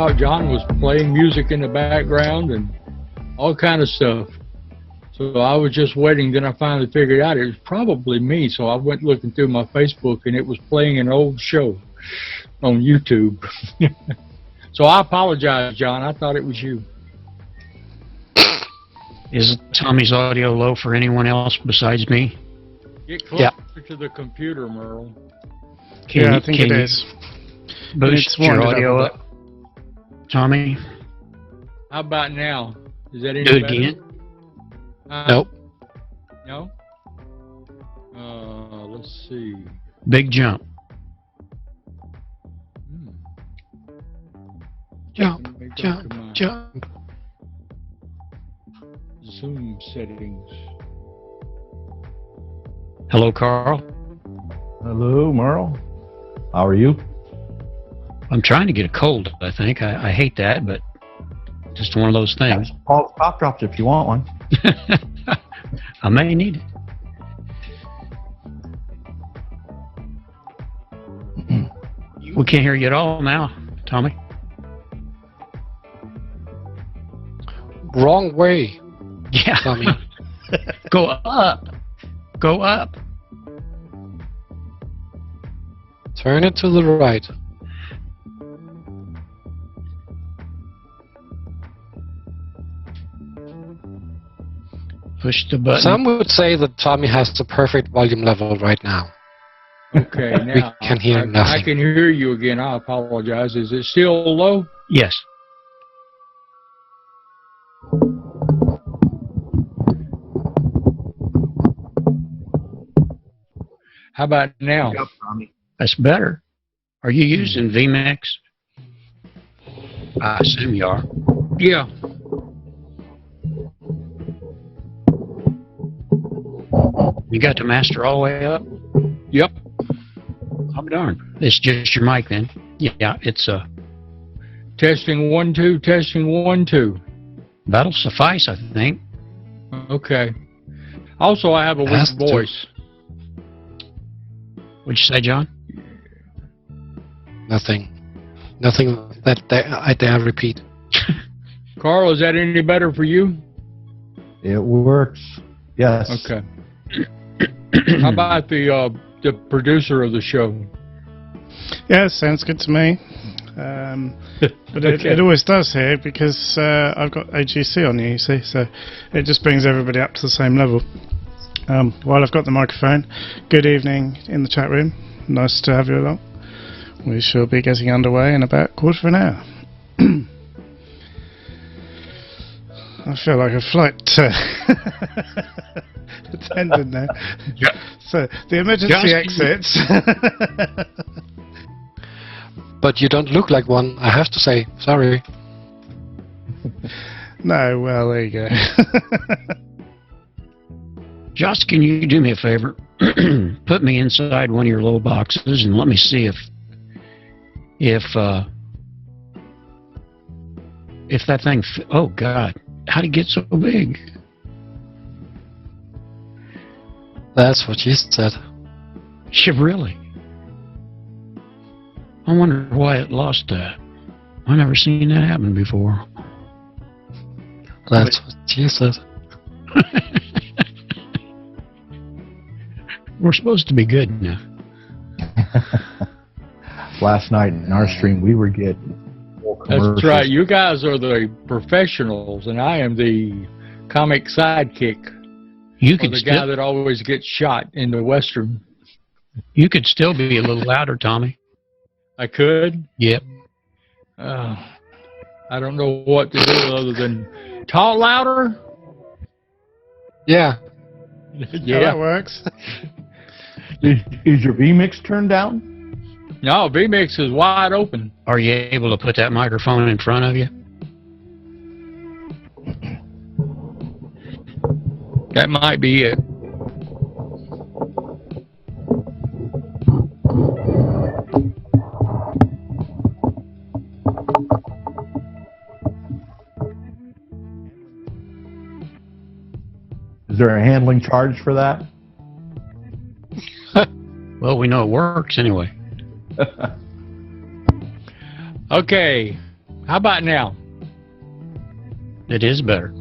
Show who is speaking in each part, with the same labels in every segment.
Speaker 1: thought John was playing music in the background and all kind of stuff. So I was just waiting. Then I finally figured out it was probably me. So I went looking through my Facebook, and it was playing an old show on YouTube. So I apologize, John. I thought it was you.
Speaker 2: Is Tommy's audio low for anyone else besides me?
Speaker 1: Get closer to the computer, Merle.
Speaker 3: I think it is.
Speaker 2: Boost your audio up, Tommy.
Speaker 1: How about now? Is that any
Speaker 2: better? Do it again.
Speaker 3: Nope.
Speaker 1: No? Let's see.
Speaker 2: Big jump.
Speaker 3: Jump, jump, jump.
Speaker 1: Zoom settings.
Speaker 2: Hello, Carl.
Speaker 4: Hello, Merle. How are you?
Speaker 2: I'm trying to get a cold, I think. I hate that, but just one of those things.
Speaker 4: Paul's cough drops if you want one.
Speaker 2: I may need it. We can't hear you at all now, Tommy.
Speaker 3: Wrong way.
Speaker 2: Yeah.
Speaker 3: Tommy.
Speaker 2: Go up. Go up.
Speaker 3: Turn it to the right.
Speaker 2: Push the button.
Speaker 3: Some would say that Tommy has the perfect volume level right now.
Speaker 1: Okay, now
Speaker 3: we can hear nothing.
Speaker 1: I can hear you again. I apologize. Is it still low?
Speaker 2: Yes.
Speaker 1: How about now?
Speaker 4: Yep, Tommy.
Speaker 2: That's better. Are you using vMix? I assume you are.
Speaker 1: Yeah.
Speaker 2: You got the master all the way up?
Speaker 1: Yep.
Speaker 2: Oh, darn. It's just your mic then. Yeah, it's
Speaker 1: Testing 1 2. Testing 1 2.
Speaker 2: That'll suffice, I think.
Speaker 1: Okay. Also, I have a weak voice.
Speaker 2: What'd you say, John?
Speaker 3: Nothing. Nothing that I dare repeat.
Speaker 1: Carl, is that any better for you?
Speaker 4: It works. Yes.
Speaker 1: Okay. How about the producer of the show?
Speaker 5: Yeah, sounds good to me. But it always does here because I've got AGC on you see, so it just brings everybody up to the same level. While I've got the microphone, good evening in the chat room. Nice to have you along. We shall be getting underway in about a quarter of an hour. I feel like a flight attendant now.
Speaker 2: Yeah.
Speaker 5: So, the emergency exits.
Speaker 3: But you don't look like one, I have to say. Sorry.
Speaker 5: No, well, there you go.
Speaker 2: Josh, can you do me a favor? Put me inside one of your little boxes and let me see if that thing. Oh God, how'd it get so big?
Speaker 3: That's what she said.
Speaker 2: She really? I wonder why it lost that. I never seen that happen before.
Speaker 3: That's what she said.
Speaker 2: We're supposed to be good now.
Speaker 4: Last night in our stream, we were getting more commercials.
Speaker 1: That's right. You guys are the professionals, and I am the comic sidekick.
Speaker 2: You could
Speaker 1: the guy that always gets shot in the Western.
Speaker 2: You could still be a little louder, Tommy.
Speaker 1: I could?
Speaker 2: Yep.
Speaker 1: I don't know what to do other than talk louder.
Speaker 3: Yeah.
Speaker 1: Yeah.
Speaker 5: That works.
Speaker 4: Is your vMix turned down?
Speaker 1: No, vMix is wide open.
Speaker 2: Are you able to put that microphone in front of you?
Speaker 1: That might be it.
Speaker 4: Is there a handling charge for that?
Speaker 2: Well, we know it works anyway.
Speaker 1: Okay. How about now?
Speaker 2: It is better.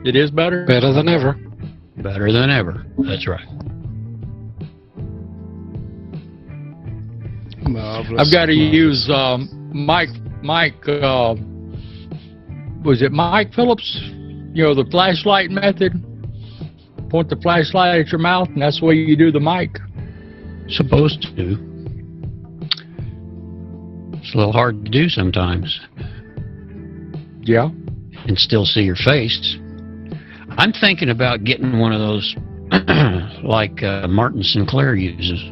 Speaker 1: It is better?
Speaker 3: Better than ever.
Speaker 2: Better than ever. That's right.
Speaker 5: Marvelous.
Speaker 1: I've got to use Mike, was it Mike Phillips? You know, the flashlight method. Point the flashlight at your mouth, and that's the way you do the mic.
Speaker 2: Supposed to. It's a little hard to do sometimes.
Speaker 1: Yeah.
Speaker 2: And still see your face. I'm thinking about getting one of those like Martin Sinclair uses.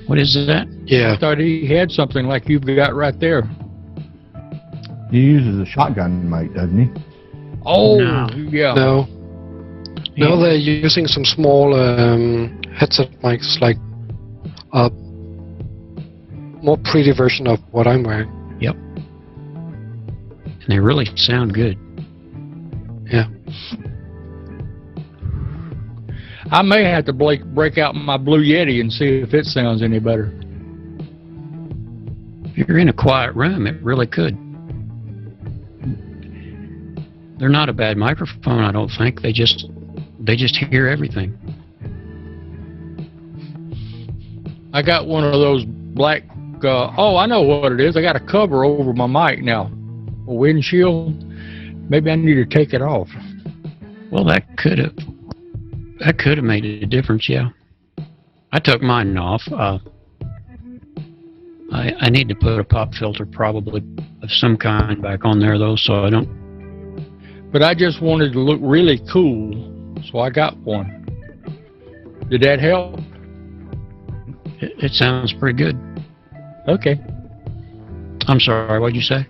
Speaker 2: What is that?
Speaker 3: Yeah.
Speaker 1: I thought he had something like you've got right there.
Speaker 4: He uses a shotgun mic, doesn't he?
Speaker 1: Oh,
Speaker 2: No.
Speaker 1: yeah.
Speaker 3: No. No, they're using some small headset mics, like a more pretty version of what I'm wearing.
Speaker 2: Yep. And they really sound good.
Speaker 3: Yeah.
Speaker 1: I may have to break out my Blue Yeti and see if it sounds any better.
Speaker 2: If you're in a quiet room, it really could. They're not a bad microphone, I don't think. They just hear everything.
Speaker 1: I got one of those black, oh, I know what it is. I got a cover over my mic now. A windshield. Maybe I need to take it off.
Speaker 2: Well, that could have made a difference, yeah. I took mine off. I need to put a pop filter probably of some kind back on there, though, so I don't...
Speaker 1: But I just wanted to look really cool, so I got one. Did that help?
Speaker 2: It sounds pretty good.
Speaker 1: Okay.
Speaker 2: I'm sorry, what'd you say?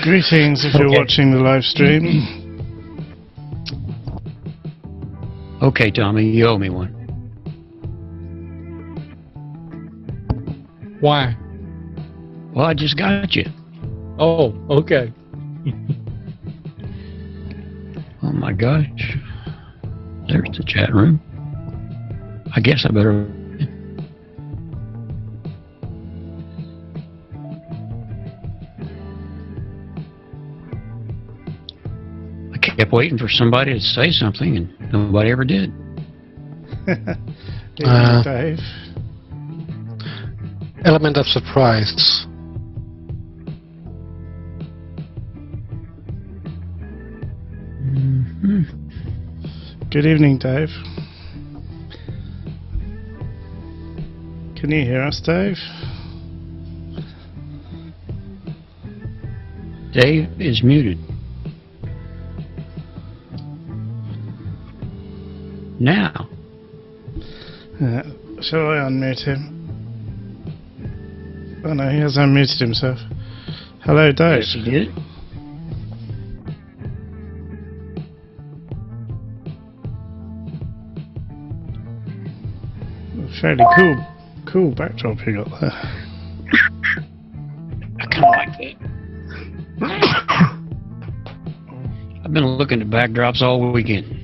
Speaker 5: Greetings if you're watching the live stream.
Speaker 2: Okay, Tommy, you owe me one.
Speaker 1: Why?
Speaker 2: Well, I just got you.
Speaker 1: Oh, okay.
Speaker 2: Oh my gosh. There's the chat room. I guess I better... I kept waiting for somebody to say something, and nobody ever did.
Speaker 5: Dave.
Speaker 3: Element of surprise.
Speaker 2: Mm-hmm.
Speaker 5: Good evening, Dave. Can you hear us, Dave?
Speaker 2: Dave is muted. Now.
Speaker 5: Shall I unmute him? Oh no, he has unmuted himself. Hello, Dave.
Speaker 2: Yes, he did.
Speaker 5: Fairly cool backdrop you got there.
Speaker 2: I kind of like that. I've been looking at backdrops all weekend.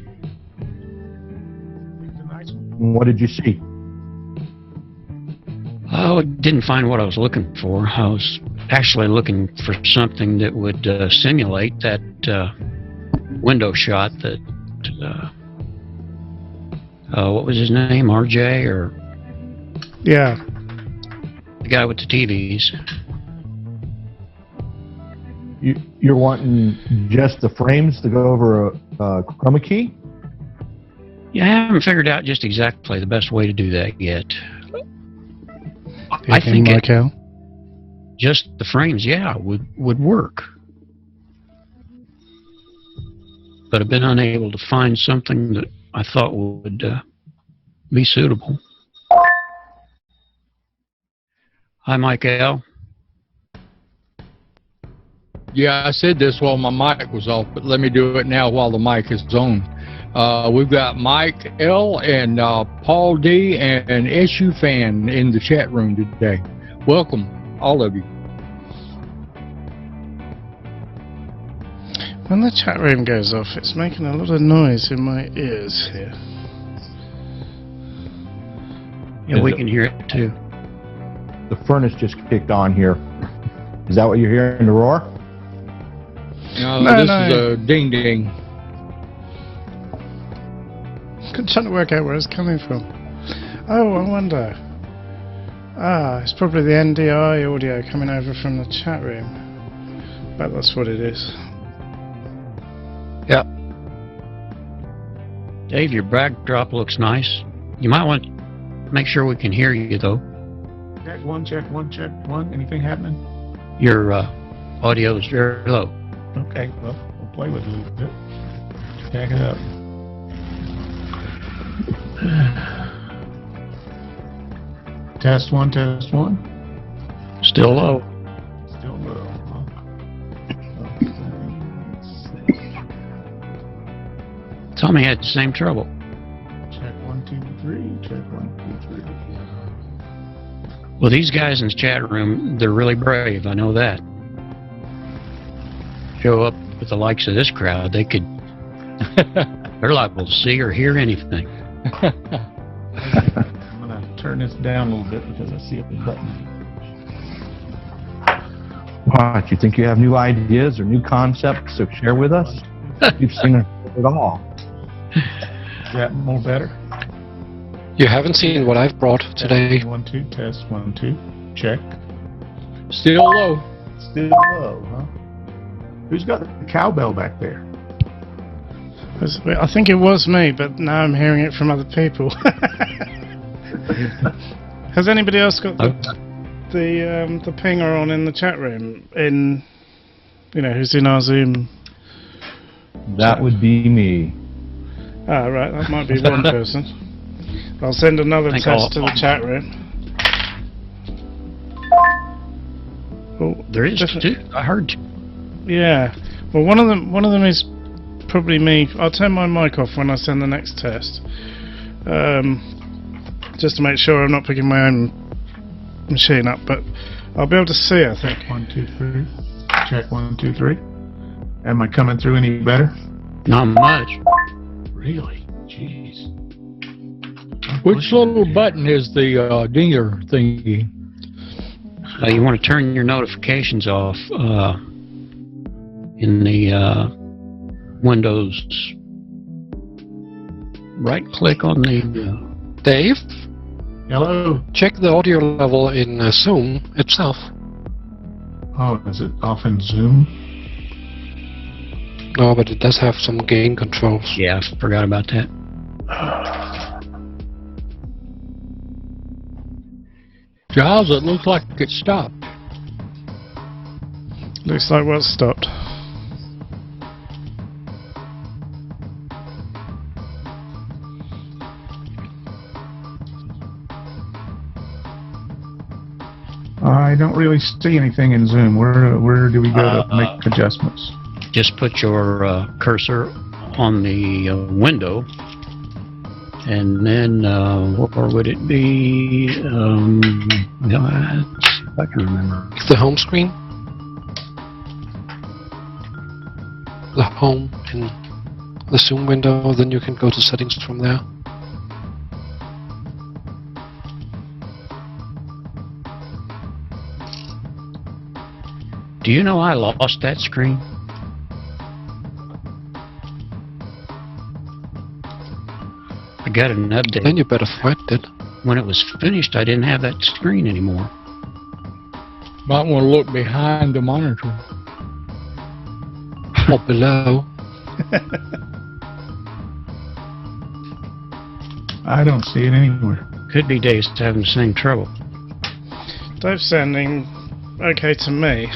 Speaker 4: What did you see?
Speaker 2: Oh, I didn't find what I was looking for. I was actually looking for something that would simulate that window shot that, what was his name? RJ or?
Speaker 5: Yeah.
Speaker 2: The guy with the TVs.
Speaker 4: You're wanting just the frames to go over a chroma key?
Speaker 2: Yeah, I haven't figured out just exactly the best way to do that yet. I think just the frames, yeah, would work. But I've been unable to find something that I thought would be suitable. Hi, Michael.
Speaker 1: Yeah, I said this while my mic was off, but let me do it now while the mic is on. We've got Mike L. and Paul D. and SU Fan in the chat room today. Welcome, all of you.
Speaker 5: When the chat room goes off, it's making a lot of noise in my ears here.
Speaker 2: Yeah, we can hear it too.
Speaker 4: The furnace just kicked on here. Is that what you're hearing, the roar?
Speaker 1: No,
Speaker 5: No,
Speaker 1: this
Speaker 5: no.
Speaker 1: is a ding ding.
Speaker 5: I'm trying to work out where it's coming from. Oh, I wonder. Ah, it's probably the NDI audio coming over from the chat room. Bet that's what it is.
Speaker 3: Yeah.
Speaker 2: Dave, your backdrop looks nice. You might want to make sure we can hear you, though.
Speaker 6: Check one, check one, check one. Anything happening?
Speaker 2: Your audio is very low.
Speaker 6: Okay, well, we'll play with it a little bit. Back it up. Test one, test one.
Speaker 2: Still low.
Speaker 6: Still low. Huh?
Speaker 2: Tommy had the same trouble.
Speaker 6: Check 1, 2, 3. Check 1, 2, 3.
Speaker 2: Well, these guys in the chat room, they're really brave. I know that. Show up with the likes of this crowd, they could. They're liable to see or hear anything.
Speaker 6: I'm gonna turn this down a little bit because I see a button.
Speaker 4: What, you think you have new ideas or new concepts to share with us? You've seen it all.
Speaker 6: Is that more better?
Speaker 3: You haven't seen what I've brought today.
Speaker 6: 1, 2, test 1, 2. Check.
Speaker 1: Still low.
Speaker 6: Still low, huh? Who's got the cowbell back there?
Speaker 5: I think it was me, but now I'm hearing it from other people. Has anybody else got the pinger on in the chat room? Who's in our Zoom?
Speaker 4: That would be me.
Speaker 5: Ah, right, that might be one person. I'll send another test to the chat room. Oh,
Speaker 2: There is two. I heard two.
Speaker 5: yeah. Well, one of them is probably me. I'll turn my mic off when I send the next test, just to make sure I'm not picking my own machine up. But I'll be able to see, I think.
Speaker 6: 1, 2, 3. Check 1, 2, 3. Am I coming through any better?
Speaker 2: Not much.
Speaker 6: Really? Jeez.
Speaker 1: Which little button is the dinger thingy?
Speaker 2: You want to turn your notifications off in the Windows. Right click on the.
Speaker 3: Dave,
Speaker 6: Hello?
Speaker 3: check the audio level in Zoom itself.
Speaker 6: Oh, is it off in Zoom?
Speaker 3: No, but it does have some gain controls.
Speaker 2: Yeah, I forgot about that.
Speaker 1: Giles, it looks like it stopped.
Speaker 5: Looks like what's stopped.
Speaker 6: I don't really see anything in Zoom. Where do we go to make adjustments?
Speaker 2: Just put your cursor on the window, and then where would it be? Let's see if I can remember.
Speaker 3: The home screen. The home in the Zoom window, then you can go to settings from there.
Speaker 2: Do you know I lost that screen? I got an update.
Speaker 3: Then you better find it.
Speaker 2: When it was finished, I didn't have that screen anymore.
Speaker 1: Might want to look behind the monitor.
Speaker 3: Or below.
Speaker 6: I don't see it anywhere.
Speaker 2: Could be Dave's having the same trouble.
Speaker 5: Dave's sounding okay to me.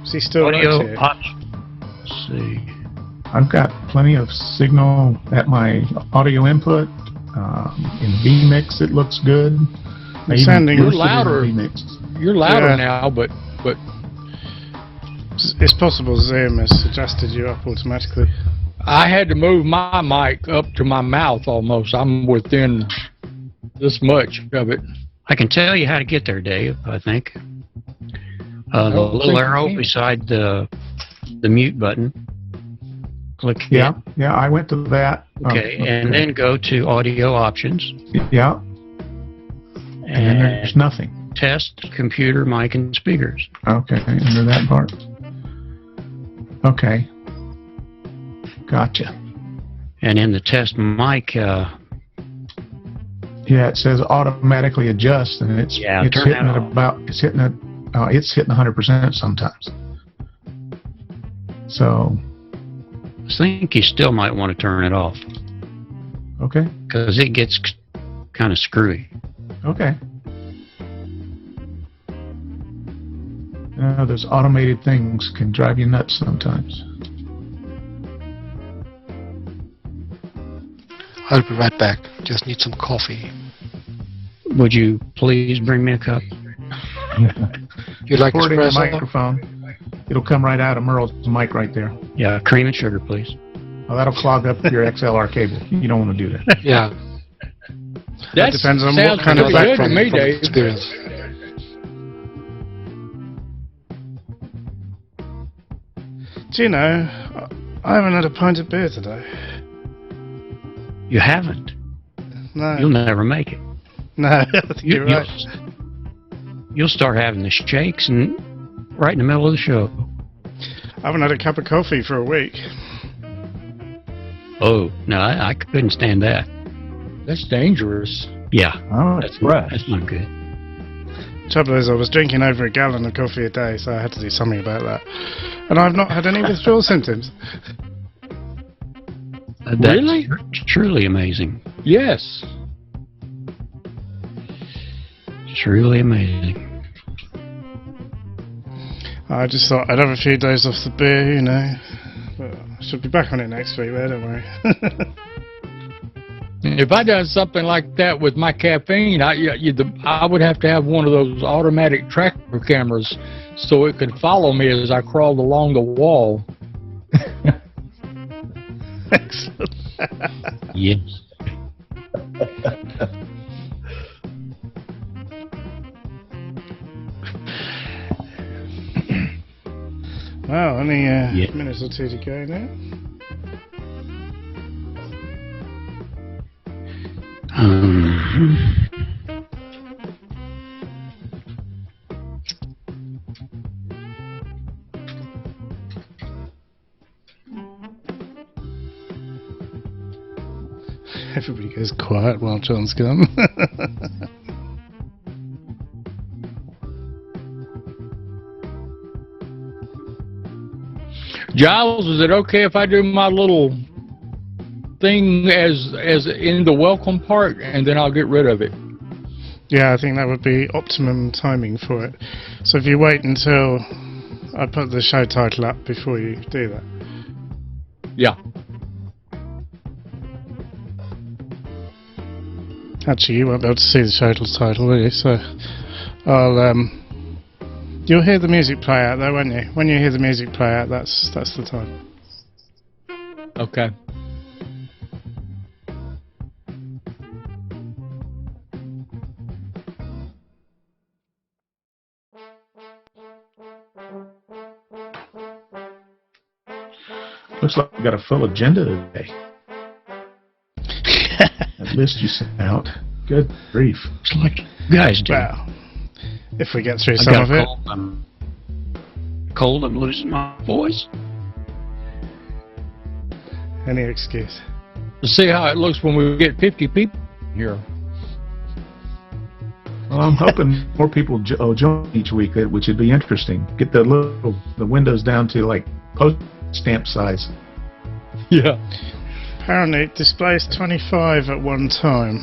Speaker 5: Is he still
Speaker 2: Audio
Speaker 5: right here?
Speaker 2: option. Let's see.
Speaker 6: I've got plenty of signal at my audio input. In vMix, it looks good. I even
Speaker 5: Sounding
Speaker 6: boosted it in
Speaker 1: louder.
Speaker 6: vMix.
Speaker 1: You're louder
Speaker 5: Yeah.
Speaker 1: now, but
Speaker 5: It's possible Zoom has adjusted you up automatically.
Speaker 1: I had to move my mic up to my mouth almost. I'm within this much of it.
Speaker 2: I can tell you how to get there, Dave, I think. The
Speaker 1: don't
Speaker 2: little
Speaker 1: think you
Speaker 2: arrow
Speaker 1: can.
Speaker 2: beside the mute button. Click
Speaker 6: Yeah,
Speaker 2: it.
Speaker 6: yeah, I went to that.
Speaker 2: Okay, and then go to audio options.
Speaker 6: Yeah, and then there's nothing.
Speaker 2: Test computer, mic, and speakers.
Speaker 6: Okay, under that part. Okay. Gotcha.
Speaker 2: And in the test mic,
Speaker 6: Yeah, it says automatically adjust, and it's
Speaker 2: Yeah,
Speaker 6: it's
Speaker 2: turn
Speaker 6: hitting
Speaker 2: that
Speaker 6: at
Speaker 2: off.
Speaker 6: about it's hitting 100% sometimes. So
Speaker 2: I think you still might want to turn it off
Speaker 6: okay,
Speaker 2: because it gets kind of screwy.
Speaker 6: okay. Those automated things can drive you nuts sometimes.
Speaker 3: I'll be right back. Just need some coffee.
Speaker 2: Would you please bring me a cup?
Speaker 3: You like
Speaker 6: Recording the
Speaker 3: espresso?
Speaker 6: microphone. It'll come right out of Merle's mic right there.
Speaker 2: Yeah, cream and sugar, please.
Speaker 6: Well, that'll clog up your XLR cable. You don't want to do that.
Speaker 3: Yeah.
Speaker 1: That
Speaker 5: depends on
Speaker 1: sounds
Speaker 5: what kind
Speaker 1: pretty
Speaker 5: of
Speaker 1: good to
Speaker 3: from,
Speaker 1: me,
Speaker 3: from
Speaker 1: Dave.
Speaker 3: experience.
Speaker 5: Do you know, I haven't had a pint of beer today.
Speaker 2: You haven't.
Speaker 5: No.
Speaker 2: You'll never make it.
Speaker 5: No, I think you're right.
Speaker 2: You'll start having the shakes and right in the middle of the show.
Speaker 5: I haven't had a cup of coffee for a week.
Speaker 2: Oh, no, I couldn't stand that.
Speaker 1: That's dangerous.
Speaker 2: Yeah,
Speaker 4: Oh,
Speaker 2: that's
Speaker 4: fresh.
Speaker 2: that's not good.
Speaker 5: Trouble is, I was drinking over a gallon of coffee a day, so I had to do something about that. And I've not had any withdrawal symptoms.
Speaker 2: That's
Speaker 1: Really?
Speaker 2: Truly amazing.
Speaker 1: Yes.
Speaker 2: Truly amazing.
Speaker 5: I just thought I'd have a few days off the beer, you know. But I should be back on it next week, there, don't worry.
Speaker 1: If I done something like that with my caffeine, I would have to have one of those automatic tracker cameras so it could follow me as I crawled along the wall.
Speaker 5: Excellent.
Speaker 2: Yes.
Speaker 5: Well, only a
Speaker 2: Yeah.
Speaker 5: minute or two to go now. Everybody goes quiet while John's gone.
Speaker 1: Giles, is it okay if I do my little thing as in the welcome part, and then I'll get rid of it?
Speaker 5: Yeah, I think that would be optimum timing for it. So if you wait until I put the show title up before you do that.
Speaker 1: Yeah.
Speaker 5: Actually, you won't be able to see the show title, will you? So I'll you'll hear the music play out though, won't you? When you hear the music play out, that's the time.
Speaker 1: Okay.
Speaker 6: Looks like we got a full agenda today. That list you sent out. Good grief.
Speaker 2: It's like you guys do.
Speaker 5: Well, if we get through
Speaker 2: I
Speaker 5: some
Speaker 2: got
Speaker 5: of
Speaker 2: a
Speaker 5: it.
Speaker 2: cold. I'm losing my voice.
Speaker 5: Any excuse.
Speaker 1: Let's see how it looks when we get 50 people here.
Speaker 6: Well, I'm hoping more people join each week, which would be interesting. Get the windows down to like post stamp size.
Speaker 1: Yeah.
Speaker 5: Apparently it displays 25 at one time.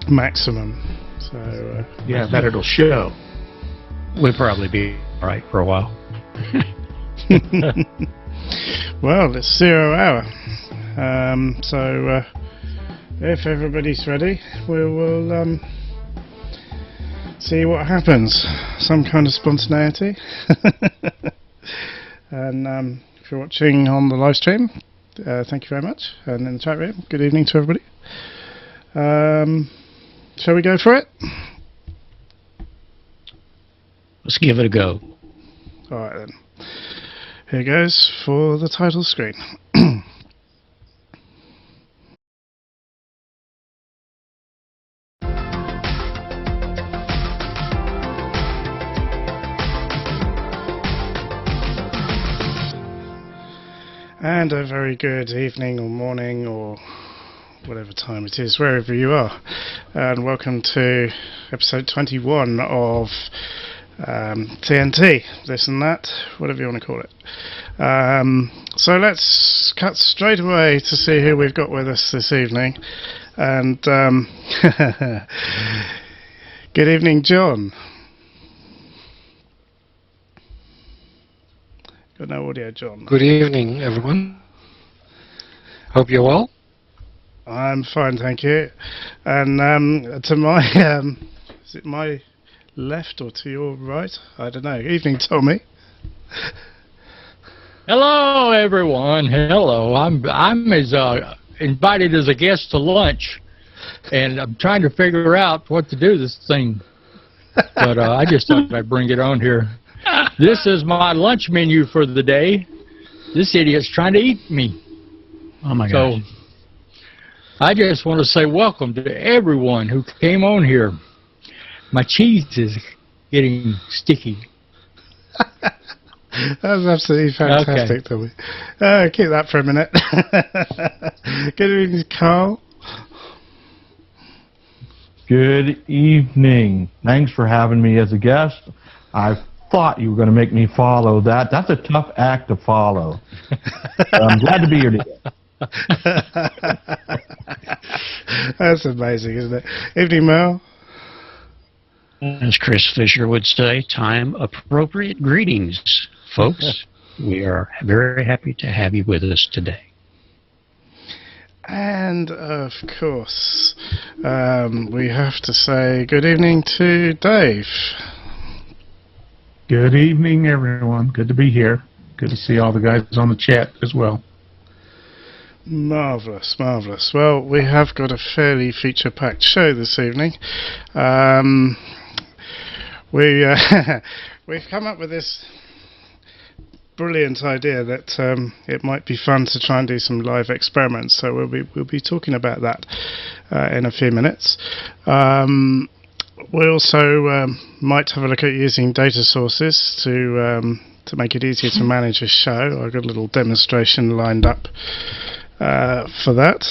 Speaker 5: Maximum. So
Speaker 6: Yeah, that it'll show.
Speaker 2: We'll probably be all right for a while.
Speaker 5: well, it's 0 hour. So if everybody's ready, we will see what happens. Some kind of spontaneity. And if you're watching on the live stream, thank you very much. And in the chat room, good evening to everybody. Shall we go for it?
Speaker 2: Let's give it a go.
Speaker 5: Alright then. Here goes for the title screen. And a very good evening or morning or whatever time it is, wherever you are. And welcome to episode 21 of TNT, this and that, whatever you want to call it. So let's cut straight away to see who we've got with us this evening. And good evening, John. Got no audio, John.
Speaker 3: Good evening, everyone. Hope you're well.
Speaker 5: I'm fine, thank you. And to my, is it my left or to your right? I don't know. Evening, Tommy.
Speaker 1: Hello, everyone. Hello. I'm as invited as a guest to lunch, and I'm trying to figure out what to do this thing. But I just thought I'd bring it on here. This is my lunch menu for the day. This idiot's trying to eat me.
Speaker 2: Oh my gosh.
Speaker 1: So I just want to say welcome to everyone who came on here. My cheese is getting sticky.
Speaker 5: That was absolutely fantastic, Tommy. Keep that for a minute. Good evening, Carl.
Speaker 4: Good evening. Thanks for having me as a guest. I thought you were going to make me follow that. That's a tough act to follow. But I'm glad to be here today.
Speaker 5: That's amazing, isn't it? Evening, Mel.
Speaker 2: As Chris Fisher would say, time appropriate greetings, folks. We are very happy to have you with us today.
Speaker 5: And of course, we have to say good evening to Dave.
Speaker 6: Good evening, everyone. Good to be here. Good to see all the guys on the chat as well.
Speaker 5: Marvellous, marvellous. Well, we have got a fairly feature-packed show this evening. We've come up with this brilliant idea that it might be fun to try and do some live experiments. So we'll be talking about that in a few minutes. We also might have a look at using data sources to make it easier to manage a show. I've got a little demonstration lined up for that.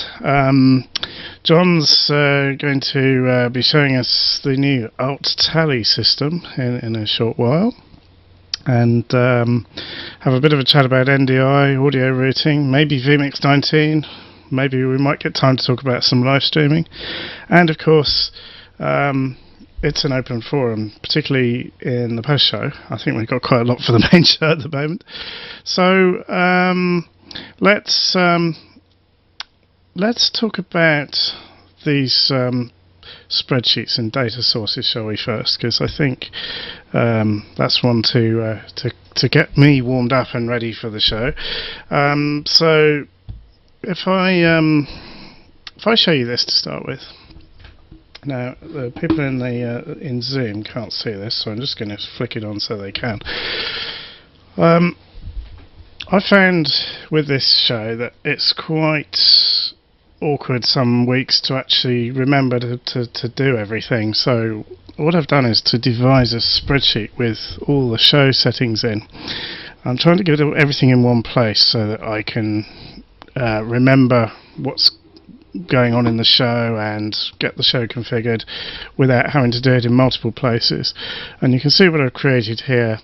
Speaker 5: John's going to be showing us the new alt tally system in a short while, and have a bit of a chat about NDI, audio routing, maybe vMix 19, maybe we might get time to talk about some live streaming, and of course it's an open forum, particularly in the post show. I think we've got quite a lot for the main show at the moment. So let's talk about these spreadsheets and data sources, shall we, first? Because I think that's one to get me warmed up and ready for the show. So if I show you this to start with. Now, the people in Zoom can't see this, so I'm just going to flick it on so they can. I found with this show that it's quite awkward some weeks to actually remember to do everything. So what I've done is to devise a spreadsheet with all the show settings in. I'm trying to get everything in one place so that I can remember what's going on in the show and get the show configured without having to do it in multiple places. And you can see what I've created here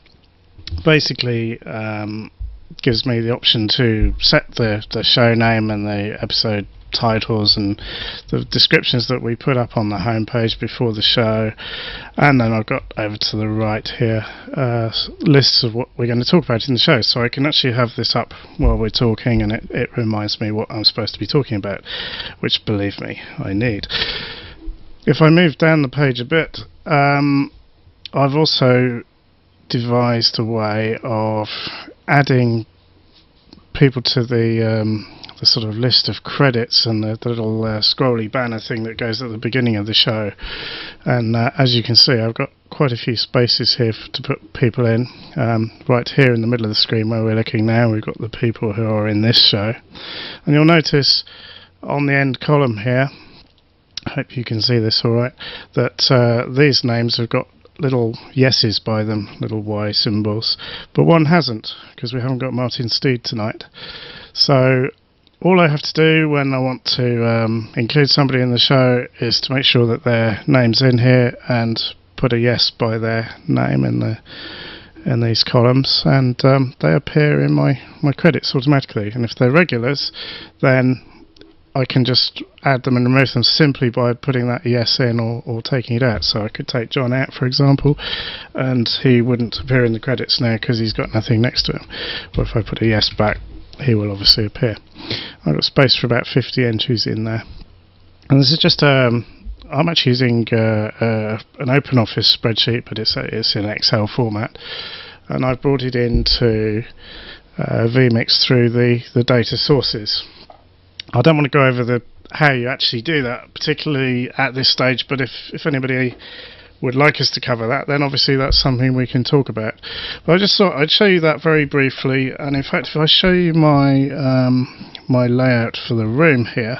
Speaker 5: basically gives me the option to set the show name and the episode titles and the descriptions that we put up on the homepage before the show, and then I've got over to the right here lists of what we're going to talk about in the show, so I can actually have this up while we're talking and it reminds me what I'm supposed to be talking about, which, believe me, I need. If I move down the page a bit, I've also devised a way of adding people to the sort of list of credits and the little scrolly banner thing that goes at the beginning of the show. And as you can see, I've got quite a few spaces here to put people in. Right here in the middle of the screen where we're looking now, we've got the people who are in this show. And you'll notice on the end column here, I hope you can see this all right, that these names have got little yeses by them, little Y symbols, but one hasn't, because we haven't got Martin Steed tonight. So all I have to do when I want to include somebody in the show is to make sure that their name's in here and put a yes by their name in these columns, and they appear in my credits automatically. And if they're regulars, then I can just add them and remove them simply by putting that yes in or taking it out. So I could take John out, for example, and he wouldn't appear in the credits now because he's got nothing next to him. Or if I put a yes back, he will obviously appear. I've got space for about 50 entries in there. And this is just I'm actually using an OpenOffice spreadsheet, but it's in Excel format, and I've brought it into vMix through the data sources. I don't want to go over how you actually do that, particularly at this stage, but if anybody would like us to cover that, then obviously that's something we can talk about. But I just thought I'd show you that very briefly, and in fact if I show you my my layout for the room here,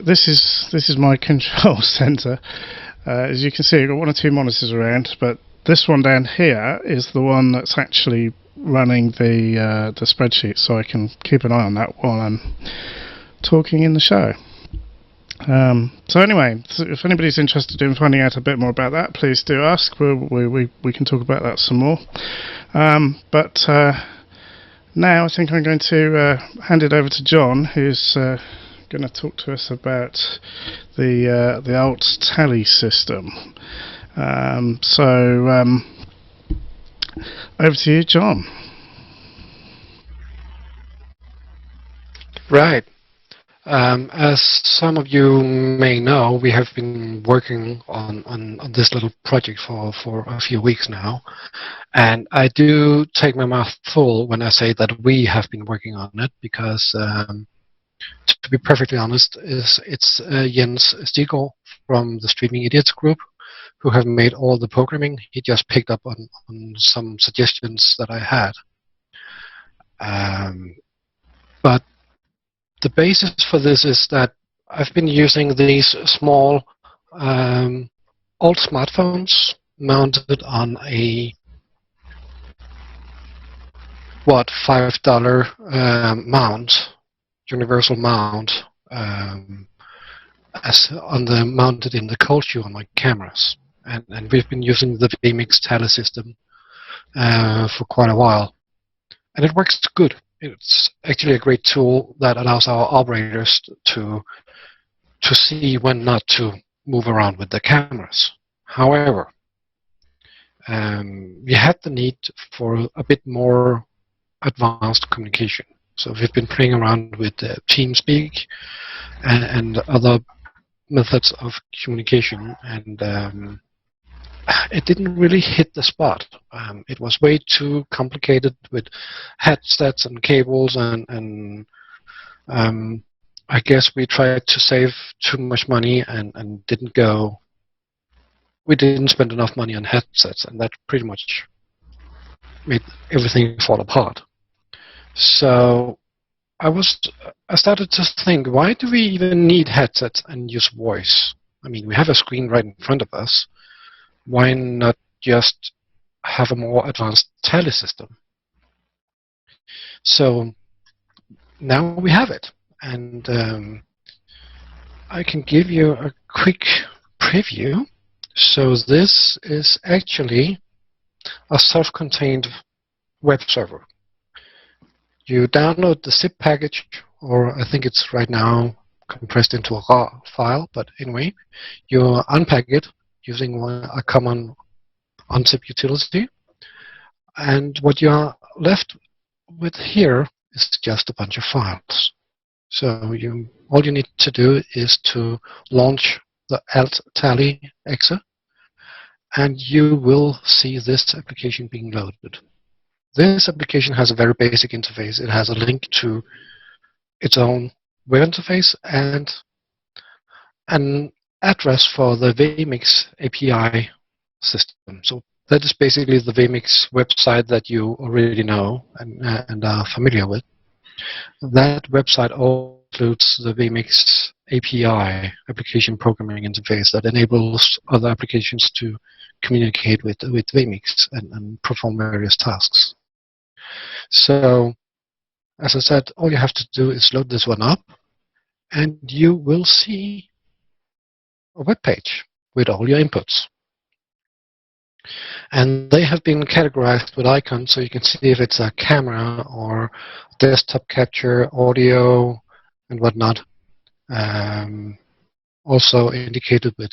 Speaker 5: this is my control center. As you can see, I've got one or two monitors around, but this one down here is the one that's actually running the spreadsheet, so I can keep an eye on that while I'm talking in the show. So anyway, if anybody's interested in finding out a bit more about that, please do ask. We can talk about that some more. But now I think I'm going to hand it over to John, who's going to talk to us about the alt tally system. Over to you, John.
Speaker 3: Right. As some of you may know, we have been working on this little project for a few weeks now, and I do take my mouth full when I say that we have been working on it, because to be perfectly honest, it's Jens Stiggaard from the Streaming Idiots group who have made all the programming. He just picked up on some suggestions that I had. But the basis for this is that I've been using these small old smartphones mounted on a $5 mount, universal mount, mounted in the cold shoe on my cameras. And we've been using the vMix tally system for quite a while, and it works good. It's actually a great tool that allows our operators to see when not to move around with the cameras. However, we had the need for a bit more advanced communication. So we've been playing around with TeamSpeak and other methods of communication, and it didn't really hit the spot. It was way too complicated with headsets and cables, and I guess we tried to save too much money and we didn't spend enough money on headsets, and that pretty much made everything fall apart. So I started to think, why do we even need headsets and use voice? I mean, we have a screen right in front of us. Why not just have a more advanced tally system? So now we have it, and I can give you a quick preview. So this is actually a self-contained web server. You download the zip package, or I think it's right now compressed into a raw file, but anyway, you unpack it using a common unzip utility, and what you are left with here is just a bunch of files. So all you need to do is to launch the alt tally exe, and you will see this application being loaded. this application has a very basic interface. It has a link to its own web interface and an address for the vMix API system. So that is basically the vMix website that you already know and are familiar with. That website also includes the vMix API, application programming interface, that enables other applications to communicate with vMix and perform various tasks. So, as I said, all you have to do is load this one up, and you will see a web page with all your inputs. And they have been categorized with icons, so you can see if it's a camera or desktop capture, audio, and whatnot. Also indicated with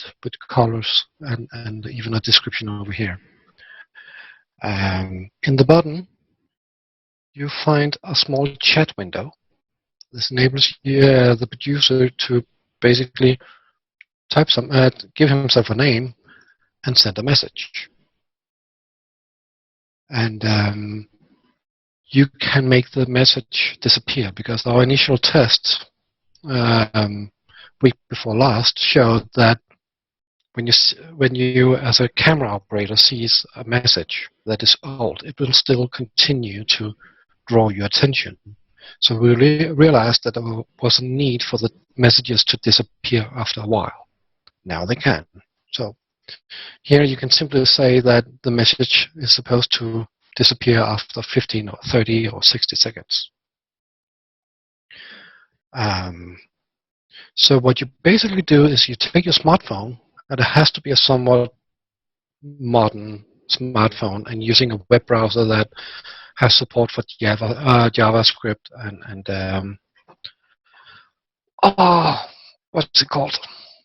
Speaker 3: colors and even a description over here. In the bottom, you find a small chat window. This enables the producer to basically type give himself a name and send a message. And you can make the message disappear, because our initial test week before last showed that when you as a camera operator sees a message that is old, it will still continue to draw your attention. So we realized that there was a need for the messages to disappear after a while. Now they can. So here you can simply say that the message is supposed to disappear after 15 or 30 or 60 seconds. So what you basically do is you take your smartphone, and it has to be a somewhat modern smartphone and using a web browser that has support for JavaScript and what's it called?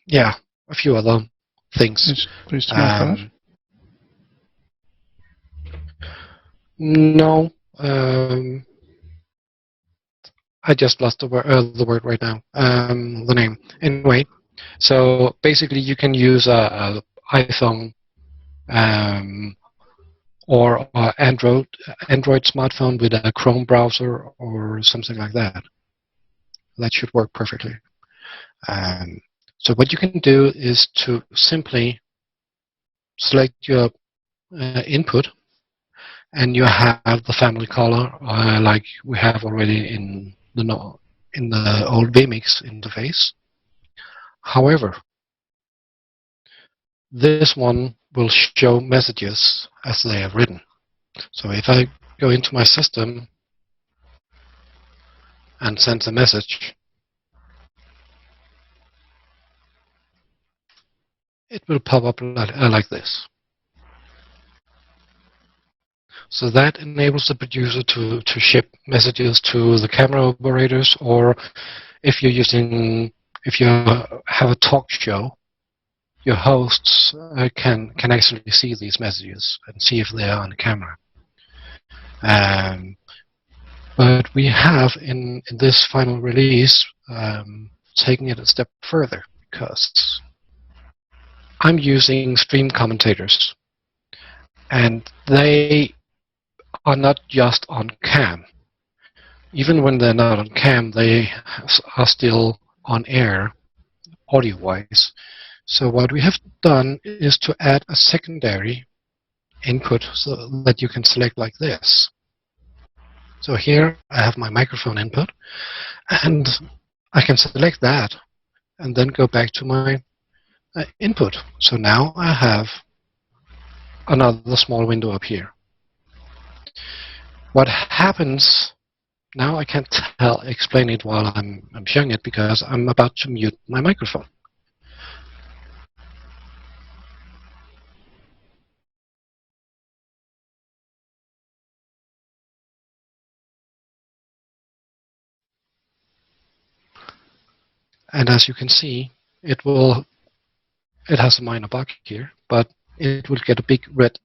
Speaker 3: Yeah, a few other things.
Speaker 5: Please to my phone.
Speaker 3: No, I just lost the word right now. The name. Anyway, so basically you can use a iPhone or Android smartphone with a Chrome browser or something like that. That should work perfectly. So what you can do is to simply select your input, and you have the family color like we have already in the old vMix interface. However, this one will show messages as they are written. So if I go into my system and send a message, it will pop up like this. So that enables the producer to ship messages to the camera operators, or if you have a talk show, your hosts can actually see these messages and see if they are on camera. But we have in this final release taken it a step further, because I'm using stream commentators, and they are not just on cam. Even when they're not on cam, they are still on air, audio-wise. So what we have done is to add a secondary input so that you can select like this. So here I have my microphone input, and I can select that and then go back to my input. So now I have another small window up here. What happens now, I can't explain it while I'm showing it, because I'm about to mute my microphone. And as you can see, it has a minor bug here, but it will get a big red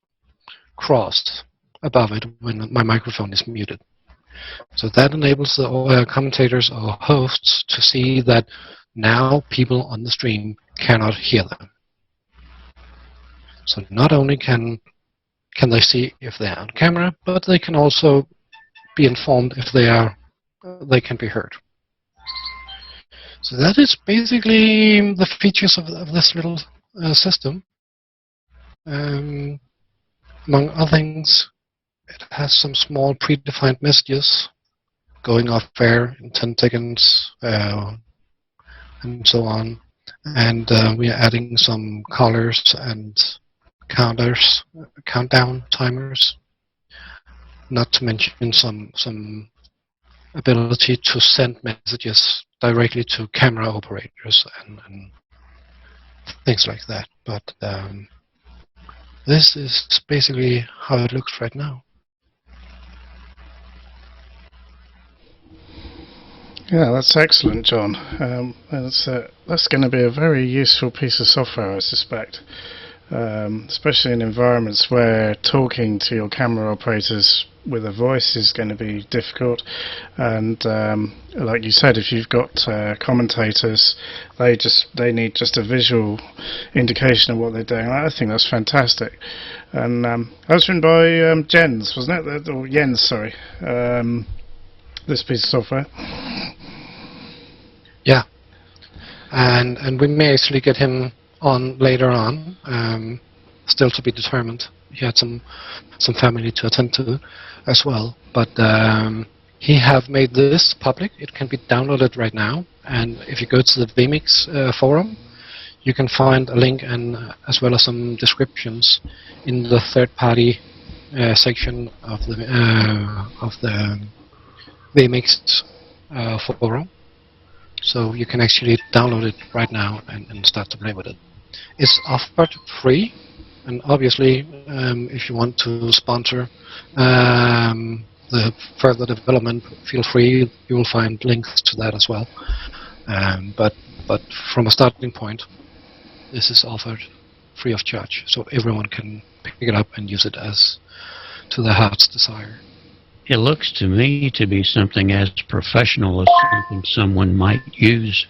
Speaker 3: cross above it when my microphone is muted. So that enables the commentators or hosts to see that now people on the stream cannot hear them. So not only can can they see if they are on camera, but they can also be informed if they can be heard. So that is basically the features of this little system. Among other things, it has some small predefined messages going off air in 10 seconds and so on. And we are adding some colors and countdown timers, not to mention some ability to send messages directly to camera operators and things like that. But this is basically how it looks right now.
Speaker 5: Yeah, that's excellent, John. That's going to be a very useful piece of software, I suspect, especially in environments where talking to your camera operators with a voice is going to be difficult. And like you said, if you've got commentators, they need just a visual indication of what they're doing. I think that's fantastic. And that was written by Jens, wasn't it? Or Jens, sorry. This piece of software.
Speaker 3: Yeah, and we may actually get him on later on. Still to be determined. He had some family to attend to as well. But he have made this public. It can be downloaded right now. And if you go to the vMix forum, you can find a link and as well as some descriptions in the third-party section of the vMix forum. So you can actually download it right now and start to play with it. It's offered free, and obviously if you want to sponsor the further development, feel free. You will find links to that as well. But from a starting point, this is offered free of charge, so everyone can pick it up and use it as to their heart's desire.
Speaker 2: It looks to me to be something as professional as something someone might use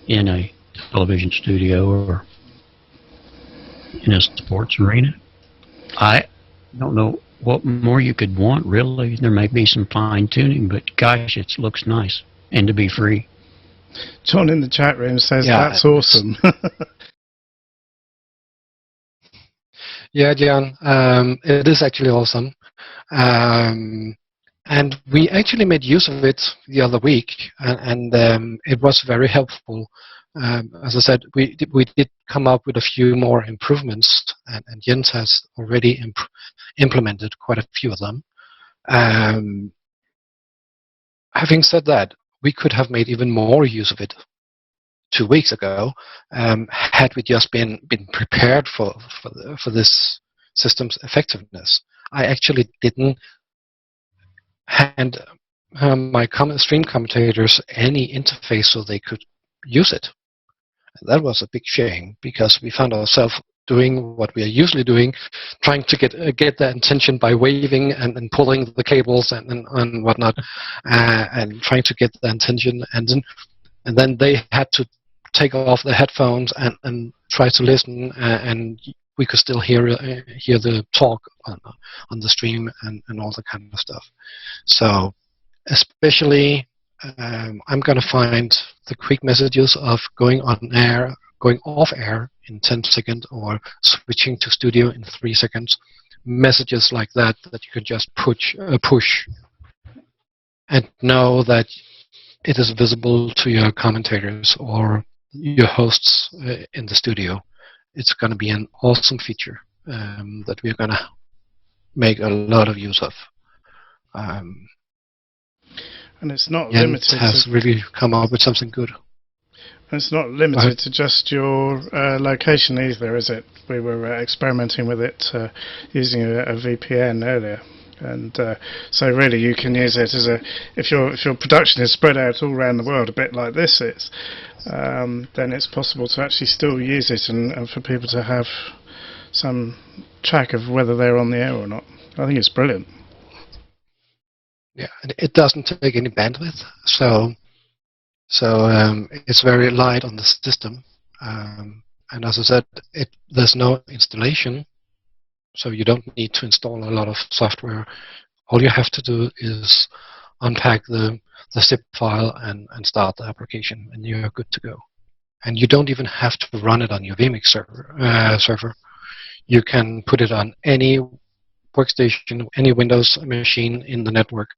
Speaker 2: in a television studio or in a sports arena. I don't know what more you could want, really. There may be some fine-tuning, but gosh, it looks nice. And to be free.
Speaker 5: John in the chat room says,
Speaker 3: yeah,
Speaker 5: that's awesome.
Speaker 3: Yeah, John, it is actually awesome. And we actually made use of it the other week, and it was very helpful. As I said, we did come up with a few more improvements, and Jens has already implemented quite a few of them. Having said that, we could have made even more use of it 2 weeks ago, had we just been prepared for this system's effectiveness. I actually didn't hand my stream commentators any interface so they could use it. That was a big shame, because we found ourselves doing what we are usually doing, trying to get their attention by waving and pulling the cables and whatnot, and trying to get their attention, and then they had to take off their headphones and try to listen, and we could still hear the talk on the stream and all that kind of stuff. So especially I'm going to find the quick messages of going off air in 10 seconds or switching to studio in 3 seconds. Messages like that you can just push and know that it is visible to your commentators or your hosts in the studio. It's going to be an awesome feature that we're going to make a lot of use of.
Speaker 5: And it's not
Speaker 3: Jens
Speaker 5: limited
Speaker 3: has really come up with something good.
Speaker 5: And it's not limited to just your location either, is it? We were experimenting with it using a VPN earlier. And so really you can use it as if your production is spread out all around the world, a bit like this is, then it's possible to actually still use it and for people to have some track of whether they're on the air or not. I think it's brilliant.
Speaker 3: Yeah, and it doesn't take any bandwidth, so it's very light on the system. And as I said, there's no installation. So you don't need to install a lot of software. All you have to do is unpack the zip file and start the application, and you're good to go. And you don't even have to run it on your vMix server. You can put it on any workstation, any Windows machine in the network,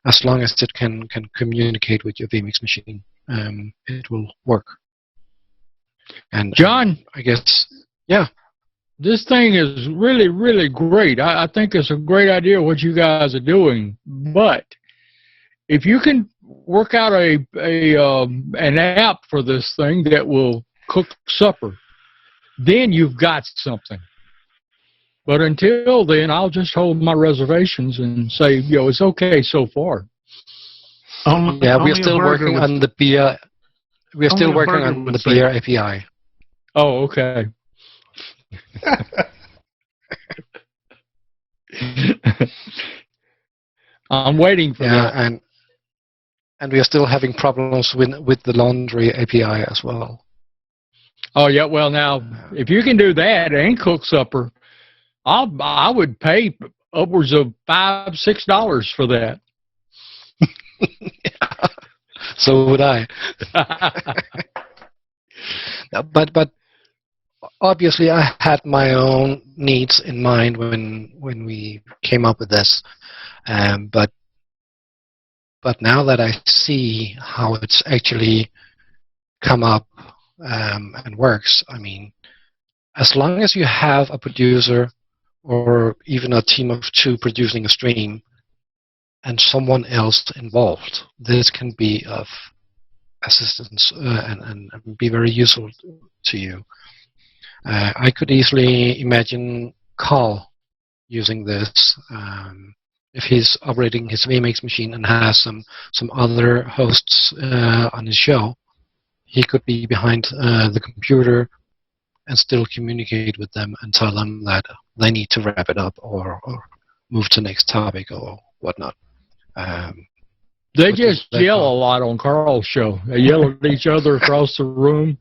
Speaker 3: as long as it can communicate with your vMix machine. It will work. And
Speaker 1: John,
Speaker 3: I guess, yeah.
Speaker 1: this thing is really, really great. I think it's a great idea what you guys are doing. But if you can work out an app for this thing that will cook supper, then you've got something. But until then, I'll just hold my reservations and say, it's okay so far.
Speaker 3: Yeah, we're still working on the beer. We're still working on the beer API.
Speaker 1: Oh, okay. I'm waiting for that.
Speaker 3: And we are still having problems with the laundry API as well.
Speaker 1: Oh yeah, well now, if you can do that and cook supper, I would pay upwards of $5-6 for that.
Speaker 3: Yeah, so would I. But obviously, I had my own needs in mind when we came up with this. But now that I see how it's actually come up and works, I mean, as long as you have a producer or even a team of 2 producing a stream and someone else involved, this can be of assistance and be very useful to you. I could easily imagine Carl using this. If he's operating his vMix machine and has some other hosts on his show, he could be behind the computer and still communicate with them and tell them that they need to wrap it up or move to the next topic or whatnot.
Speaker 1: They just yell a lot on Carl's show. They yell at each other across the room,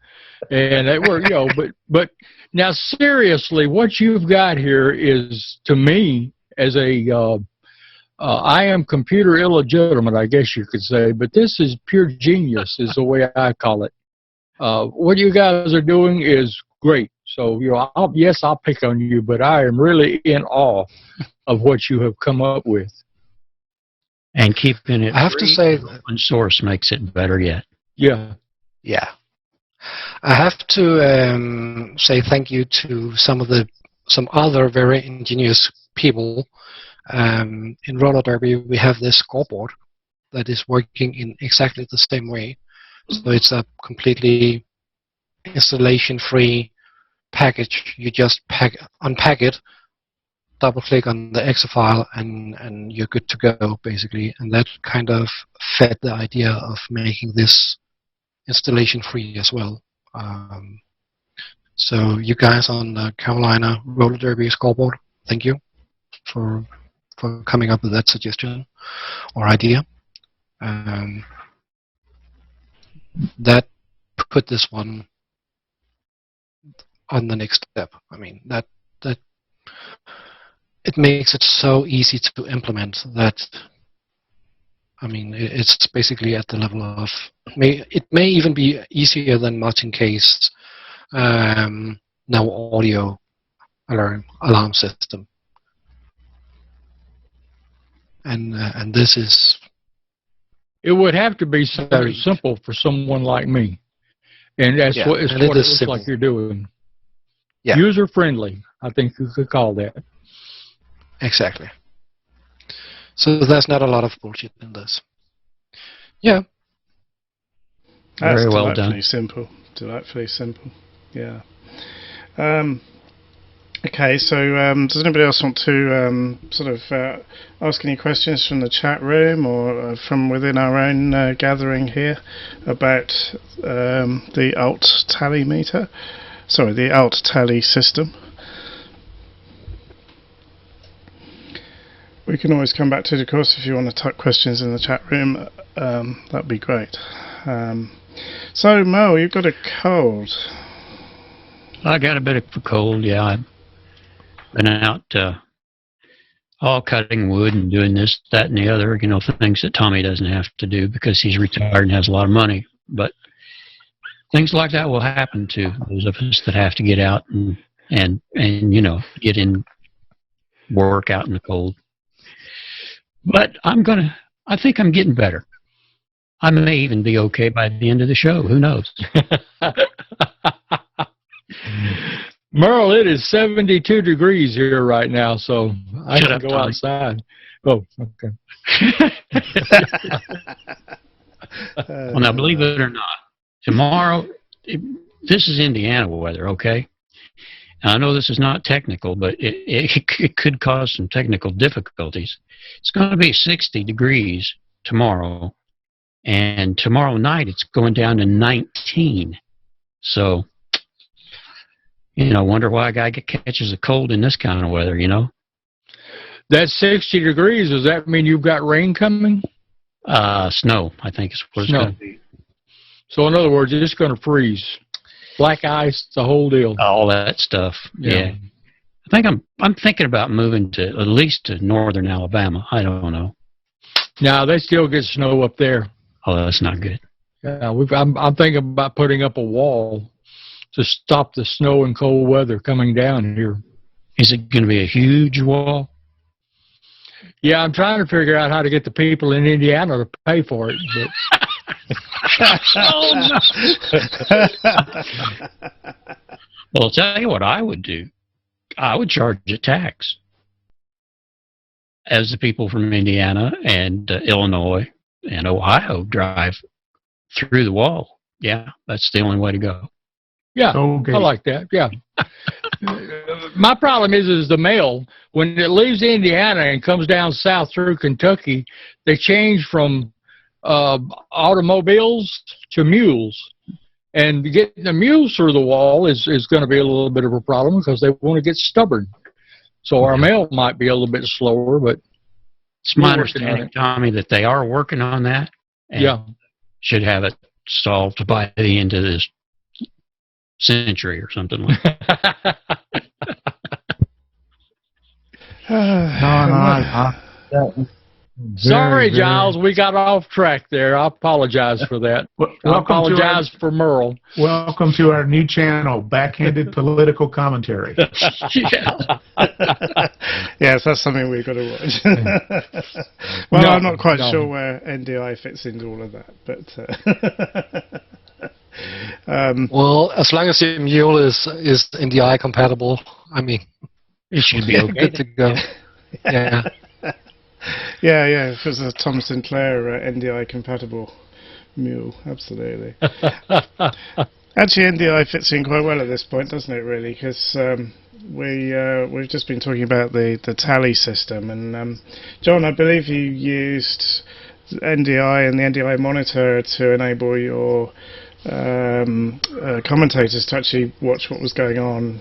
Speaker 1: and they were, But now seriously, what you've got here is, to me, as I am computer illegitimate, I guess you could say, but this is pure genius, is the way I call it. What you guys are doing is great. So, I'll pick on you, but I am really in awe of what you have come up with.
Speaker 2: And keeping it
Speaker 3: I have to say,
Speaker 2: open source makes it better yet.
Speaker 1: Yeah.
Speaker 3: Yeah. I have to say thank you to some other very ingenious people. In roller derby, we have this scoreboard that is working in exactly the same way. So it's a completely installation-free package. You just unpack it, double-click on the exe file, and you're good to go, basically. And that kind of fed the idea of making this installation-free as well. So you guys on the Carolina roller derby scoreboard, thank you for coming up with that suggestion or idea. That put this one on the next step. I mean, that it makes it so easy to implement that, I mean, it's basically at the level of, it may even be easier than Martin K's no audio alarm system. And this is...
Speaker 1: It would have to be very simple for someone like me. And that's what it looks simple. Like you're doing. Yeah. User-friendly, I think you could call that.
Speaker 3: Exactly. So there's not a lot of bullshit in this. Yeah.
Speaker 5: That's
Speaker 2: very well done.
Speaker 5: Delightfully simple. Yeah. Okay, so does anybody else want to ask any questions from the chat room or from within our own gathering here about the alt tally meter? Sorry, the alt tally system. We can always come back to it, of course, if you want to type questions in the chat room. That'd be great. So, Mo, you've got a cold.
Speaker 2: I got a bit of a cold, yeah. been out all cutting wood and doing this, that, and the other, things that Tommy doesn't have to do because he's retired and has a lot of money. But things like that will happen to those of us that have to get out and get in work out in the cold. But I think I'm getting better. I may even be okay by the end of the show. Who knows?
Speaker 1: Merle, it is 72 degrees here right now, so I can go outside. Oh, okay.
Speaker 2: Well, now, believe it or not, tomorrow, this is Indiana weather, okay? Now, I know this is not technical, but it could cause some technical difficulties. It's going to be 60 degrees tomorrow, and tomorrow night it's going down to 19. So, wonder why a guy catches a cold in this kind of weather,
Speaker 1: That's 60 degrees. Does that mean you've got rain coming?
Speaker 2: Snow, I think is what it's going to be.
Speaker 1: So, in other words, it's going to freeze. Black ice, the whole deal.
Speaker 2: All that stuff, yeah. I think I'm thinking about moving to at least to northern Alabama. I don't know.
Speaker 1: Now, they still get snow up there.
Speaker 2: Oh, that's not good.
Speaker 1: Yeah, I'm thinking about putting up a wall to stop the snow and cold weather coming down here.
Speaker 2: Is it going to be a huge wall?
Speaker 1: Yeah, I'm trying to figure out how to get the people in Indiana to pay for it. But
Speaker 2: Oh, no. Well, I'll tell you what I would do. I would charge a tax. As the people from Indiana and Illinois and Ohio drive through the wall. Yeah, that's the only way to go.
Speaker 1: Yeah,
Speaker 6: Okay.
Speaker 1: I like that. Yeah. My problem is the mail. When it leaves Indiana and comes down south through Kentucky, they change from automobiles to mules. And getting the mules through the wall is going to be a little bit of a problem because they want to get stubborn. So our mail might be a little bit slower, but
Speaker 2: it's my understanding, Tommy, that they are working on that. And should have it solved by the end of this century or something like that.
Speaker 1: Sorry, Giles, we got off track there. I apologize for that. I apologize for Merle.
Speaker 6: Welcome to our new channel, Backhanded Political Commentary.
Speaker 5: Yes, that's something we've got to watch. Well, no, I'm not quite sure where NDI fits into all of that, but
Speaker 3: well, as long as the mule is NDI compatible, I mean,
Speaker 2: it should be okay.
Speaker 3: Good to go. Yeah.
Speaker 5: Yeah, if it's a Tom Sinclair NDI compatible mule, absolutely. Actually, NDI fits in quite well at this point, doesn't it? Really, because we've just been talking about the tally system, and John, I believe you used NDI and the NDI monitor to enable your commentators to actually watch what was going on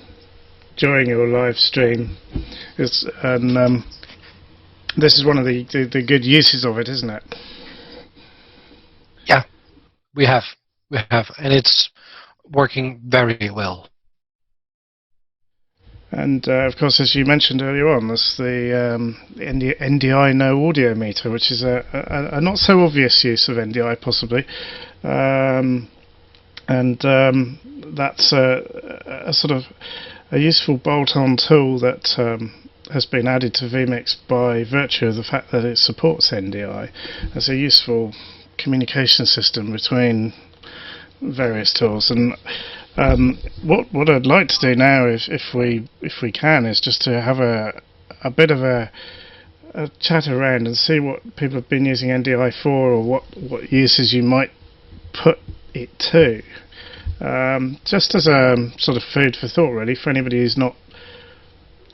Speaker 5: during your live stream. And this is one of the good uses of it, isn't it?
Speaker 3: Yeah, we have, and it's working very well. And
Speaker 5: of course, as you mentioned earlier on, there's the NDI no audio meter, which is a not so obvious use of NDI, possibly, and that's a sort of a useful bolt-on tool that has been added to vMix by virtue of the fact that it supports NDI as a useful communication system between various tools. And what I'd like to do now, if we can, is just to have a bit of a chat around and see what people have been using NDI for, or what uses you might put it to. Just as a sort of food for thought, really, for anybody who's not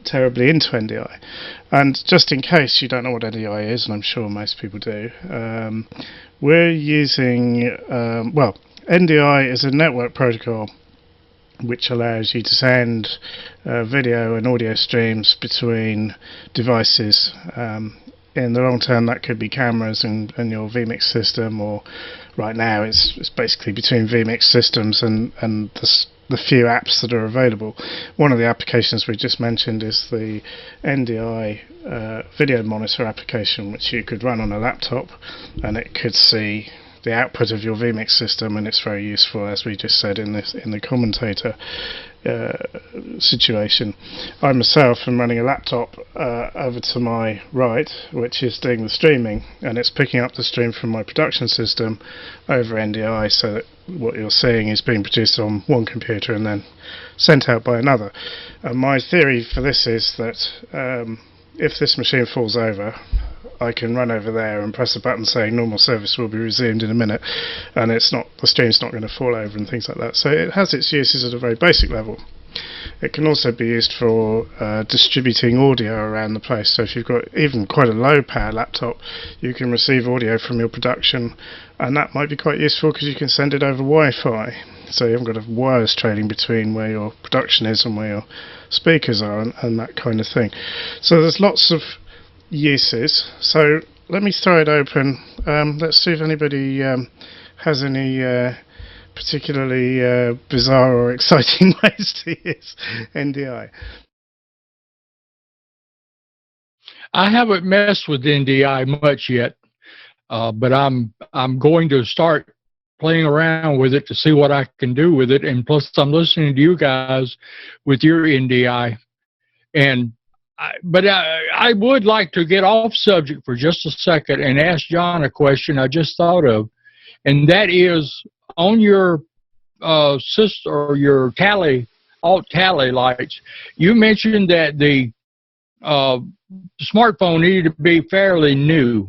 Speaker 5: terribly into NDI. And just in case you don't know what NDI is, and I'm sure most people do, we're using, NDI is a network protocol which allows you to send video and audio streams between devices. In the long term, that could be cameras and your vMix system, or right now it's basically between vMix systems and the few apps that are available. One of the applications we just mentioned is the NDI video monitor application, which you could run on a laptop, and it could see the output of your vMix system, and it's very useful, as we just said in the commentator situation. I myself am running a laptop over to my right, which is doing the streaming, and it's picking up the stream from my production system over NDI, so that what you're seeing is being produced on one computer and then sent out by another. And my theory for this is that if this machine falls over, I can run over there and press a button saying normal service will be resumed in a minute, and the stream's not going to fall over and things like that. So it has its uses at a very basic level. It can also be used for distributing audio around the place. So if you've got even quite a low power laptop, you can receive audio from your production, and that might be quite useful because you can send it over Wi-Fi. So you haven't got a wires trailing between where your production is and where your speakers are, and that kind of thing. So there's lots of uses. So let me throw it open. Let's see if anybody has any particularly bizarre or exciting ways to use NDI.
Speaker 1: I haven't messed with NDI much yet, but I'm going to start playing around with it to see what I can do with it. And plus, I'm listening to you guys with your NDI, and I would like to get off subject for just a second and ask John a question I just thought of, and that is on your or your alt tally lights. You mentioned that the smartphone needed to be fairly new.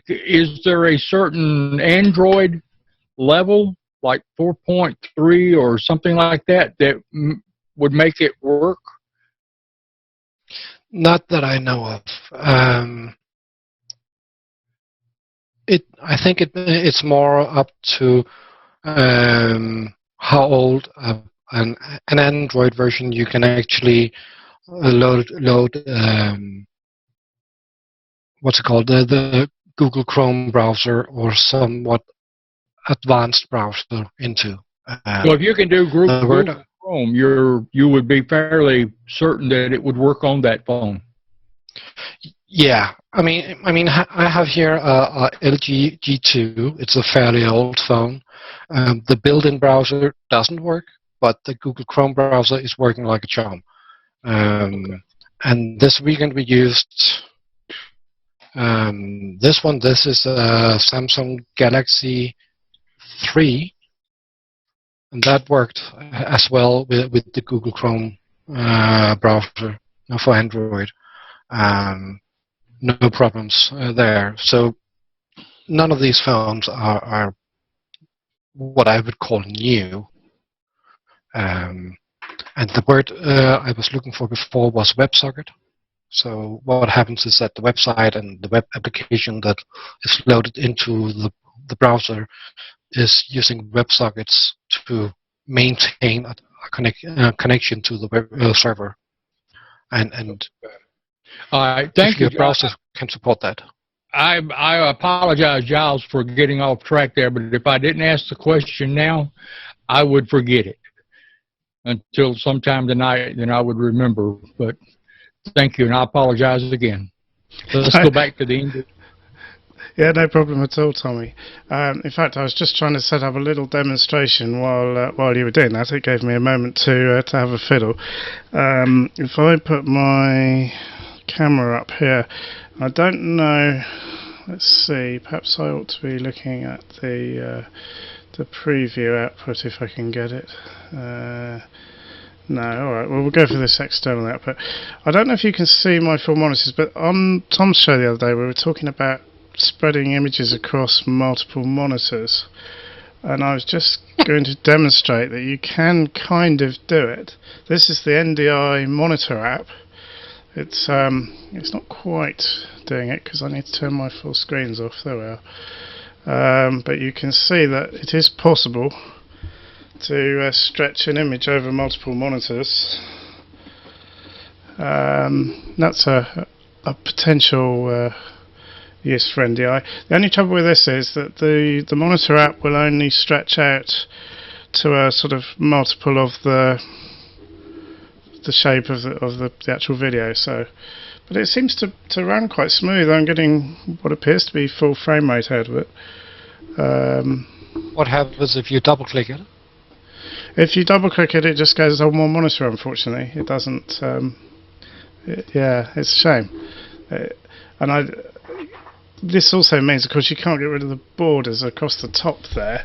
Speaker 1: Is there a certain Android level, like 4.3 or something like that, that would make it work?
Speaker 3: Not that I know of. I think it's more up to how old an Android version you can actually load what's it called, the Google Chrome browser or somewhat advanced browser into.
Speaker 1: So if you can do Google Chrome, you would be fairly certain that it would work on that phone.
Speaker 3: Yeah, I mean, I have here a LG G2. It's a fairly old phone. The built-in browser doesn't work, but the Google Chrome browser is working like a charm. And this weekend we used this one. This is a Samsung Galaxy 3, and that worked as well with the Google Chrome browser for Android. No problems there. So none of these phones are what I would call new. And the word I was looking for before was WebSocket. So what happens is that the website and the web application that is loaded into the browser is using WebSockets to maintain a connection to the web server. And
Speaker 1: thank you.
Speaker 3: Your browser can support that.
Speaker 1: I apologize, Giles, for getting off track there, but if I didn't ask the question now, I would forget it until sometime tonight, then I would remember. But thank you, and I apologize again. Let's go back to the end.
Speaker 5: Yeah, no problem at all, Tommy. In fact, I was just trying to set up a little demonstration while you were doing that. It gave me a moment to have a fiddle. If I put my camera up here, I don't know. Let's see. Perhaps I ought to be looking at the preview output if I can get it. No, alright, well we'll go for this external output. I don't know if you can see my full monitors, but on Tom's show the other day we were talking about spreading images across multiple monitors, and I was just going to demonstrate that you can kind of do it. This is the NDI monitor app. It's not quite doing it because I need to turn my full screens off. There we are. But you can see that it is possible to stretch an image over multiple monitors. That's a potential use for NDI. The only trouble with this is that the monitor app will only stretch out to a sort of multiple of the shape of the actual video. So, but it seems to run quite smooth. I'm getting what appears to be full frame rate out of it.
Speaker 3: What happens if you double click it?
Speaker 5: If you double click it, it just goes on one monitor. Unfortunately, it doesn't. Yeah, it's a shame. And this also means, of course, you can't get rid of the borders across the top there.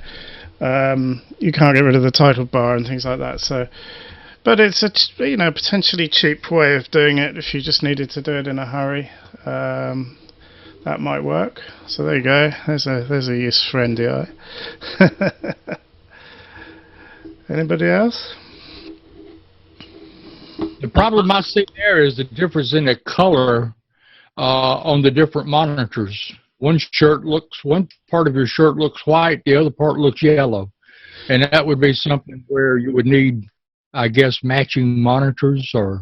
Speaker 5: You can't get rid of the title bar and things like that. So, but it's a potentially cheap way of doing it if you just needed to do it in a hurry. That might work. So there you go. There's a use for NDI. Anybody else?
Speaker 1: The problem I see there is the difference in the color on the different monitors. One part of your shirt looks white, the other part looks yellow, and that would be something where you would need, I guess, matching monitors or.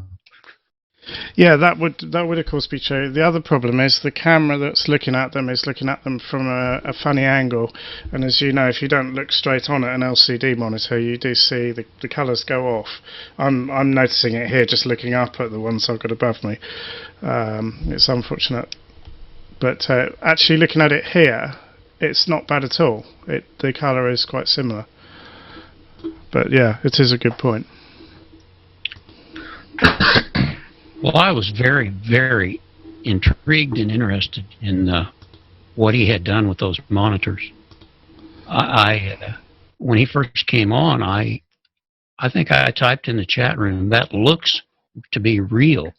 Speaker 5: Yeah, that would of course be true. The other problem is the camera that's looking at them is looking at them from a funny angle, and as you know, if you don't look straight on at an LCD monitor, you do see the colours go off. I'm noticing it here just looking up at the ones I've got above me. It's unfortunate, but actually looking at it here, it's not bad at all. The colour is quite similar. But yeah, it is a good point.
Speaker 2: Well, I was very, very intrigued and interested in what he had done with those monitors. When he first came on, I think I typed in the chat room, that looks to be real,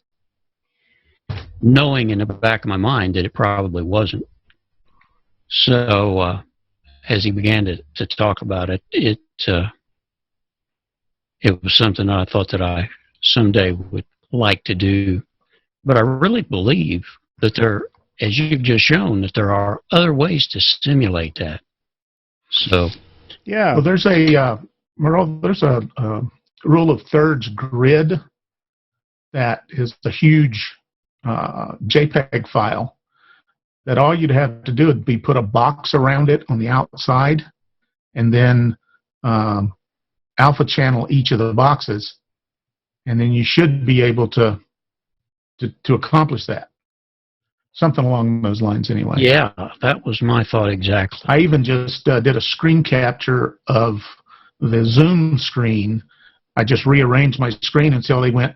Speaker 2: knowing in the back of my mind that it probably wasn't. So as he began to talk about it, it was something I thought that I someday would like to do. But I really believe that as you've just shown, that there are other ways to simulate that. So,
Speaker 5: yeah.
Speaker 6: Well, there's a rule of thirds grid that is a huge JPEG file that all you'd have to do would be put a box around it on the outside, and then alpha channel each of the boxes, and then you should be able to accomplish that. Something along those lines, anyway.
Speaker 2: yeah, that was my thought exactly.
Speaker 6: I even just did a screen capture of the Zoom screen. I just rearranged my screen until they went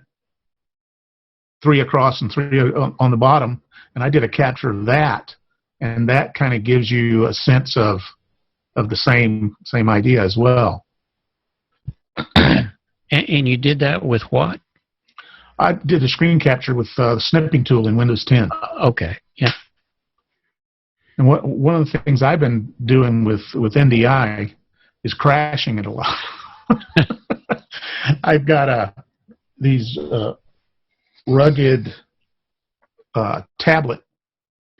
Speaker 6: 3 across and 3 on the bottom, and I did a capture of that, and that kind of gives you a sense of the same idea as well.
Speaker 2: And you did that with what?
Speaker 6: I did a screen capture with the snipping tool in Windows 10.
Speaker 2: Okay, yeah.
Speaker 6: And one of the things I've been doing with NDI is crashing it a lot. I've got these rugged tablet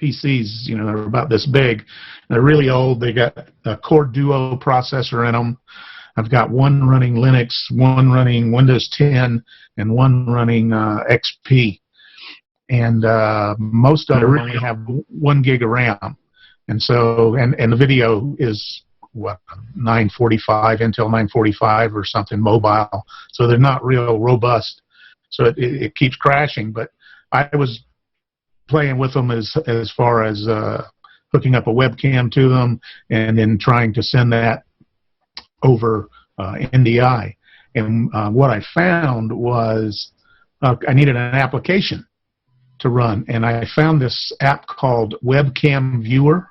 Speaker 6: PCs, they're about this big. They're really old. They got a Core Duo processor in them. I've got one running Linux, one running Windows 10, and one running XP. And most of them only have 1 gig of RAM. And so, and the video is, 945, Intel 945 or something mobile. So they're not real robust. So it keeps crashing. But I was playing with them as far as hooking up a webcam to them and then trying to send that over NDI. And what I found was I needed an application to run, and I found this app called Webcam Viewer,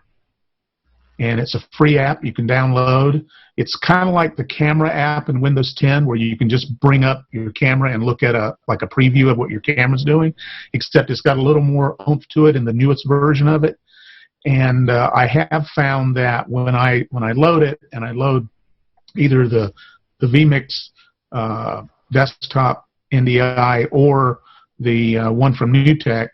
Speaker 6: and it's a free app you can download. It's kind of like the camera app in Windows 10, where you can just bring up your camera and look at a preview of what your camera's doing, except it's got a little more oomph to it in the newest version of it. And I have found that when I load it, and I load either the vMix desktop NDI or the one from NewTek,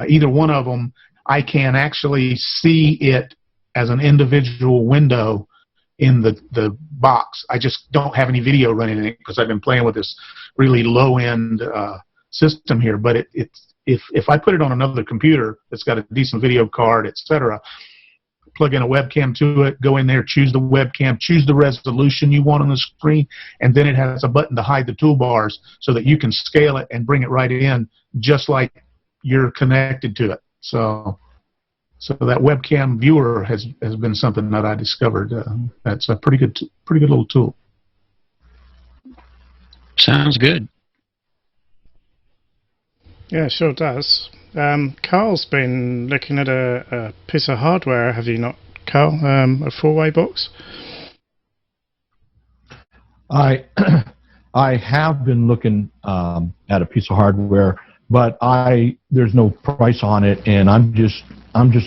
Speaker 6: either one of them, I can actually see it as an individual window in the box. I just don't have any video running in it because I've been playing with this really low-end system here. But if I put it on another computer that's got a decent video card, etc., plug in a webcam to it, go in there, choose the webcam, choose the resolution you want on the screen, and then it has a button to hide the toolbars so that you can scale it and bring it right in just like you're connected to it. So that webcam viewer has been something that I discovered. That's a pretty good little tool.
Speaker 2: Sounds good.
Speaker 5: Yeah, sure does. Carl's been looking at a piece of hardware, have you not, Carl? A four-way box?
Speaker 4: I I have been looking at a piece of hardware, but there's no price on it, and I'm just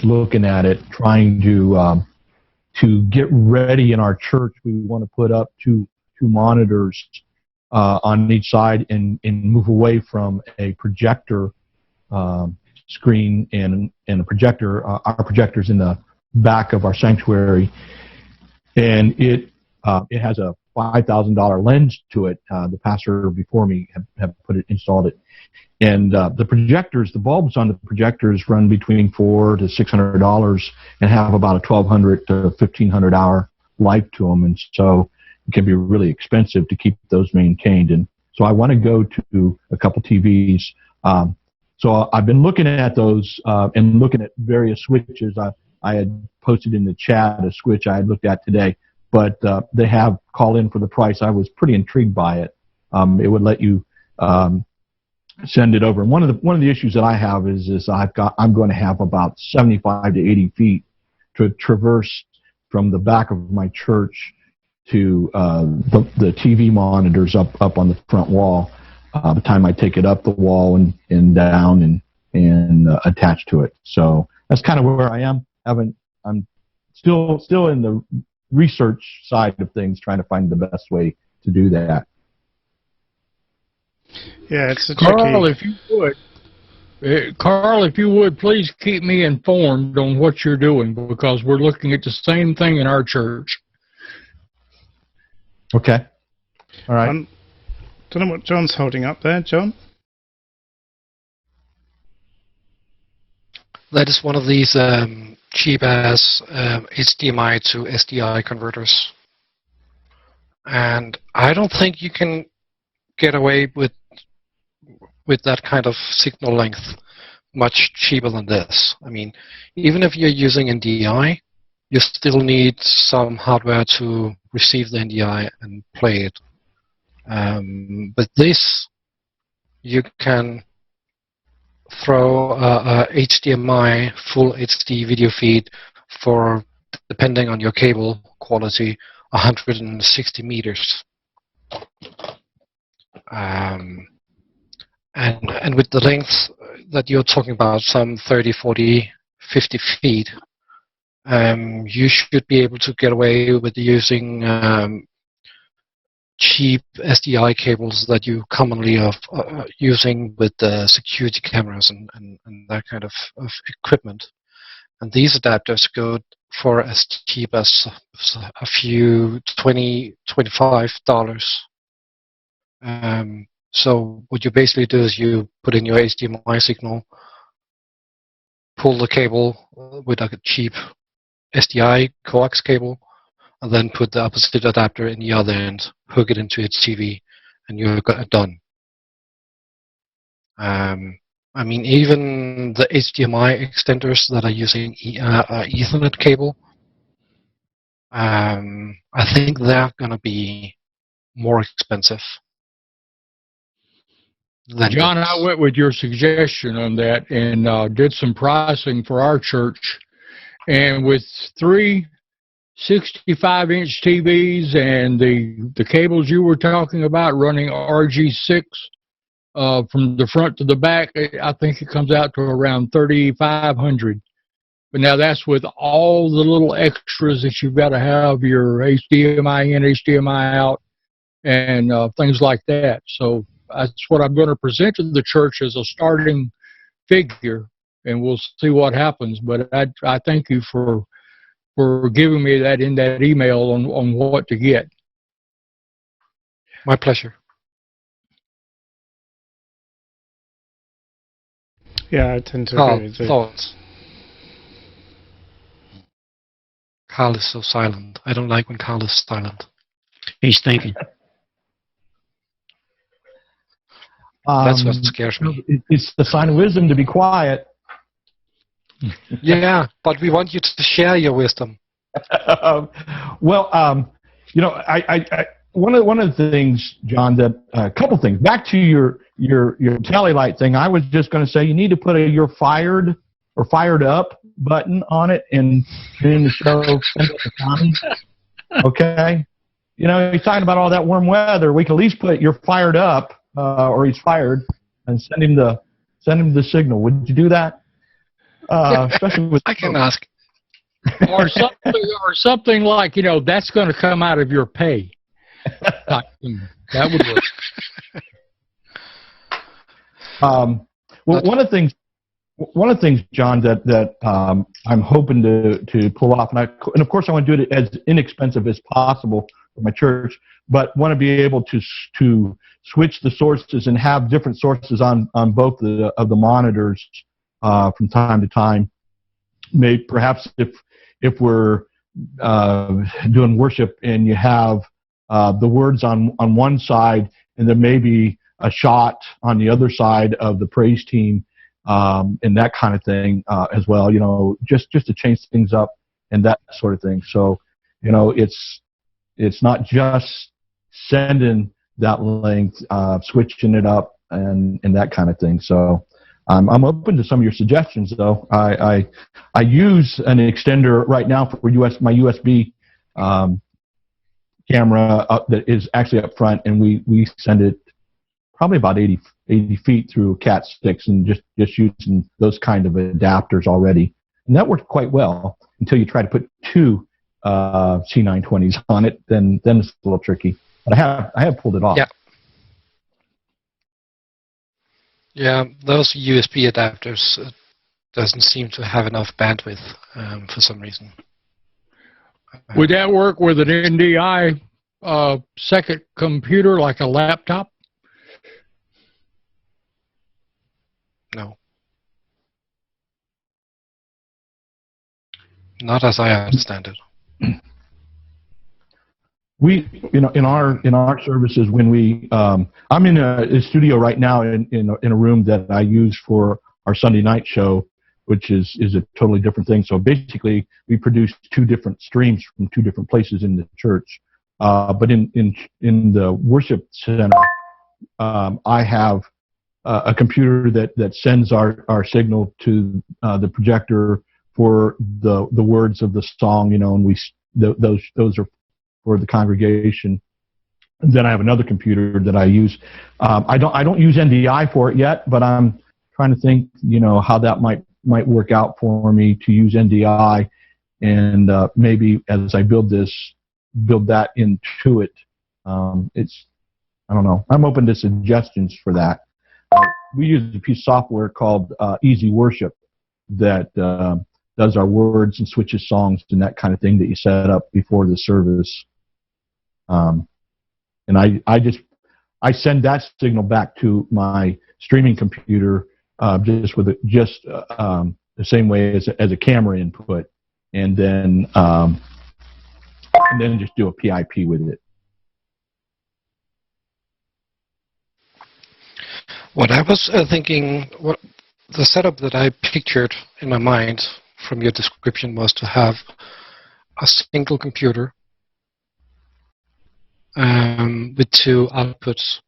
Speaker 4: looking at it, trying to get ready in our church. We want to put up two monitors on each side and move away from a projector screen and a projector. Our projector's in the back of our sanctuary, and it has a $5,000 lens to it. The pastor before me have installed it, and the bulbs on the projectors run between $400 to $600 and have about a 1,200 to 1,500 hour life to them, and so it can be really expensive to keep those maintained. And so I want to go to a couple TVs. So I've been looking at those and looking at various switches. I had posted in the chat a switch I had looked at today, but they have called in for the price. I was pretty intrigued by it. It would let you send it over. And one of the issues that I have is I'm going to have about 75 to 80 feet to traverse from the back of my church to the TV monitors up on the front wall. By the time I take it up the wall and down and attach to it. So that's kind of where I am. I'm still in the research side of things, trying to find the best way to do that.
Speaker 5: Yeah, it's a
Speaker 1: Carl,
Speaker 5: tricky...
Speaker 1: if you would, please keep me informed on what you're doing, because we're looking at the same thing in our church.
Speaker 4: Okay. All right.
Speaker 5: Don't know what John's holding up there, John.
Speaker 3: That is one of these cheap-ass HDMI to SDI converters. And I don't think you can get away with that kind of signal length much cheaper than this. I mean, even if you're using NDI, you still need some hardware to receive the NDI and play it. But this, you can throw a HDMI full HD video feed for, depending on your cable quality, 160 meters. And with the length that you're talking about, some 30, 40, 50 feet, you should be able to get away with using cheap SDI cables that you commonly are using with security cameras and that kind of equipment. And these adapters go for as cheap as a few $25. So what you basically do is you put in your HDMI signal, pull the cable with a cheap SDI coax cable, and then put the opposite adapter in the other end, hook it into its TV, and you're done. I mean, even the HDMI extenders that are using Ethernet cable, I think they're going to be more expensive.
Speaker 1: John, I went with your suggestion on that and did some pricing for our church. And with 3 65-inch TVs and the cables you were talking about running RG6 from the front to the back, I think it comes out to around $3,500. But now that's with all the little extras that you've got to have, your HDMI in, HDMI out, and things like that. So that's what I'm going to present to the church as a starting figure, and we'll see what happens. But I thank you for giving me that in that email on what to get.
Speaker 3: My pleasure.
Speaker 5: Yeah, I tend to agree with you.
Speaker 3: Thoughts? Carl is so silent. I don't like when Carl is silent.
Speaker 2: He's thinking.
Speaker 3: That's what scares me.
Speaker 4: It's the sign of wisdom to be quiet.
Speaker 3: Yeah, but we want you to share your wisdom.
Speaker 4: Well, you know, one of the things, John, that a couple things. Back to your tally light thing. I was just going to say you need to put a "you're fired" or "fired up" button on it and in the show. Send it to Tommy. Okay. You know, he's talking about all that warm weather. We can at least put "you're fired up" or "he's fired" and send him the signal. Would you do that? Especially with
Speaker 3: I can ask.
Speaker 1: or something like, you know, that's going to come out of your pay. That would work.
Speaker 4: Well, one of the things, John, that I'm hoping to pull off, and of course I want to do it as inexpensive as possible for my church, but want to be able to switch the sources and have different sources on both of the monitors from time to time. Maybe perhaps if we're doing worship and you have the words on one side and there may be a shot on the other side of the praise team and that kind of thing as well, you know, just to change things up and that sort of thing. So, you know, it's not just sending that link, switching it up and that kind of thing. So I'm open to some of your suggestions, though. I use an extender right now for my USB camera that is actually up front, and we send it probably about 80 feet through Cat 6 and just using those kind of adapters already. And that worked quite well until you try to put two C920s on it, then it's a little tricky. But I have pulled it off.
Speaker 3: Yeah. Yeah, those USB adapters doesn't seem to have enough bandwidth for some reason.
Speaker 1: Would that work with an NDI second computer like a laptop?
Speaker 3: No. Not as I understand it.
Speaker 4: We, you know, in our services, when we, I'm in a studio right now in a room that I use for our Sunday night show, which is a totally different thing. So basically, we produce two different streams from two different places in the church. But in the worship center, I have a computer that sends our signal to the projector for the words of the song, you know, and those are for the congregation. And then I have another computer that I use. I don't use NDI for it yet, but I'm trying to think, you know, how that might work out for me to use NDI, and maybe as I build that into it. I don't know. I'm open to suggestions for that. We use a piece of software called Easy Worship that does our words and switches songs and that kind of thing that you set up before the service. And I send that signal back to my streaming computer just the same way as a camera input, and then just do a PIP with it.
Speaker 3: What I was thinking, what the setup that I pictured in my mind from your description was to have a single computer with two outputs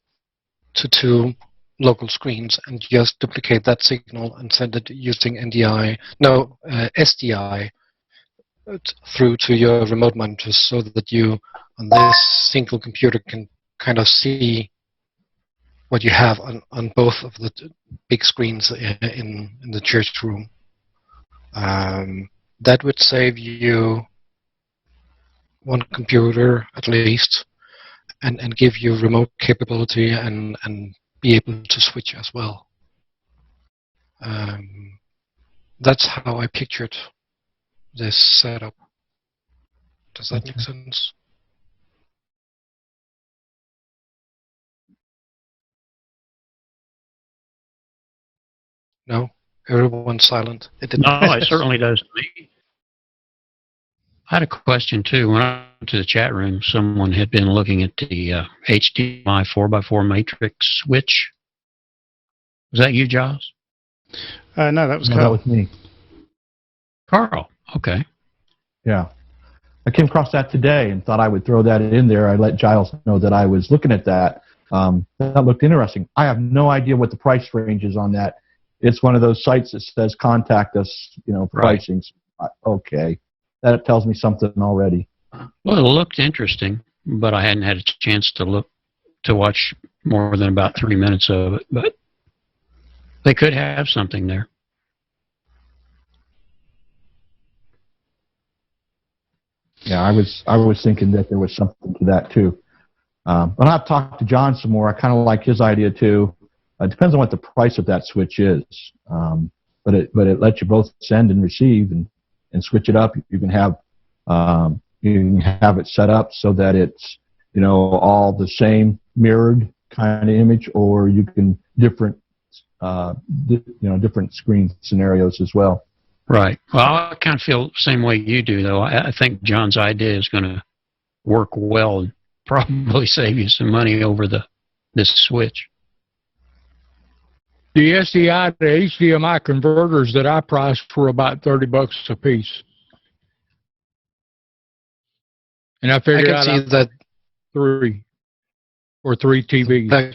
Speaker 3: to two local screens, and just duplicate that signal and send it using SDI through to your remote monitors, so that you on this single computer can kind of see what you have on both of the big screens in the church room. That would save you one computer at least, and give you remote capability and be able to switch as well. That's how I pictured this setup. Does that make sense? No? Everyone's silent.
Speaker 2: No, it certainly does to me. I had a question too. When I went to the chat room, someone had been looking at the HDMI 4x4 matrix switch. Was that you, Giles?
Speaker 5: No, that was
Speaker 4: No,
Speaker 5: Carl.
Speaker 4: that was me.
Speaker 2: Carl. Okay.
Speaker 4: Yeah. I came across that today and thought I would throw that in there. I let Giles know that I was looking at that. That looked interesting. I have no idea what the price range is on that. It's one of those sites that says contact us, pricing. Right. Okay. That tells me something already.
Speaker 2: Well, it looked interesting, but I hadn't had a chance to watch more than about 3 minutes of it. But they could have something there.
Speaker 4: Yeah, I was thinking that there was something to that too. But I've talked to John some more. I kind of like his idea too. It depends on what the price of that switch is. But it lets you both send and receive and switch it up. You can have it set up so that it's all the same mirrored kind of image, or you can different screen scenarios as well.
Speaker 2: Right. Well, I kind of feel the same way you do, though. I think John's idea is going to work well and probably save you some money over this switch.
Speaker 1: The SDI to HDMI converters that I priced for about $30 a piece, and I figured
Speaker 3: I can see that
Speaker 1: three TVs.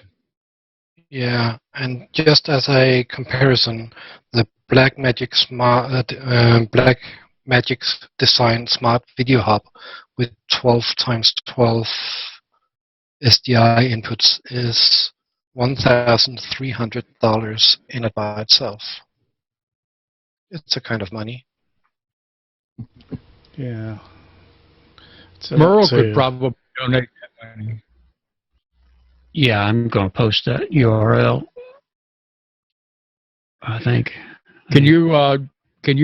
Speaker 3: Yeah, and just as a comparison, the Blackmagic Design Smart Video Hub with 12x12 SDI inputs is $1,300 in it by itself. It's a kind of money.
Speaker 5: Yeah.
Speaker 1: Merle could probably donate that money.
Speaker 2: Yeah, I'm going to post that URL. I think.
Speaker 1: Can you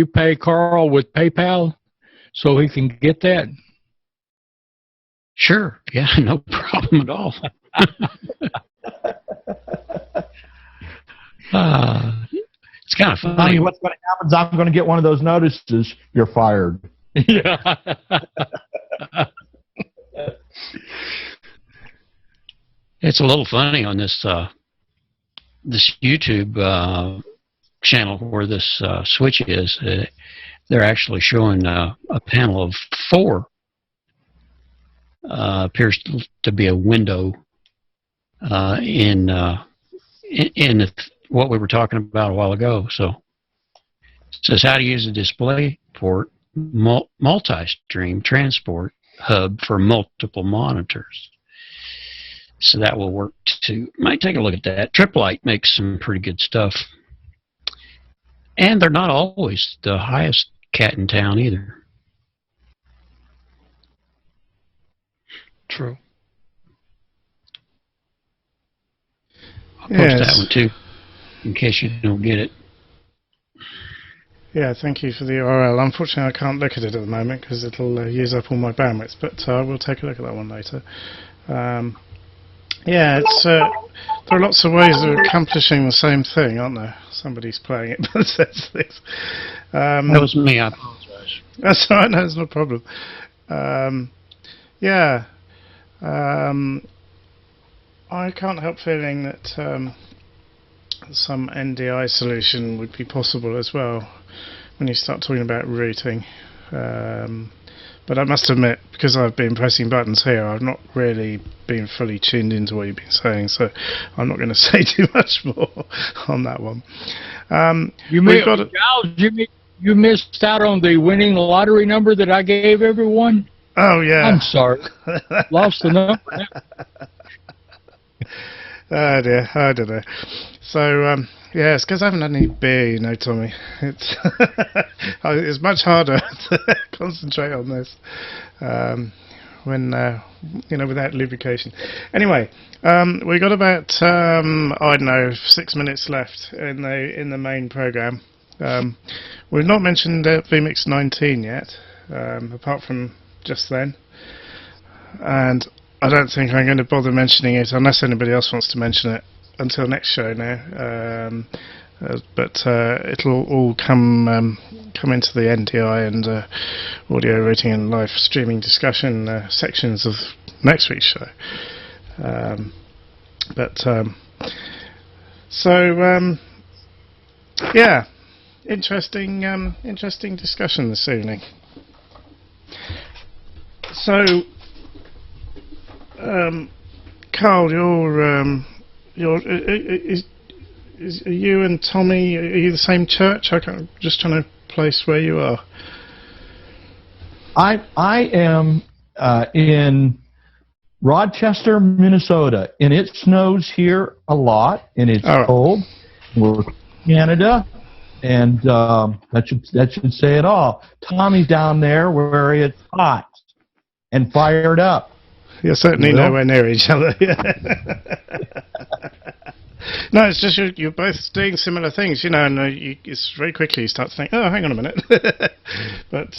Speaker 1: pay Carl with PayPal so he can get that?
Speaker 2: Sure. Yeah, no problem at all. It's kind of funny.
Speaker 4: I mean, what's going to happen is I'm going to get one of those notices. You're fired.
Speaker 1: Yeah.
Speaker 2: It's a little funny on this this YouTube channel where this switch is. They're actually showing a panel of 4. Appears to be a window in what we were talking about a while ago. So it says how to use a display port multi-stream transport hub for multiple monitors. So that will work too. Might take a look at that. Triplite makes some pretty good stuff. And they're not always the highest cat in town either.
Speaker 3: True.
Speaker 2: I'll post that one too, in case you don't get it.
Speaker 5: Yeah, thank you for the URL. Unfortunately, I can't look at it at the moment because it'll use up all my bandwidth, but we'll take a look at that one later. Yeah, there are lots of ways of accomplishing the same thing, aren't there? Somebody's playing it but says this.
Speaker 2: That was me, I apologize.
Speaker 5: That's all right, no, it's no problem. Yeah. I can't help feeling that some NDI solution would be possible as well when you start talking about routing. But I must admit, because I've been pressing buttons here, I've not really been fully tuned into what you've been saying, so I'm not going to say too much more on that one.
Speaker 1: You missed out on the winning lottery number that I gave everyone.
Speaker 5: Oh, yeah.
Speaker 1: I'm sorry. Lost the number.
Speaker 5: Oh, dear. I don't know. So, yeah, it's because I haven't had any beer, Tommy. It's much harder to concentrate on this when, without lubrication. Anyway, we got about, I don't know, 6 minutes left in the main program. We've not mentioned vMix 19 yet, apart from just then. And I don't think I'm going to bother mentioning it unless anybody else wants to mention it until next show now. But it'll all come into the NDI, and audio rating and live streaming discussion sections of next week's show. Yeah, interesting discussion this evening. So, Carl, are you and Tommy, are you the same church? I'm just trying to place where you are.
Speaker 4: I am in Rochester, Minnesota, and it snows here a lot, and it's cold. We're Canada, and that should say it all. Tommy's down there where it's hot and fired up.
Speaker 5: You're certainly nowhere near each other. No, it's just you're both doing similar things, you know, and it's very quickly you start to think, oh, hang on a minute. But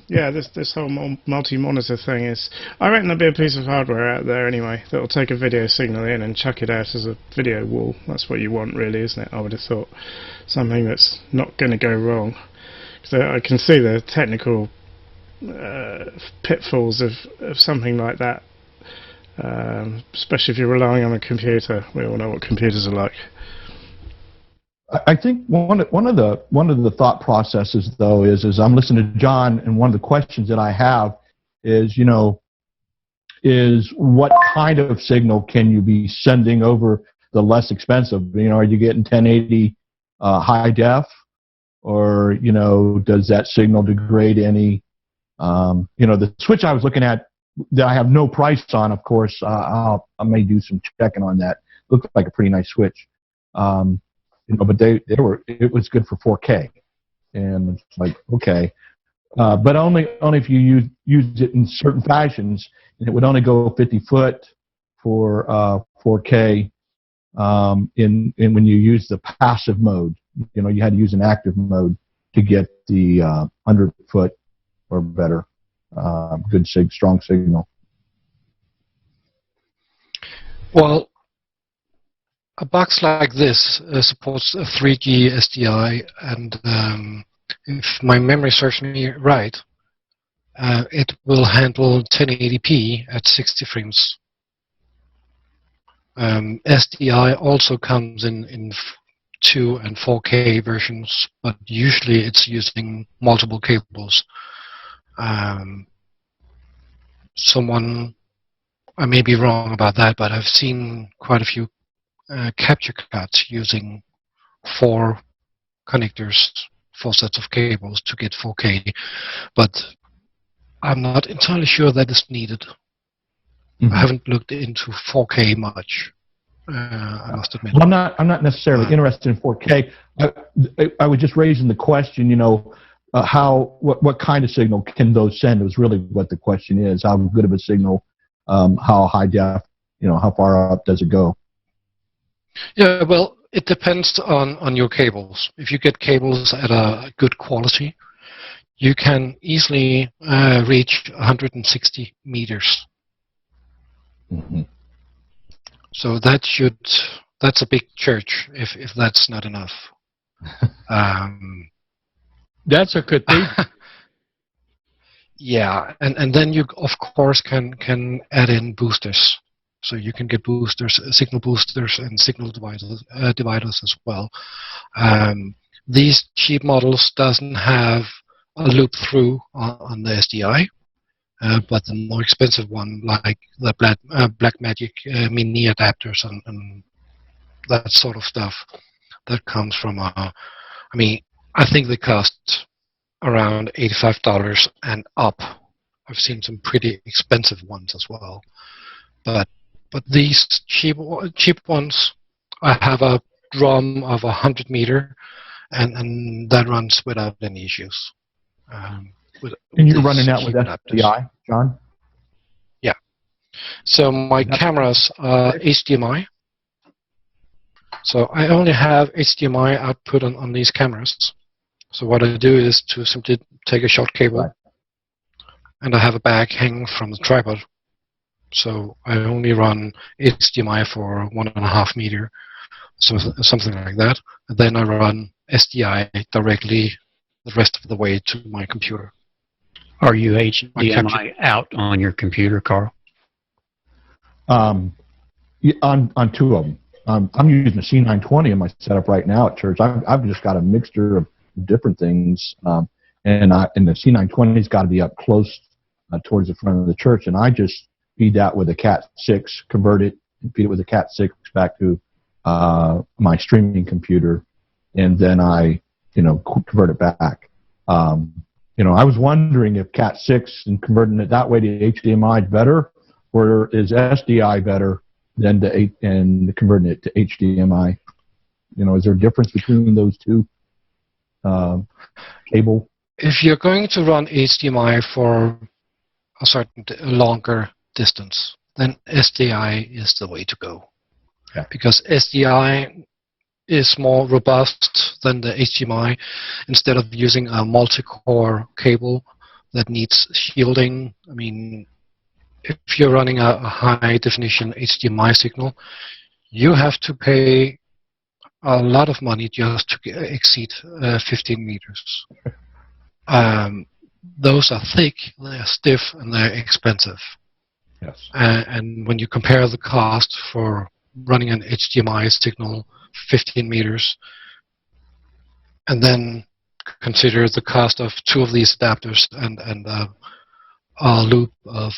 Speaker 5: yeah, this whole multi-monitor thing is, I reckon there'll be a piece of hardware out there anyway that'll take a video signal in and chuck it out as a video wall. That's what you want, really, isn't it? I would have thought something that's not going to go wrong. So I can see the technical pitfalls of something like that. Especially if you're relying on a computer. We all know what computers are like.
Speaker 4: I think one of the thought processes, though, is I'm listening to John, and one of the questions that I have is, you know, is what kind of signal can you be sending over the less expensive? You know, are you getting 1080 high def, or, you know, does that signal degrade any? You know, the switch I was looking at, that I have no price on, of course, I may do some checking on that. Looked like a pretty nice switch, you know. But it was good for 4K, and it's like, okay, but only if you use it in certain fashions, and it would only go 50 foot for 4K. In when you use the passive mode, you know, you had to use an active mode to get the 100 foot or better. Good strong signal.
Speaker 3: Well, a box like this supports a 3G SDI, and if my memory serves me right, it will handle 1080p at 60 frames. SDI also comes in 2 and 4K versions, but usually it's using multiple cables. I may be wrong about that, but I've seen quite a few capture cards using 4 connectors, 4 sets of cables to get 4K, but I'm not entirely sure that is needed. I haven't looked into 4K much. I must admit.
Speaker 4: Well, I'm not necessarily interested in 4K. I was just raising the question, you know, what kind of signal can those send is really what the question is. How good of a signal, how high def, you know, how far up does it go?
Speaker 3: Yeah, well, it depends on your cables. If you get cables at a good quality, you can easily reach 160 meters.
Speaker 4: Mm-hmm.
Speaker 3: So that's a big church if that's not enough.
Speaker 1: That's a cathedral.
Speaker 3: Yeah, and then you of course can add in boosters, so you can get boosters, signal boosters, and signal dividers as well. These cheap models doesn't have a loop through on the SDI, but the more expensive one, like the Blackmagic mini adapters and that sort of stuff, that comes from I mean, I think they cost around $85 and up. I've seen some pretty expensive ones as well, but these cheap ones, I have a drum of 100 meter, and that runs without any issues.
Speaker 4: And you're running that with SDI, John?
Speaker 3: Yeah. So my cameras are HDMI. So I only have HDMI output on these cameras. So what I do is to simply take a short cable, and I have a bag hanging from the tripod. So I only run HDMI for 1.5 meter, so something like that. And then I run SDI directly the rest of the way to my computer.
Speaker 2: Are you HDMI out on your computer, Carl?
Speaker 4: Yeah, on two of them. I'm using a C920 in my setup right now at church. I've just got a mixture of different things, and the C920's got to be up close towards the front of the church, and I just feed that with a Cat6, convert it, and feed it with a Cat6 back to my streaming computer, and then I, convert it back. I was wondering if Cat6 and converting it that way to HDMI is better, or is SDI better than converting it to HDMI? Is there a difference between those two cable?
Speaker 3: If you're going to run HDMI for a certain longer distance, then SDI is the way to go.
Speaker 4: Yeah.
Speaker 3: Because SDI is more robust than the HDMI. Instead of using a multi-core cable that needs shielding, I mean, if you're running a high-definition HDMI signal, you have to pay a lot of money just to exceed 15 meters. Those are thick, they're stiff, and they're expensive.
Speaker 4: Yes.
Speaker 3: And when you compare the cost for running an HDMI signal 15 meters, and then consider the cost of two of these adapters and a loop of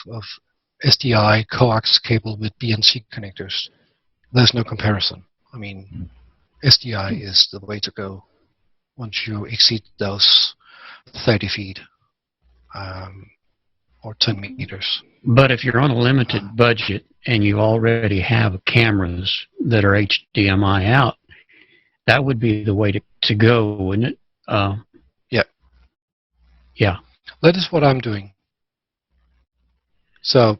Speaker 3: SDI coax cable with BNC connectors, there's no comparison. I mean, SDI is the way to go once you exceed those 30 feet or 10 meters.
Speaker 2: But if you're on a limited budget and you already have cameras that are HDMI out, that would be the way to go, wouldn't it?
Speaker 3: Yeah.
Speaker 2: Yeah.
Speaker 3: That is what I'm doing. So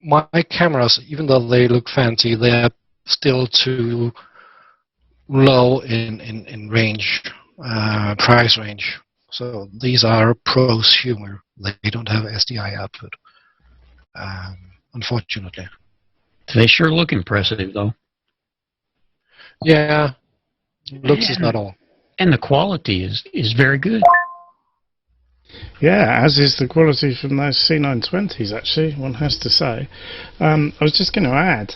Speaker 3: my cameras, even though they look fancy, they're still too low in range, price range. So these are prosumer. They don't have SDI output, unfortunately.
Speaker 2: They sure look impressive, though.
Speaker 3: Yeah, looks is not all.
Speaker 2: And the quality is very good.
Speaker 5: Yeah, as is the quality from those C920s, actually, one has to say. I was just going to add,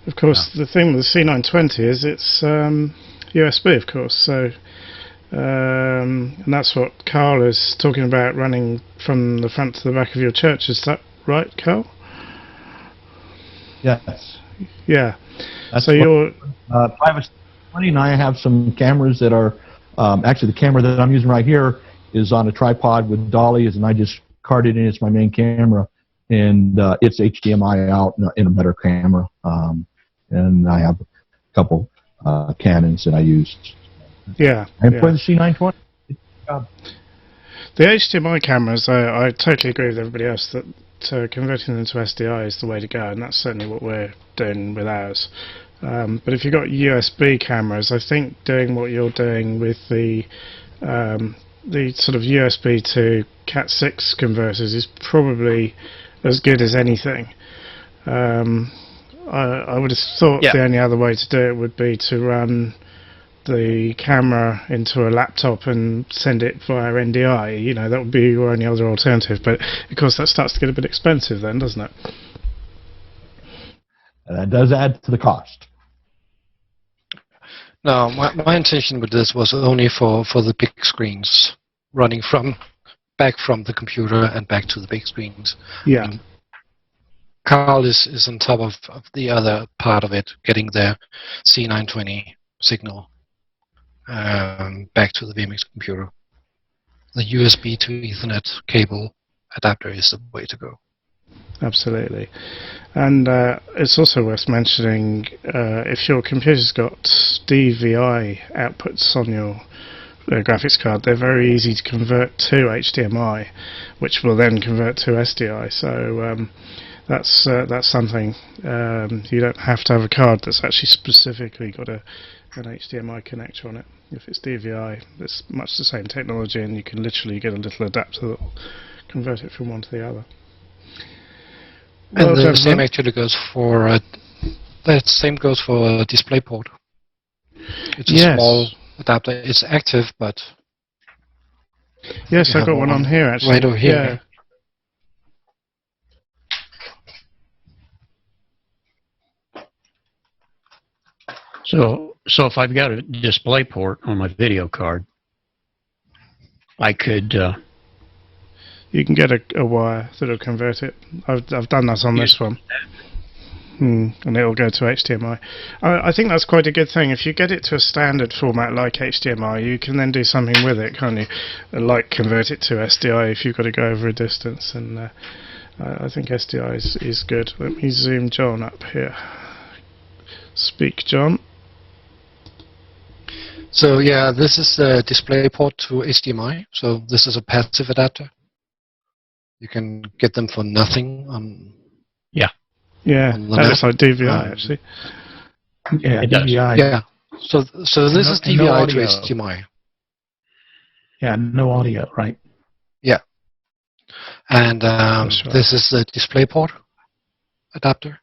Speaker 5: of course, the thing with the C920 is it's USB, of course, so and that's what Carl is talking about, running from the front to the back of your church. Is that right, Carl?
Speaker 4: Yes.
Speaker 5: Yeah.
Speaker 4: That's
Speaker 5: so you're...
Speaker 4: Private 20, and I have some cameras that are, actually the camera that I'm using right here is on a tripod with dollies, and I just card it in as my main camera, and it's HDMI out in a better camera, and I have a couple Canons that I use.
Speaker 5: Yeah.
Speaker 4: And for the C920.
Speaker 5: The HDMI cameras, I totally agree with everybody else that converting them to SDI is the way to go, and that's certainly what we're doing with ours. But if you've got USB cameras, I think doing what you're doing with the sort of USB to Cat6 converters is probably as good as anything. I would have thought the only other way to do it would be to run the camera into a laptop and send it via NDI. That would be your only other alternative. But of course, that starts to get a bit expensive then, doesn't it?
Speaker 4: And that does add to the cost.
Speaker 3: No, my intention with this was only for the big screens, running back from the computer and back to the big screens.
Speaker 5: Yeah.
Speaker 3: I mean, Carl is on top of the other part of it, getting the C920 signal back to the vMix computer. The USB to Ethernet cable adapter is the way to go.
Speaker 5: Absolutely. And it's also worth mentioning, if your computer's got DVI outputs on your graphics card, they're very easy to convert to HDMI, which will then convert to SDI. So that's something. You don't have to have a card that's actually specifically got an HDMI connector on it. If it's DVI, it's much the same technology, and you can literally get a little adapter that will convert it from one to the other.
Speaker 3: And the same actually goes for DisplayPort. It's a small adapter. It's active, but
Speaker 5: Yes,
Speaker 3: You
Speaker 5: I got
Speaker 3: have
Speaker 5: one on here actually.
Speaker 3: right over here.
Speaker 2: So if I've got a display port on my video card, I could
Speaker 5: You can get a wire that'll convert it. I've done that on this one. And it'll go to HDMI. I think that's quite a good thing. If you get it to a standard format like HDMI, you can then do something with it, can't you? Like convert it to SDI if you've got to go over a distance. And I think SDI is good. Let me zoom John up here. Speak, John.
Speaker 3: So yeah, this is the display port to HDMI. So this is a passive adapter. You can get them for nothing on.
Speaker 5: Yeah, that looks like DVI actually.
Speaker 6: Yeah,
Speaker 2: It does.
Speaker 6: DVI.
Speaker 3: Yeah. So this is
Speaker 6: And no
Speaker 3: DVI to
Speaker 6: audio.
Speaker 3: HDMI.
Speaker 6: Yeah, no audio, right?
Speaker 3: Yeah. And
Speaker 5: That's right.
Speaker 3: this is the display port adapter.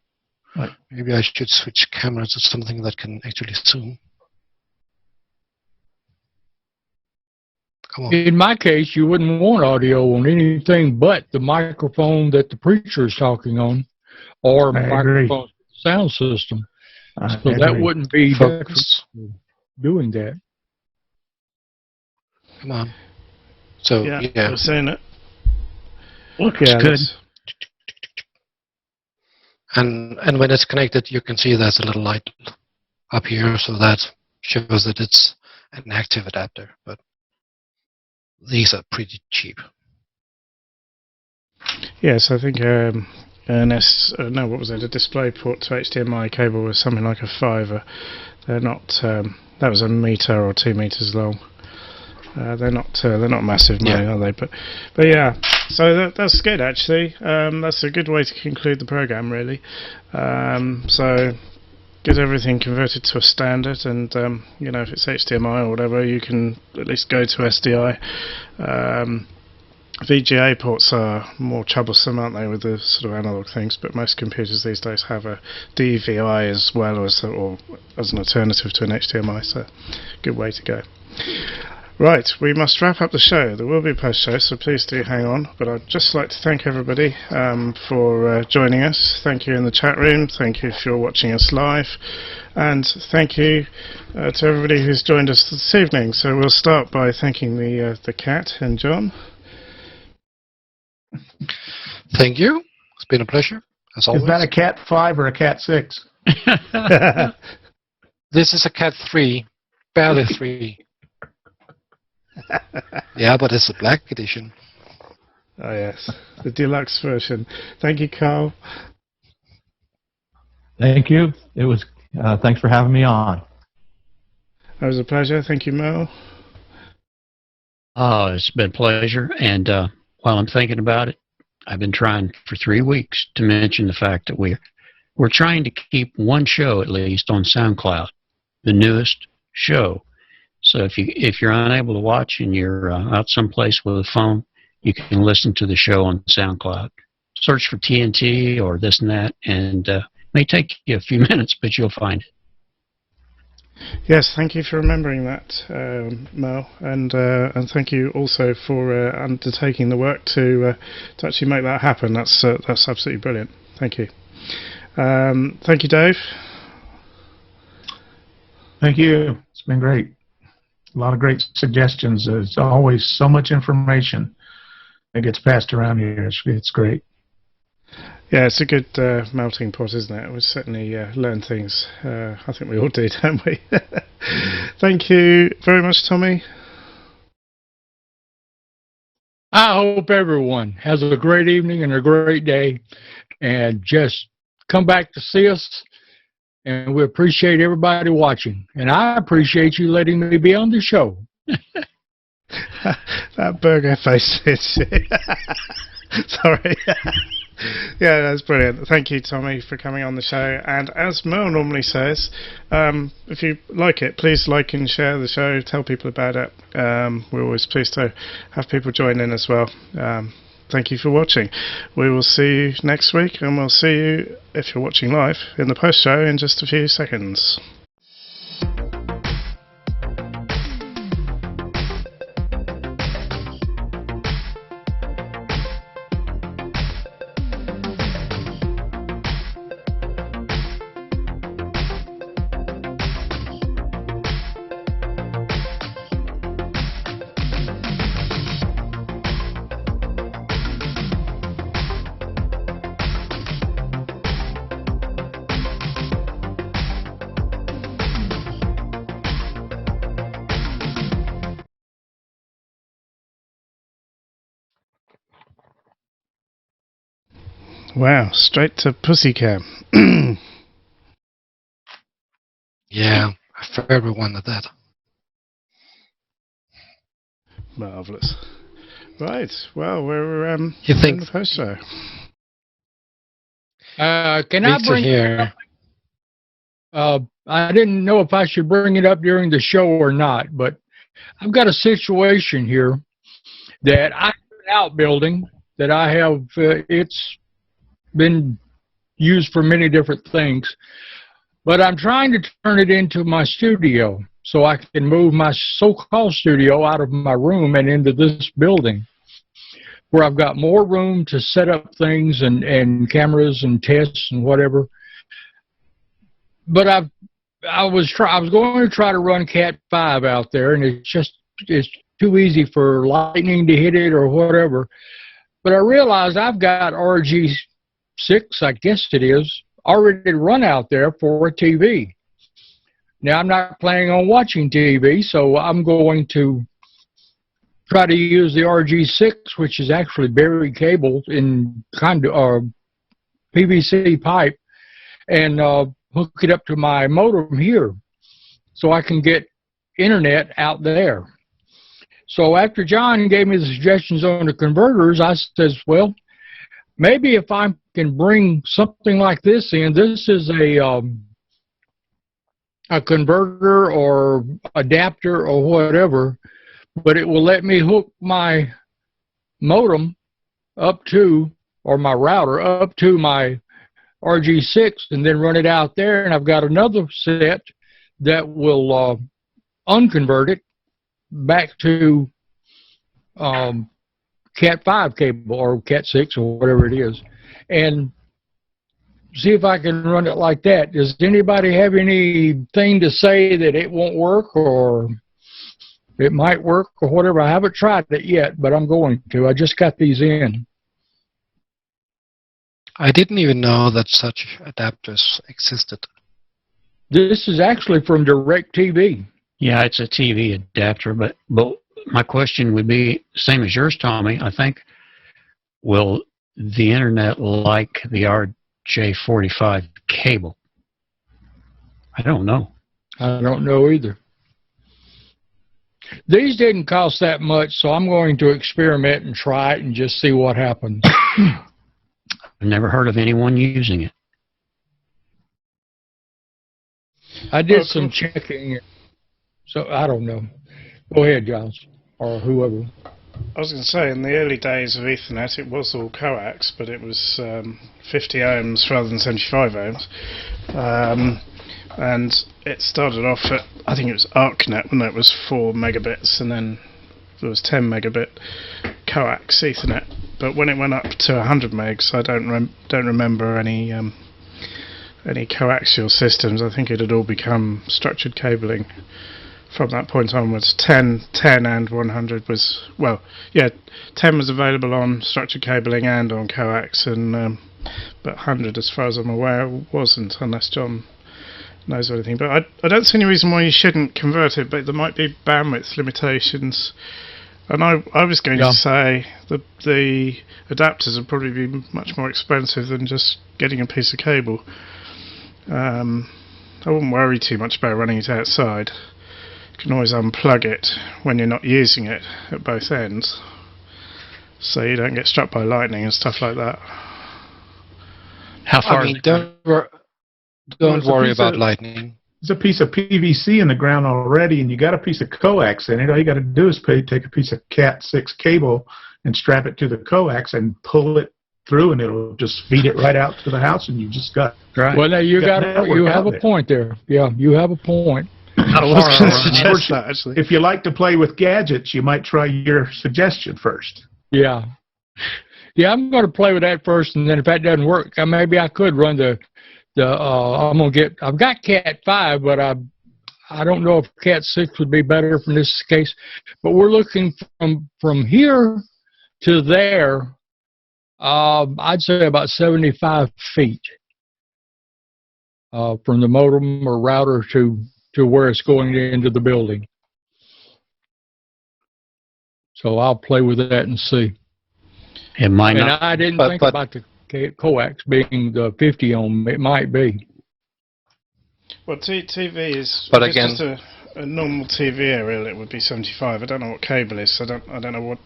Speaker 6: Right.
Speaker 3: Maybe I should switch cameras to something that can actually zoom. Come on.
Speaker 1: In my case, you wouldn't want audio on anything but the microphone that the preacher is talking on, or
Speaker 6: I agree.
Speaker 1: microphone sound system.
Speaker 6: I
Speaker 1: So that
Speaker 6: agree.
Speaker 1: wouldn't be
Speaker 3: Focus.
Speaker 1: doing that.
Speaker 3: Come on. So
Speaker 5: Yeah,
Speaker 3: yeah.
Speaker 5: we're seeing it.
Speaker 2: looks
Speaker 5: Yeah,
Speaker 2: good.
Speaker 5: that's-
Speaker 3: And when it's connected, you can see there's a little light up here, so that shows that it's an active adapter. But these are pretty cheap.
Speaker 5: Yes, I think what was it? A display port to HDMI cable was something like a £5. They're not. That was a meter or 2 meters long. They're not massive money, are they? But yeah. So that's good actually. That's a good way to conclude the program, really. So get everything converted to a standard, and if it's HDMI or whatever, you can at least go to SDI. VGA ports are more troublesome, aren't they, with the sort of analog things, but most computers these days have a DVI as well as an alternative to an HDMI, so good way to go. Right, we must wrap up the show. There will be a post-show, so please do hang on, but I'd just like to thank everybody for joining us. Thank you in the chat room, thank you if you're watching us live, and thank you to everybody who's joined us this evening. So we'll start by thanking the cat and John.
Speaker 3: Thank you. It's been a pleasure, as always.
Speaker 6: Is that a Cat 5 or a Cat 6?
Speaker 3: This is a Cat 3, barely 3. Yeah, but it's a black edition.
Speaker 5: Oh yes, the deluxe version. Thank you, Carl.
Speaker 4: Thank you. It was. Thanks for having me on.
Speaker 5: That was a pleasure. Thank you, Mel.
Speaker 2: Oh, it's been a pleasure. And while I'm thinking about it, I've been trying for 3 weeks to mention the fact that we're trying to keep one show at least on SoundCloud, the newest show. So if you're unable to watch and you're out someplace with a phone, you can listen to the show on SoundCloud. Search for TNT or this and that, and it may take you a few minutes, but you'll find it.
Speaker 5: Yes, thank you for remembering that, Mel, and thank you also for undertaking the work to actually make that happen. That's absolutely brilliant. Thank you. Thank you, Dave.
Speaker 6: Thank you. It's been great. A lot of great suggestions. There's always so much information that gets passed around here. It's great.
Speaker 5: Yeah, it's a good melting pot, isn't it? We certainly learn things. I think we all do, don't we? Thank you very much, Tommy.
Speaker 1: I hope everyone has a great evening and a great day, and just come back to see us. And we appreciate everybody watching. And I appreciate you letting me be on the show.
Speaker 5: That burger face is sorry. Yeah, that's brilliant. Thank you, Tommy, for coming on the show. And as Mel normally says, if you like it, please like and share the show. Tell people about it. We're always pleased to have people join in as well. Thank you for watching. We will see you next week, and we'll see you, if you're watching live, in the post-show in just a few seconds. Wow, straight to Pussycam.
Speaker 3: Yeah, I fared with one of that.
Speaker 5: Marvellous. Right, well, we're
Speaker 3: You think
Speaker 5: in the post show.
Speaker 1: Can I
Speaker 3: to
Speaker 1: bring
Speaker 3: hear?
Speaker 1: I didn't know if I should bring it up during the show or not, but I've got a situation here that I have an outbuilding that I have, it's been used for many different things, but I'm trying to turn it into my studio so I can move my so-called studio out of my room and into this building where I've got more room to set up things and cameras and tests and whatever. But I was going to try to run Cat 5 out there, and it's too easy for lightning to hit it or whatever. But I realized I've got RG6, I guess it is, already run out there for a TV. Now I'm not planning on watching TV, so I'm going to try to use the RG6, which is actually buried cable in kind of PVC pipe, and hook it up to my modem here so I can get internet out there. So after John gave me the suggestions on the converters, I says, well, maybe if I can bring something like this in, this is a converter or adapter or whatever, but it will let me hook my modem up to, or my router up to my RG6 and then run it out there, and I've got another set that will unconvert it back to Cat 5 cable or Cat 6 or whatever it is, and see if I can run it like that. Does anybody have anything to say that it won't work or it might work or whatever? I haven't tried it yet, but I'm going to. I just got these in.
Speaker 3: I didn't even know that such adapters existed.
Speaker 1: This is actually from DirecTV.
Speaker 2: Yeah, it's a TV adapter, but my question would be, same as yours, Tommy, I think, will the internet like the RJ45 cable? I don't know.
Speaker 1: I don't know either. These didn't cost that much, so I'm going to experiment and try it and just see what happens.
Speaker 2: I've never heard of anyone using it.
Speaker 1: I did some checking, so I don't know. Go ahead, Giles, or whoever.
Speaker 5: I was going to say, in the early days of Ethernet, it was all coax, but it was 50 ohms rather than 75 ohms. And it started off at, I think it was ArcNet, when it was 4 megabits, and then there was 10 megabit coax Ethernet. But when it went up to 100 megs, I don't remember any coaxial systems. I think it had all become structured cabling from that point onwards. 10 and 100 was, well, yeah, 10 was available on structured cabling and on coax, and but 100, as far as I'm aware, wasn't, unless John knows anything. But I don't see any reason why you shouldn't convert it, but there might be bandwidth limitations. And I was going to say that the adapters would probably be much more expensive than just getting a piece of cable. I wouldn't worry too much about running it outside. You can always unplug it when you're not using it at both ends, so you don't get struck by lightning and stuff like that.
Speaker 2: How far?
Speaker 3: I mean, don't worry about lightning.
Speaker 6: There's a piece of PVC in the ground already, and you got a piece of coax in it. All you got to do is take a piece of Cat 6 cable and strap it to the coax and pull it through, and it'll just feed it right out to the house, and you just got
Speaker 2: Right.
Speaker 1: Well, now you have a point there. Yeah, you have a point.
Speaker 5: I was going to suggest that, actually.
Speaker 6: If you like to play with gadgets, you might try your suggestion first.
Speaker 1: Yeah. Yeah, I'm going to play with that first, and then if that doesn't work, maybe I could run I've got Cat 5, but I don't know if Cat 6 would be better from this case. But we're looking from here to there, I'd say about 75 feet from the modem or router to where it's going into the building. So I'll play with that and see.
Speaker 2: It might
Speaker 1: And
Speaker 2: not.
Speaker 1: I didn't think about the coax being the 50 ohm. It might be.
Speaker 5: Well, TV is.
Speaker 3: But
Speaker 5: if it's
Speaker 3: again,
Speaker 5: just a normal TV aerial, it would be 75. I don't know what cable is. So I don't know what.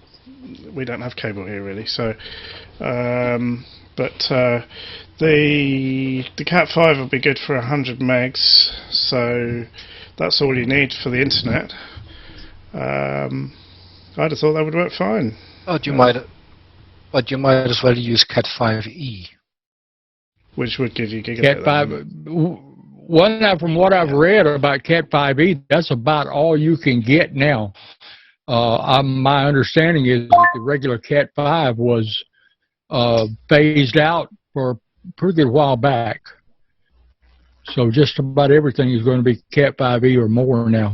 Speaker 5: We don't have cable here really. So, the Cat 5 will be good for 100 megs. So that's all you need for the internet. I'd have thought that would work fine.
Speaker 3: but you might as well use Cat 5e.
Speaker 5: Which would give you gigabit.
Speaker 1: Cat 5. From what I've read about Cat 5e, that's about all you can get now. My understanding is that the regular Cat 5 was phased out for a pretty good while back. So just about everything is going to be Cat 5e or more now,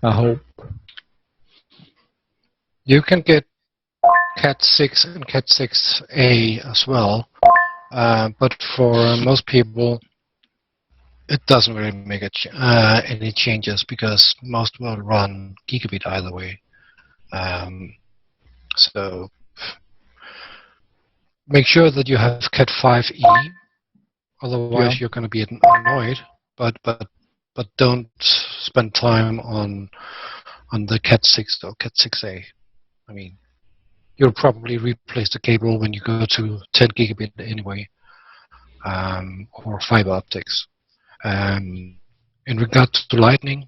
Speaker 1: I hope.
Speaker 3: You can get Cat 6 and Cat 6a as well, but for most people, it doesn't really make any changes because most will run gigabit either way. So make sure that you have Cat 5e, otherwise you're going to be annoyed. But don't spend time on the Cat 6 or Cat 6a. I mean, you'll probably replace the cable when you go to 10 gigabit anyway, or fiber optics. In regard to lightning,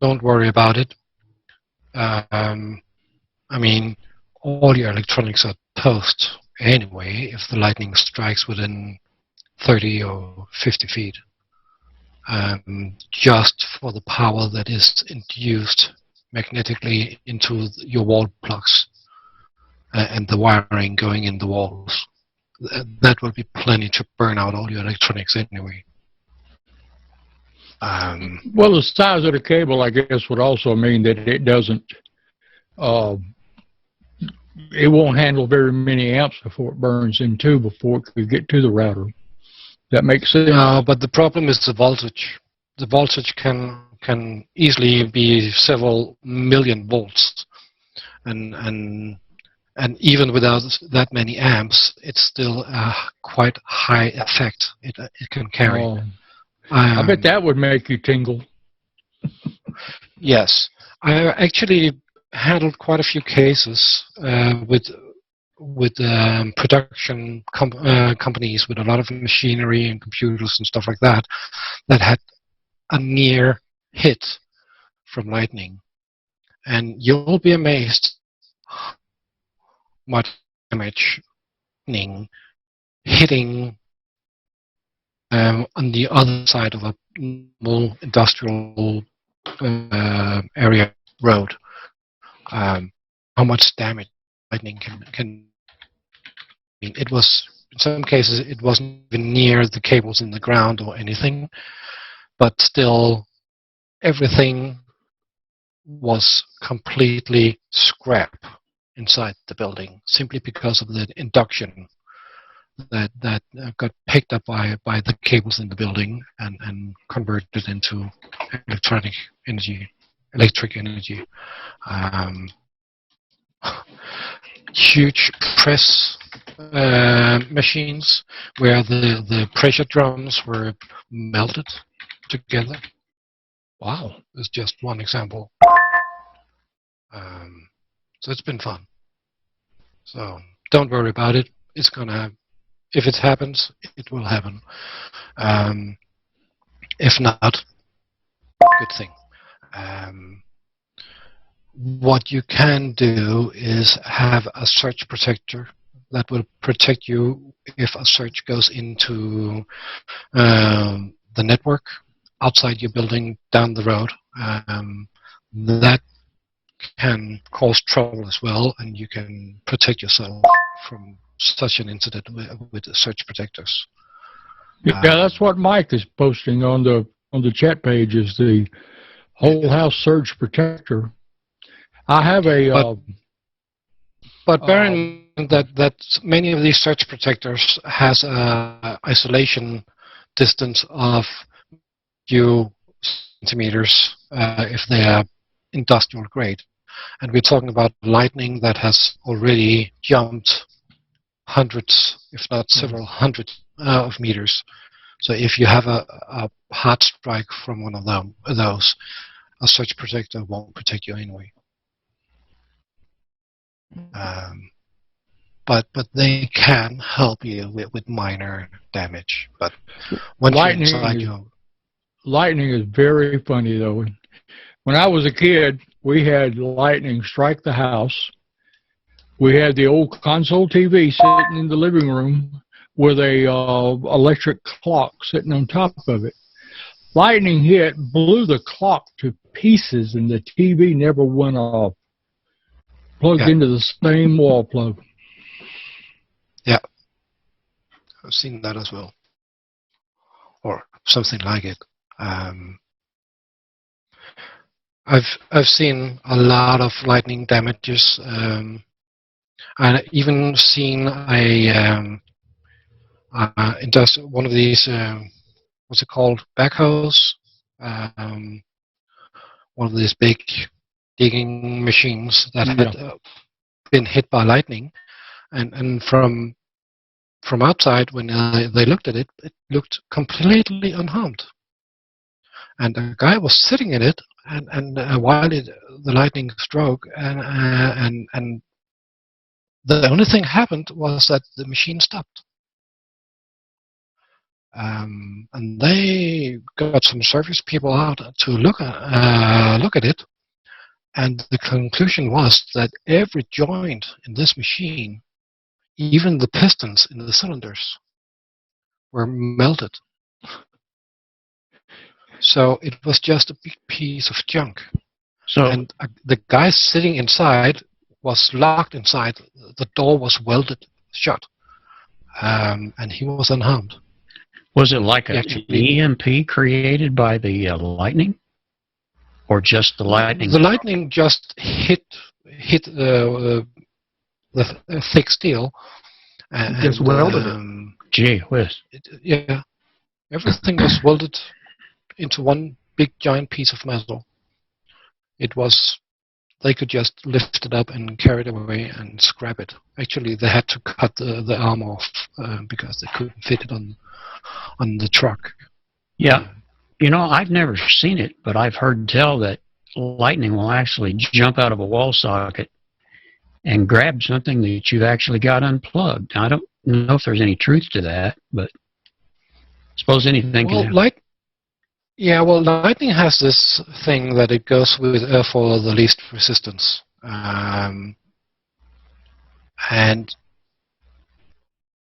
Speaker 3: don't worry about it. I mean, all your electronics are toast anyway if the lightning strikes within 30 or 50 feet. Just for the power that is induced magnetically into your wall plugs and the wiring going in the walls. That will be plenty to burn out all your electronics anyway.
Speaker 1: Well, the size of the cable, I guess, would also mean that it doesn't, it won't handle very many amps before it burns in two before it could get to the router. That makes sense?
Speaker 3: No, but the problem is the voltage. The voltage can easily be several million volts, and even without that many amps, it's still a quite high effect it can carry.
Speaker 1: Oh. I bet that would make you tingle.
Speaker 3: Yes, I actually handled quite a few cases with production companies with a lot of machinery and computers and stuff like that had a near hit from lightning, and you'll be amazed how much damage hitting on the other side of a normal industrial area road, how much damage lightning can. I mean, it was in some cases it wasn't even near the cables in the ground or anything, but still everything was completely scrap inside the building simply because of the induction that got picked up by the cables in the building and converted into electric energy. Huge press machines where the pressure drums were melted together. Wow, that's just one example. So it's been fun. So don't worry about it. It's gonna. If it happens, it will happen. If not, good thing. What you can do is have a surge protector that will protect you if a surge goes into the network outside your building down the road. That can cause trouble as well, and you can protect yourself from such an incident with surge protectors.
Speaker 1: Yeah, that's what Mike is posting on the chat page, is the whole house surge protector. I have a
Speaker 3: but bear in mind that many of these surge protectors has a isolation distance of few centimeters if they are industrial grade, and we're talking about lightning that has already jumped hundreds, if not several hundred of meters. So if you have a hard strike from one of those, a surge protector won't protect you anyway. But they can help you with minor damage. But once you're inside,
Speaker 1: lightning is very funny though. When I was a kid, we had lightning strike the house. We had the old console TV sitting in the living room with a electric clock sitting on top of it. Lightning hit, blew the clock to pieces, and the TV never went off. Plugged into the same wall plug.
Speaker 3: Yeah, I've seen that as well, or something like it. I've seen a lot of lightning damages, and even seen one of these what's it called, backhoes, one of these big digging machines that had been hit by lightning, and from outside when they looked at it, it looked completely unharmed. And a guy was sitting in it, and while the lightning struck, and the only thing happened was that the machine stopped. And they got some service people out to look at it, and the conclusion was that every joint in this machine, even the pistons in the cylinders, were melted. So it was just a big piece of junk. And the guy sitting inside was locked inside. The door was welded shut, and he was unharmed.
Speaker 2: Was it like an EMP created by the lightning, or just the lightning?
Speaker 3: The lightning just hit the thick steel. And
Speaker 6: just welded it.
Speaker 2: Gee whiz.
Speaker 3: Everything was welded into one big giant piece of metal. They could just lift it up and carry it away and scrap it. Actually, they had to cut the arm off because they couldn't fit it on the truck.
Speaker 2: Yeah. I've never seen it, but I've heard tell that lightning will actually jump out of a wall socket and grab something that you've actually got unplugged. Now, I don't know if there's any truth to that, but I suppose anything can happen.
Speaker 3: Lightning has this thing that it goes with for the least resistance. And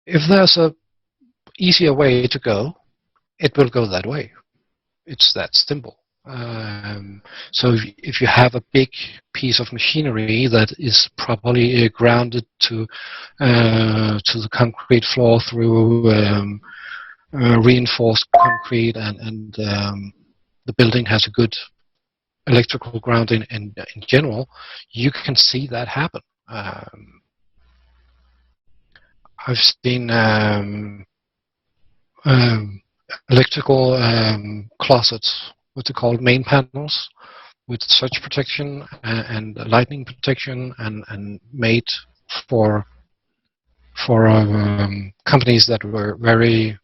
Speaker 3: if there's a easier way to go, it will go that way. It's that simple. So if you have a big piece of machinery that is properly grounded to the concrete floor through reinforced concrete, and the building has a good electrical grounding in general, you can see that happen. I've seen electrical closets, what they call main panels, with surge protection and lightning protection, and made for companies that were very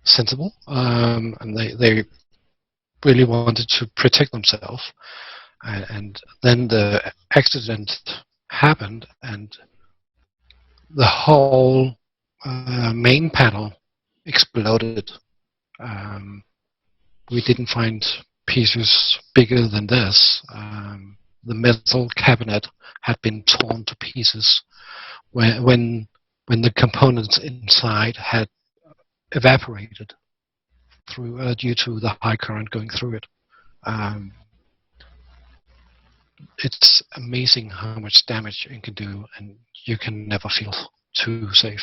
Speaker 3: sensible, and they really wanted to protect themselves. And then the accident happened, and the whole main panel exploded. We didn't find pieces bigger than this. The metal cabinet had been torn to pieces when the components inside had evaporated due to the high current going through it. It's amazing how much damage it can do, and you can never feel too safe.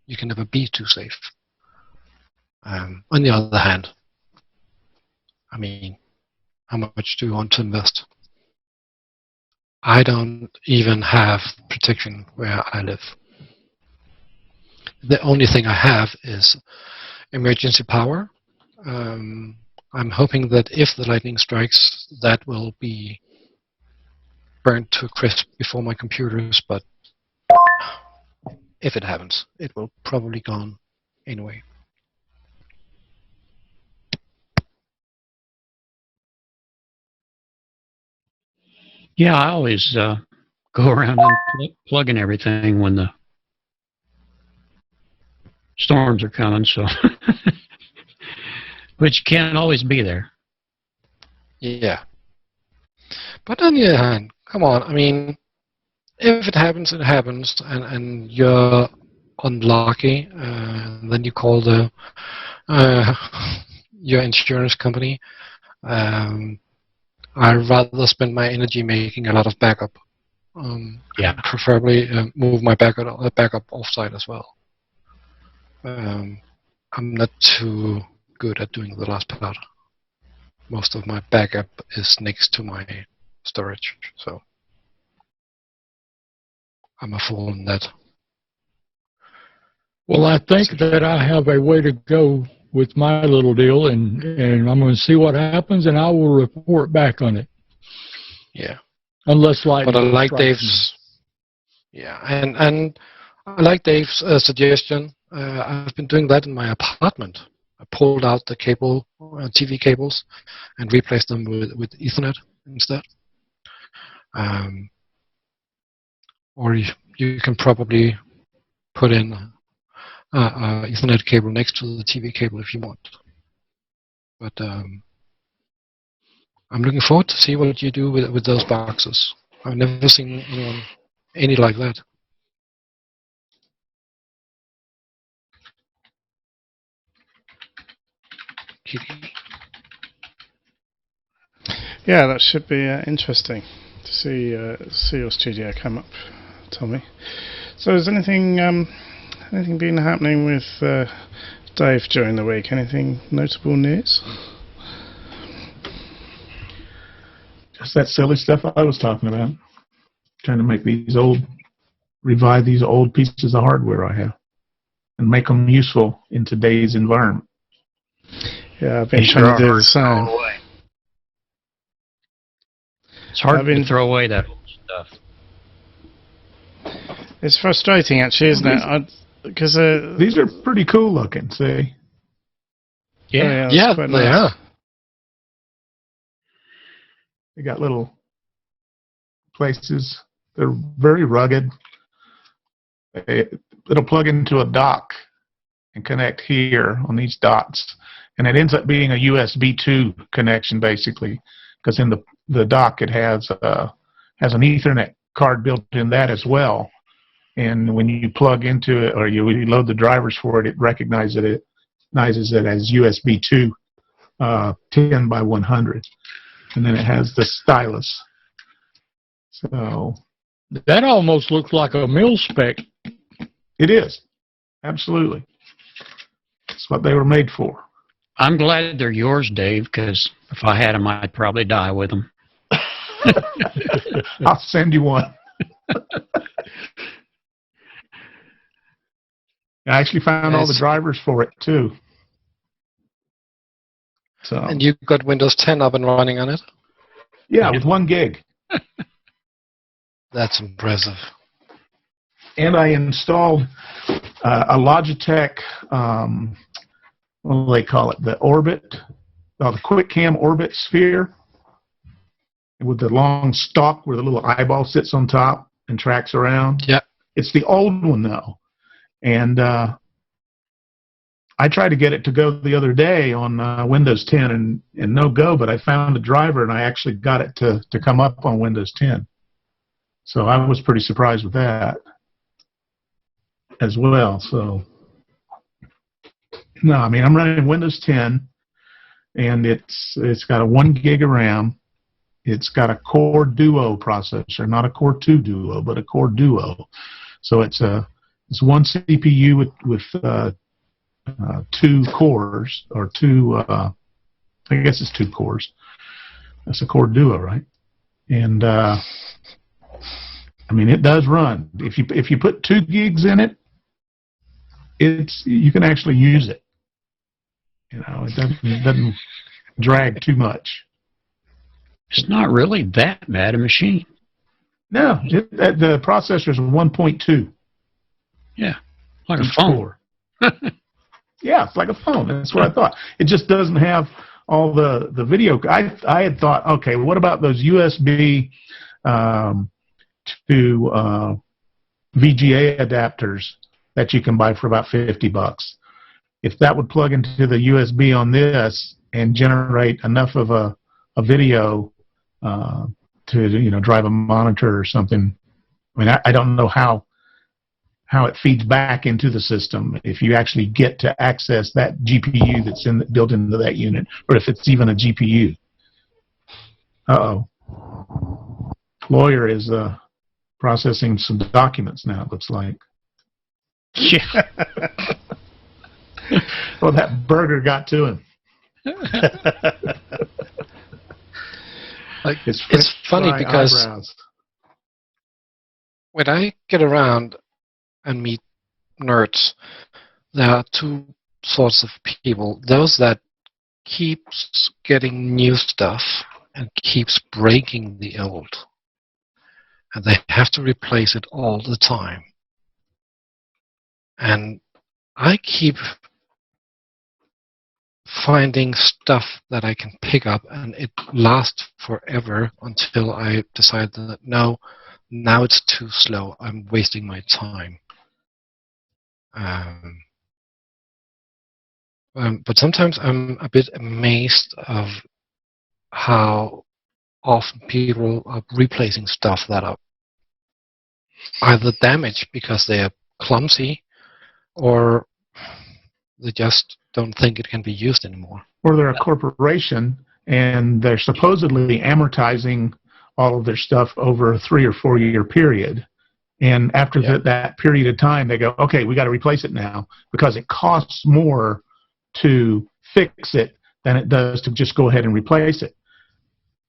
Speaker 3: You can never be too safe. On the other hand, I mean, how much do you want to invest? I don't even have protection where I live. The only thing I have is emergency power. I'm hoping that if the lightning strikes, that will be burnt to a crisp before my computers, but if it happens, it will probably gone anyway.
Speaker 2: Yeah, I always go around unplugging everything when the storms are coming, so but you can't always be there.
Speaker 3: Yeah. But on the other hand, come on, I mean, if it happens, it happens, and you're unlucky, then you call the your insurance company. I'd rather spend my energy making a lot of backup.
Speaker 2: Yeah.
Speaker 3: Preferably move my backup offsite as well. I'm not too good at doing the last part. Most of my backup is next to my storage, so I'm a fool in that.
Speaker 1: Well, I think that I have a way to go with my little deal, and I'm going to see what happens, and I will report back on it.
Speaker 3: Yeah.
Speaker 1: Unless lightning.
Speaker 3: But I like Dave's. Yeah, and I like Dave's suggestion. I've been doing that in my apartment. I pulled out the cable, TV cables, and replaced them with Ethernet instead. Or you can probably put in Ethernet cable next to the TV cable if you want. But I'm looking forward to see what you do with those boxes. I've never seen any like that.
Speaker 5: Yeah, that should be interesting to see your studio come up, Tommy. So, has anything been happening with Dave during the week? Anything notable news?
Speaker 6: Just that silly stuff I was talking about. Trying to make revive these old pieces of hardware I have and make them useful in today's environment.
Speaker 5: Yeah, I've been trying to do the same.
Speaker 2: It's hard to throw away that old stuff.
Speaker 5: It's frustrating, actually, isn't it? Because
Speaker 6: these are pretty cool looking. See?
Speaker 2: Yeah,
Speaker 3: yeah, they are.
Speaker 6: They got little places. They're very rugged. It'll plug into a dock and connect here on these dots, and it ends up being a USB 2 connection basically, because in the dock it has an Ethernet card built in that as well. And when you plug into it or you load the drivers for it, it recognizes it as USB 2 10 by 100, and then it has the stylus. So
Speaker 1: that almost looks like a mil spec.
Speaker 6: It is, absolutely. That's what they were made for.
Speaker 2: I'm glad they're yours, Dave, because if I had them, I'd probably die with them.
Speaker 6: I'll send you one. I actually found all the drivers for it too. So.
Speaker 3: And you got Windows 10 up and running on it?
Speaker 6: Yeah, with 1 gig.
Speaker 3: That's impressive.
Speaker 6: And I installed a Logitech, what do they call it? The Orbit, the QuickCam Orbit Sphere, with the long stalk where the little eyeball sits on top and tracks around.
Speaker 3: Yeah.
Speaker 6: It's the old one though. And I tried to get it to go the other day on Windows 10 and no go, but I found a driver and I actually got it to come up on Windows 10. So I was pretty surprised with that as well. So no, I mean, I'm running Windows 10 and it's got a 1 gig of RAM. It's got a Core Duo processor, not a Core 2 Duo, but a Core Duo. So it's one CPU with 2 cores, or I guess it's 2 cores. That's a Core Duo, right? And I mean, it does run. If you put 2 gigs in it, you can actually use it. You know, it doesn't drag too much.
Speaker 2: It's not really that bad a machine.
Speaker 6: No, the processor's 1.2.
Speaker 2: Yeah, like a phone.
Speaker 6: Yeah, it's like a phone. That's what I thought. It just doesn't have all the video. I had thought, okay, what about those USB to VGA adapters that you can buy for about $50? If that would plug into the USB on this and generate enough of a video to drive a monitor or something. I mean, I don't know how it feeds back into the system if you actually get to access that GPU that's built into that unit, or if it's even a GPU. Uh-oh. Lawyer is processing some documents now, it looks like.
Speaker 2: Yeah.
Speaker 6: Well, that burger got to him.
Speaker 3: Like, it's funny because
Speaker 6: eyebrows.
Speaker 3: when I get around and meet nerds, there are two sorts of people. Those that keeps getting new stuff and keeps breaking the old. And they have to replace it all the time. And I keep finding stuff that I can pick up, and it lasts forever until I decide that no, now it's too slow. I'm wasting my time. But sometimes I'm a bit amazed of how often people are replacing stuff that are either damaged because they are clumsy, or they just don't think it can be used anymore.
Speaker 6: Or they're a corporation and they're supposedly amortizing all of their stuff over a 3 or 4 year period. And after that period of time, they go, okay, we got to replace it now because it costs more to fix it than it does to just go ahead and replace it.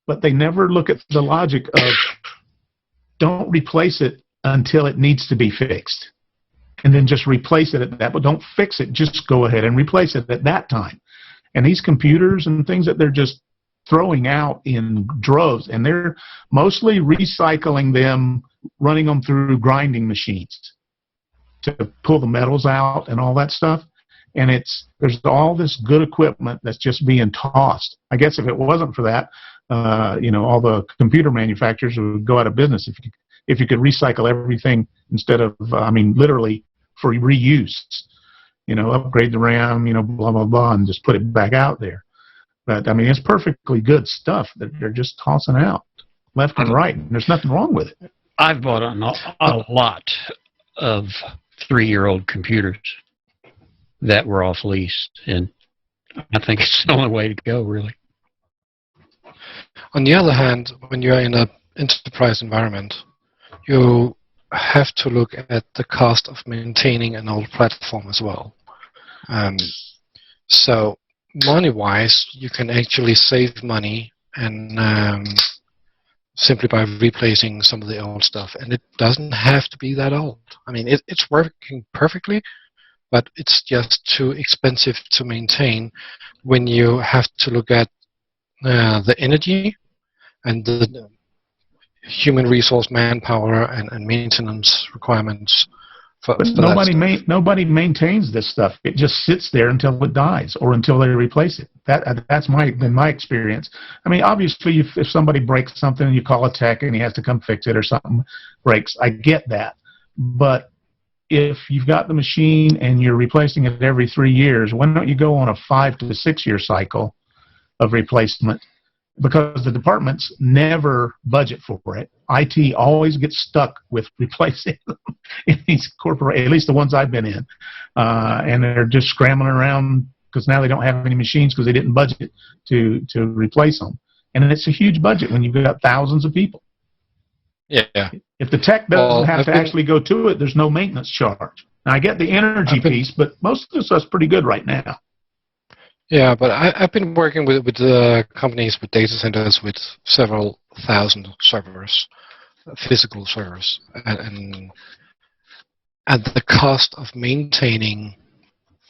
Speaker 6: But they never look at the logic of don't replace it until it needs to be fixed. And then just replace it at that, but don't fix it. Just go ahead and replace it at that time. And these computers and things that they're just throwing out in droves, and they're mostly recycling them, running them through grinding machines to pull the metals out and all that stuff. And there's all this good equipment that's just being tossed. I guess if it wasn't for that, all the computer manufacturers would go out of business if you could recycle everything instead of, literally for reuse. Upgrade the RAM, blah, blah, blah, and just put it back out there. But, it's perfectly good stuff that they're just tossing out left and right. And there's nothing wrong with it.
Speaker 2: I've bought a lot of 3-year-old computers that were off lease, and I think it's the only way to go, really.
Speaker 3: On the other hand, when you're in an enterprise environment, you have to look at the cost of maintaining an old platform as well. So money-wise, you can actually save money and simply by replacing some of the old stuff. And it doesn't have to be that old. It's working perfectly, but it's just too expensive to maintain when you have to look at the energy and the human resource, manpower, and maintenance requirements.
Speaker 6: But nobody maintains this stuff. It just sits there until it dies or until they replace it. That's been my experience. Obviously, if somebody breaks something and you call a tech and he has to come fix it or something breaks, I get that. But if you've got the machine and you're replacing it every 3 years, why don't you go on a 5 to 6 year cycle of replacement? Because the departments never budget for it. IT always gets stuck with replacing them in these at least the ones I've been in. And they're just scrambling around because now they don't have any machines because they didn't budget to replace them. And it's a huge budget when you've got thousands of people.
Speaker 3: Yeah.
Speaker 6: If the tech doesn't have to actually go to it, there's no maintenance charge. Now, I get the energy piece, but most of the stuff's pretty good right now.
Speaker 3: Yeah, but I've been working with companies with data centers with several thousand servers, physical servers, and the cost of maintaining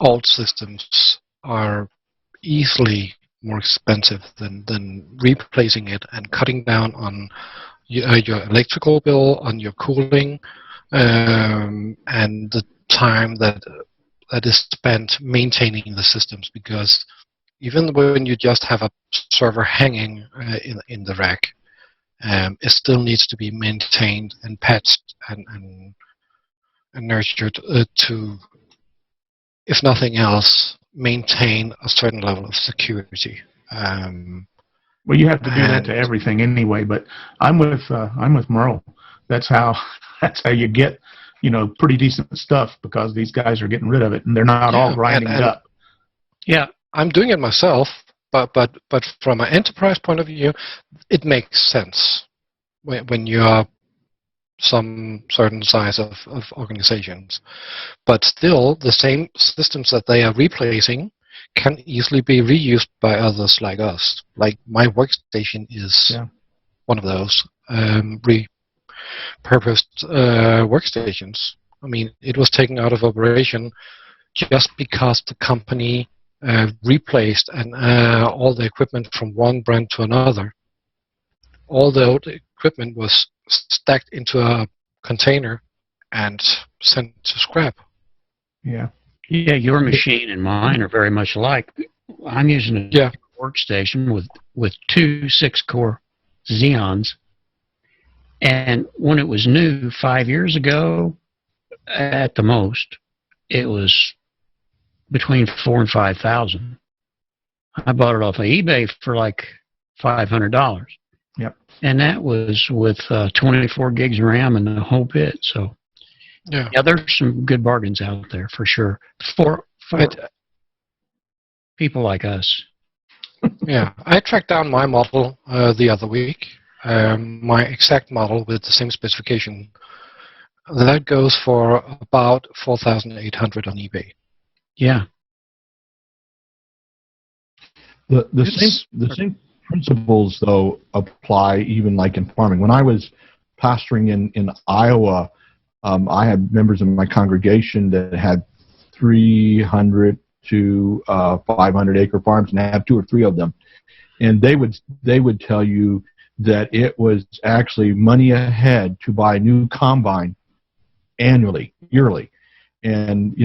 Speaker 3: old systems are easily more expensive than replacing it and cutting down on your electrical bill, on your cooling, and the time that is spent maintaining the systems. Because even when you just have a server hanging in the rack, it still needs to be maintained and patched and nurtured to, if nothing else, maintain a certain level of security.
Speaker 6: Well, you have to do that to everything anyway. But I'm with Merle. That's how you get pretty decent stuff, because these guys are getting rid of it and they're not all grinding it up.
Speaker 3: Yeah, I'm doing it myself, but from an enterprise point of view, it makes sense when you are some certain size of organizations. But still, the same systems that they are replacing can easily be reused by others like us. Like my workstation is one of those repurposed workstations. I mean, it was taken out of operation just because the company replaced all the equipment from one brand to another. All the old equipment was stacked into a container and sent to scrap.
Speaker 2: Yeah, your machine and mine are very much alike. I'm using a workstation with two 6-core Xeons, and when it was new 5 years ago, at the most, it was between $4,000 and $5,000. I bought it off of eBay for like $500.
Speaker 6: Yep.
Speaker 2: And that was with 24 gigs of RAM and the whole bit. So, yeah, there's some good bargains out there for sure for people like us.
Speaker 3: Yeah, I tracked down my model the other week. My exact model with the same specification. That goes for about 4,800 on eBay.
Speaker 2: Yeah.
Speaker 4: The same principles, though, apply even like in farming. When I was pastoring in Iowa, I had members of my congregation that had 300 to 500 acre farms, and I had 2 or 3 of them. And they would tell you that it was actually money ahead to buy a new combine yearly, and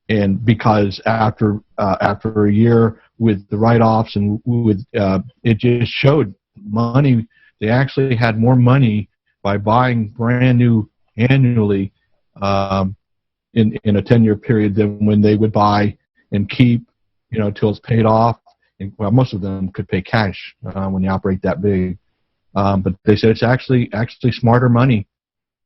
Speaker 4: and because after a year with the write-offs and with it just showed money. They actually had more money by buying brand new annually in a 10-year period than when they would buy and keep till it's paid off. And, well, most of them could pay cash when you operate that big. But they said it's actually smarter money,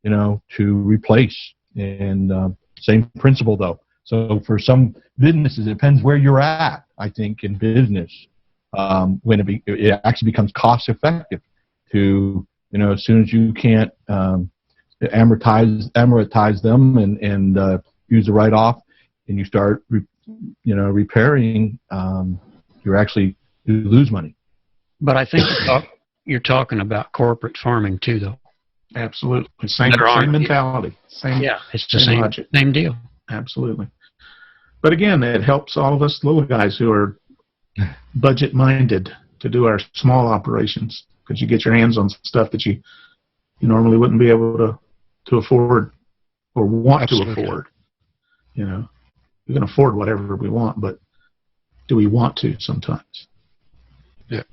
Speaker 4: to replace. And same principle though. So for some businesses, it depends where you're at, I think, in business, when it actually becomes cost effective to, as soon as you can't amortize them and use the write-off, and you start, repairing, you lose money.
Speaker 2: But I think you're talking about corporate farming too, though.
Speaker 6: Absolutely. Same mentality.
Speaker 2: It's the same deal.
Speaker 6: Absolutely. But again, it helps all of us little guys who are budget-minded to do our small operations, because you get your hands on stuff that you normally wouldn't be able to afford or want to afford. We can afford whatever we want, but do we want to sometimes?
Speaker 3: Yeah.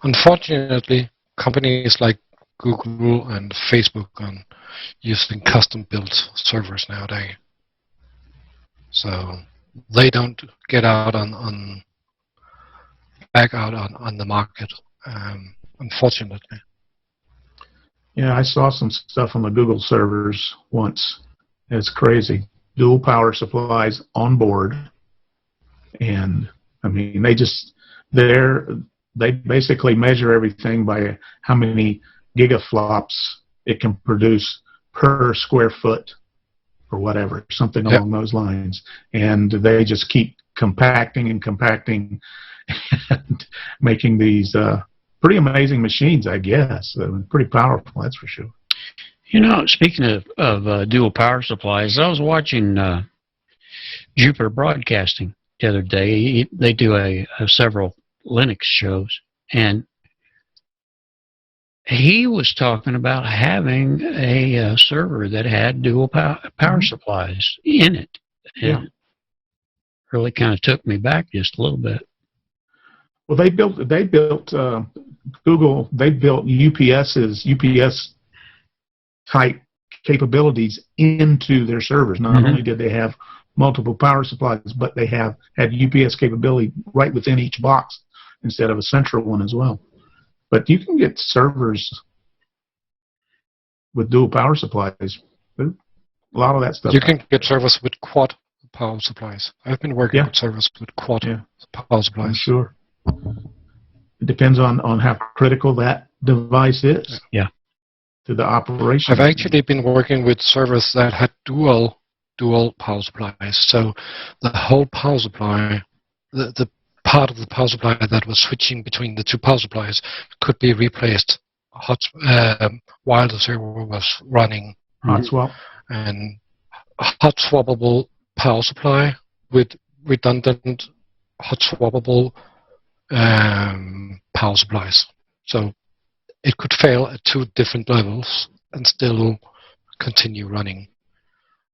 Speaker 3: Unfortunately, companies like Google and Facebook are using custom-built servers nowadays. So they don't get out back out on the market, unfortunately.
Speaker 6: Yeah, I saw some stuff on the Google servers once. It's crazy. Dual power supplies on board, and I mean they basically measure everything by how many gigaflops it can produce per square foot or whatever, something along those lines. And they just keep compacting and compacting and making these pretty amazing machines, I guess. Pretty powerful, that's for sure.
Speaker 2: Speaking of dual power supplies, I was watching Jupiter Broadcasting the other day. They do several Linux shows, and he was talking about having a server that had dual power supplies in it. And
Speaker 6: Yeah.
Speaker 2: it really kind of took me back just a little bit.
Speaker 6: Well, they built Google. They built UPS type capabilities into their servers. Not only did they have multiple power supplies, but they had UPS capability right within each box instead of a central one as well. But you can get servers with dual power supplies. A lot of that stuff.
Speaker 3: You can get servers with quad power supplies. I've been working with servers with quad power supplies.
Speaker 6: I'm sure. It depends on how critical that device is.
Speaker 2: Yeah.
Speaker 6: To the operation.
Speaker 3: I've actually been working with servers that had dual power supplies. So the whole power supply, the part of the power supply that was switching between the two power supplies could be replaced while the server was running.
Speaker 6: Hot swap.
Speaker 3: And hot swappable power supply with redundant hot swappable power supplies. So it could fail at two different levels and still continue running.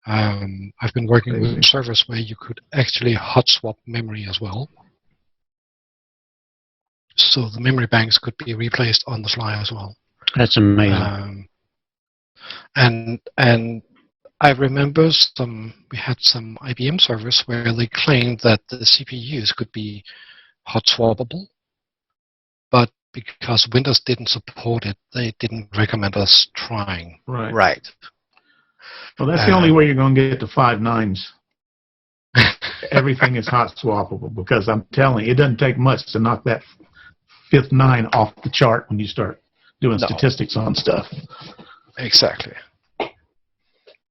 Speaker 3: I've been working with servers where you could actually hot swap memory as well. So the memory banks could be replaced on the fly as well.
Speaker 2: That's amazing.
Speaker 3: And I remember we had some IBM servers where they claimed that the CPUs could be hot swappable, but because Windows didn't support it, they didn't recommend us trying.
Speaker 6: Right. Well, that's the only way you're going to get to 5 nines. Everything is hot swappable, because I'm telling you, it doesn't take much to knock that 5th 9 off the chart when you start doing statistics on stuff.
Speaker 3: Exactly.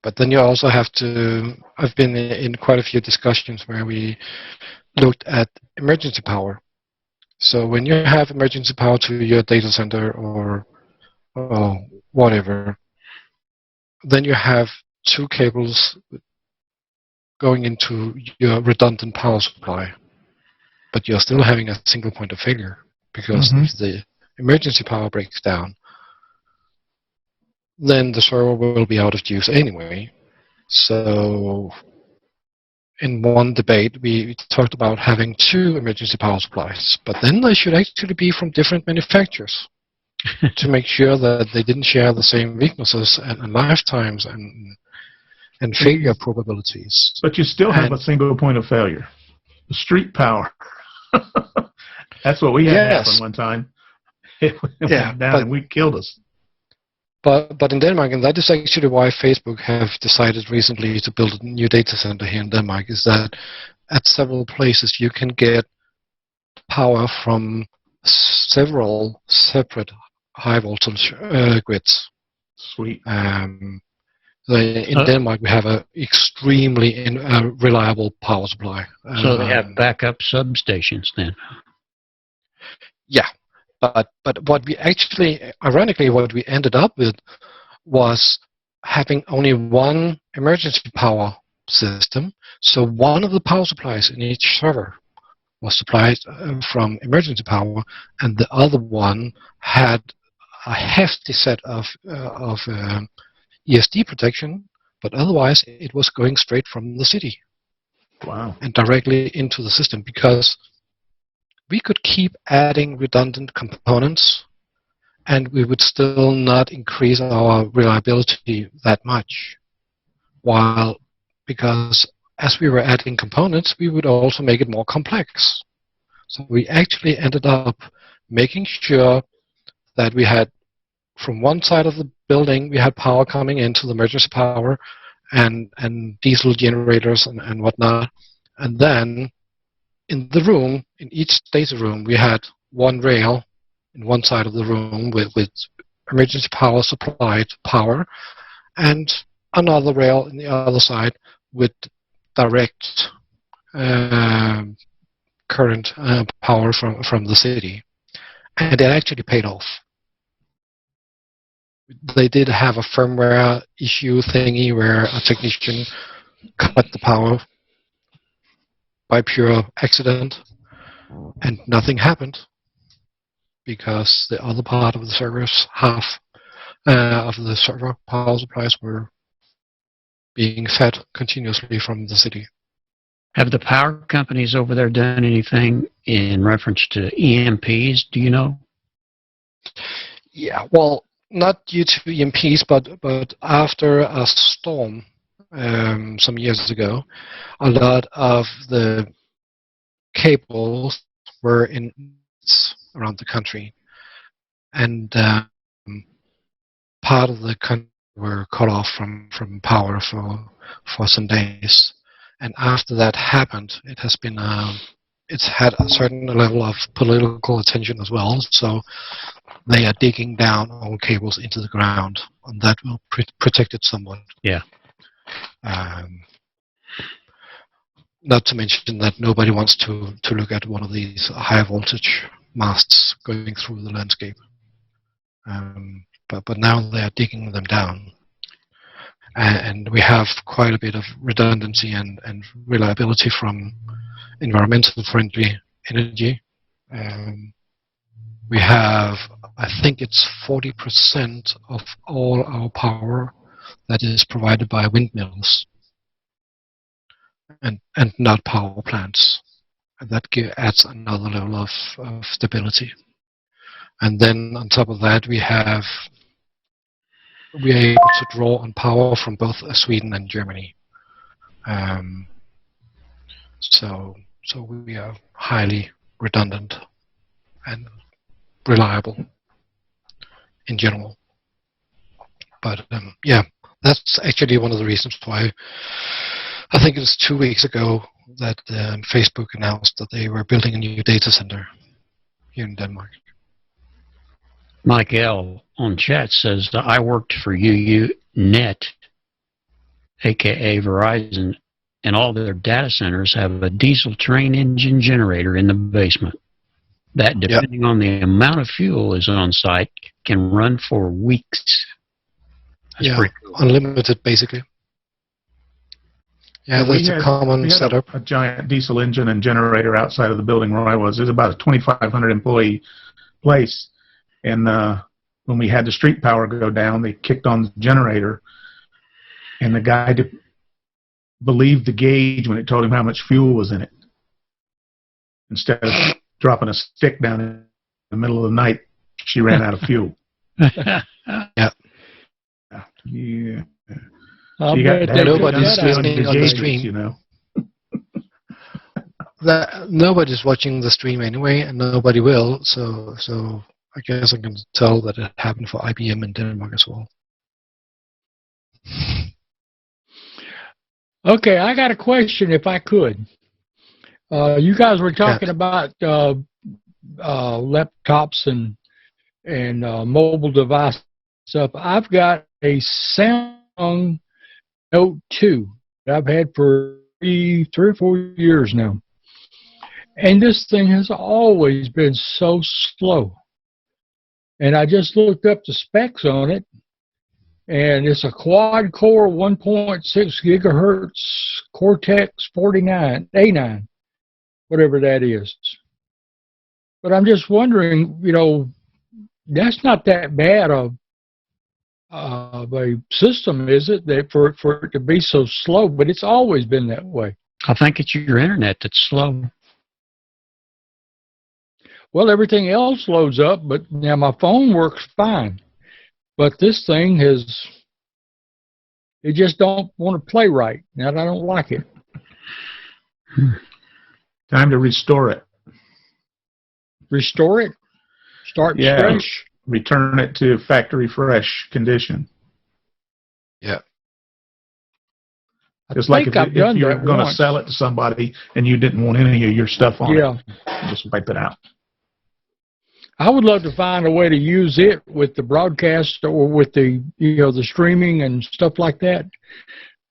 Speaker 3: But then you also have to, I've been in quite a few discussions where we looked at emergency power. So when you have emergency power to your data center or whatever, then you have 2 cables going into your redundant power supply, but you're still having a single point of failure, because if the emergency power breaks down, then the server will be out of use anyway. So in one debate, we talked about having 2 emergency power supplies, but then they should actually be from different manufacturers to make sure that they didn't share the same weaknesses and lifetimes and failure probabilities.
Speaker 6: But you still have a single point of failure. The street power. That's what we had happen one time. It went down and we killed us.
Speaker 3: But in Denmark, and that is actually why Facebook have decided recently to build a new data center here in Denmark, is that at several places you can get power from several separate high voltage grids.
Speaker 6: Sweet.
Speaker 3: In Denmark, we have an extremely reliable power supply.
Speaker 2: So they have backup substations then?
Speaker 3: Yeah. But what we actually, ironically, what we ended up with was having only one emergency power system. So one of the power supplies in each server was supplied from emergency power, and the other one had a hefty set of ESD protection, but otherwise it was going straight from the city.
Speaker 6: Wow.
Speaker 3: And directly into the system, because we could keep adding redundant components and we would still not increase our reliability that much. Because as we were adding components, we would also make it more complex. So we actually ended up making sure that we had, from one side of the building, we had power coming into the emergency power and diesel generators and whatnot. And then in the room, in each data room, we had one rail in one side of the room with emergency power supplied power, and another rail in the other side with direct current power from the city. And it actually paid off. They did have a firmware issue thingy where a technician cut the power by pure accident, and nothing happened. because the other part of the servers, half of the server power supplies were being fed continuously from the city.
Speaker 2: Have the power companies over there done anything in reference to EMPs? Do you know?
Speaker 3: Yeah, well, not due to EMPs, but after a storm some years ago, a lot of the cables were in around the country, and part of the country were cut off from power for some days. And after that happened, it has been it's had a certain level of political attention as well. So they are digging down all cables into the ground, and that will protect it somewhat.
Speaker 2: Yeah.
Speaker 3: Not to mention that nobody wants to look at one of these high voltage masts going through the landscape. But now they are digging them down. And we have quite a bit of redundancy and reliability from environmental friendly energy. We have, I think it's 40% of all our power that is provided by windmills and not power plants. And that adds another level of stability. And then on top of that, we are able to draw on power from both Sweden and Germany. So we are highly redundant and reliable in general. But yeah, that's actually one of the reasons why I think it was 2 weeks ago that Facebook announced that they were building a new data center here in Denmark.
Speaker 2: Mike L. on chat says that I worked for UUNet, aka Verizon, and all their data centers have a diesel train engine generator in the basement that, depending on the amount of fuel is on site, can run for weeks. That's pretty cool.
Speaker 3: Unlimited, basically. Yeah, that's a common setup.
Speaker 6: A giant diesel engine and generator outside of the building where I was. It was about a 2,500 employee place. And when we had the street power go down, they kicked on the generator. And the guy believed the gauge when it told him how much fuel was in it. Instead of dropping a stick down in the middle of the night, she ran out of fuel.
Speaker 3: Yeah.
Speaker 6: Yeah.
Speaker 3: So nobody's listening on the stream.
Speaker 6: You know.
Speaker 3: Nobody's watching the stream anyway, and nobody will. So I guess I can tell that it happened for IBM in Denmark as well.
Speaker 1: Okay, I got a question if I could. You guys were talking about laptops and mobile device stuff. I've got a Samsung Note 2 that I've had for 3 or 4 years now. And this thing has always been so slow. And I just looked up the specs on it, and it's a quad-core 1.6 gigahertz Cortex-49 A9, whatever that is. But I'm just wondering, you know, that's not that bad of a system, is it, that for it to be so slow? But it's always been that way.
Speaker 2: I think it's your internet that's slow.
Speaker 1: Well, everything else loads up, but now my phone works fine. But this thing it just don't want to play right. Now I don't like it.
Speaker 6: Time to restore it.
Speaker 1: Restore it? Start fresh?
Speaker 6: Return it to factory fresh condition.
Speaker 3: Yeah.
Speaker 6: Just like if you're going to sell it to somebody and you didn't want any of your stuff on it, just wipe it out.
Speaker 1: I would love to find a way to use it with the broadcast or with the the streaming and stuff like that.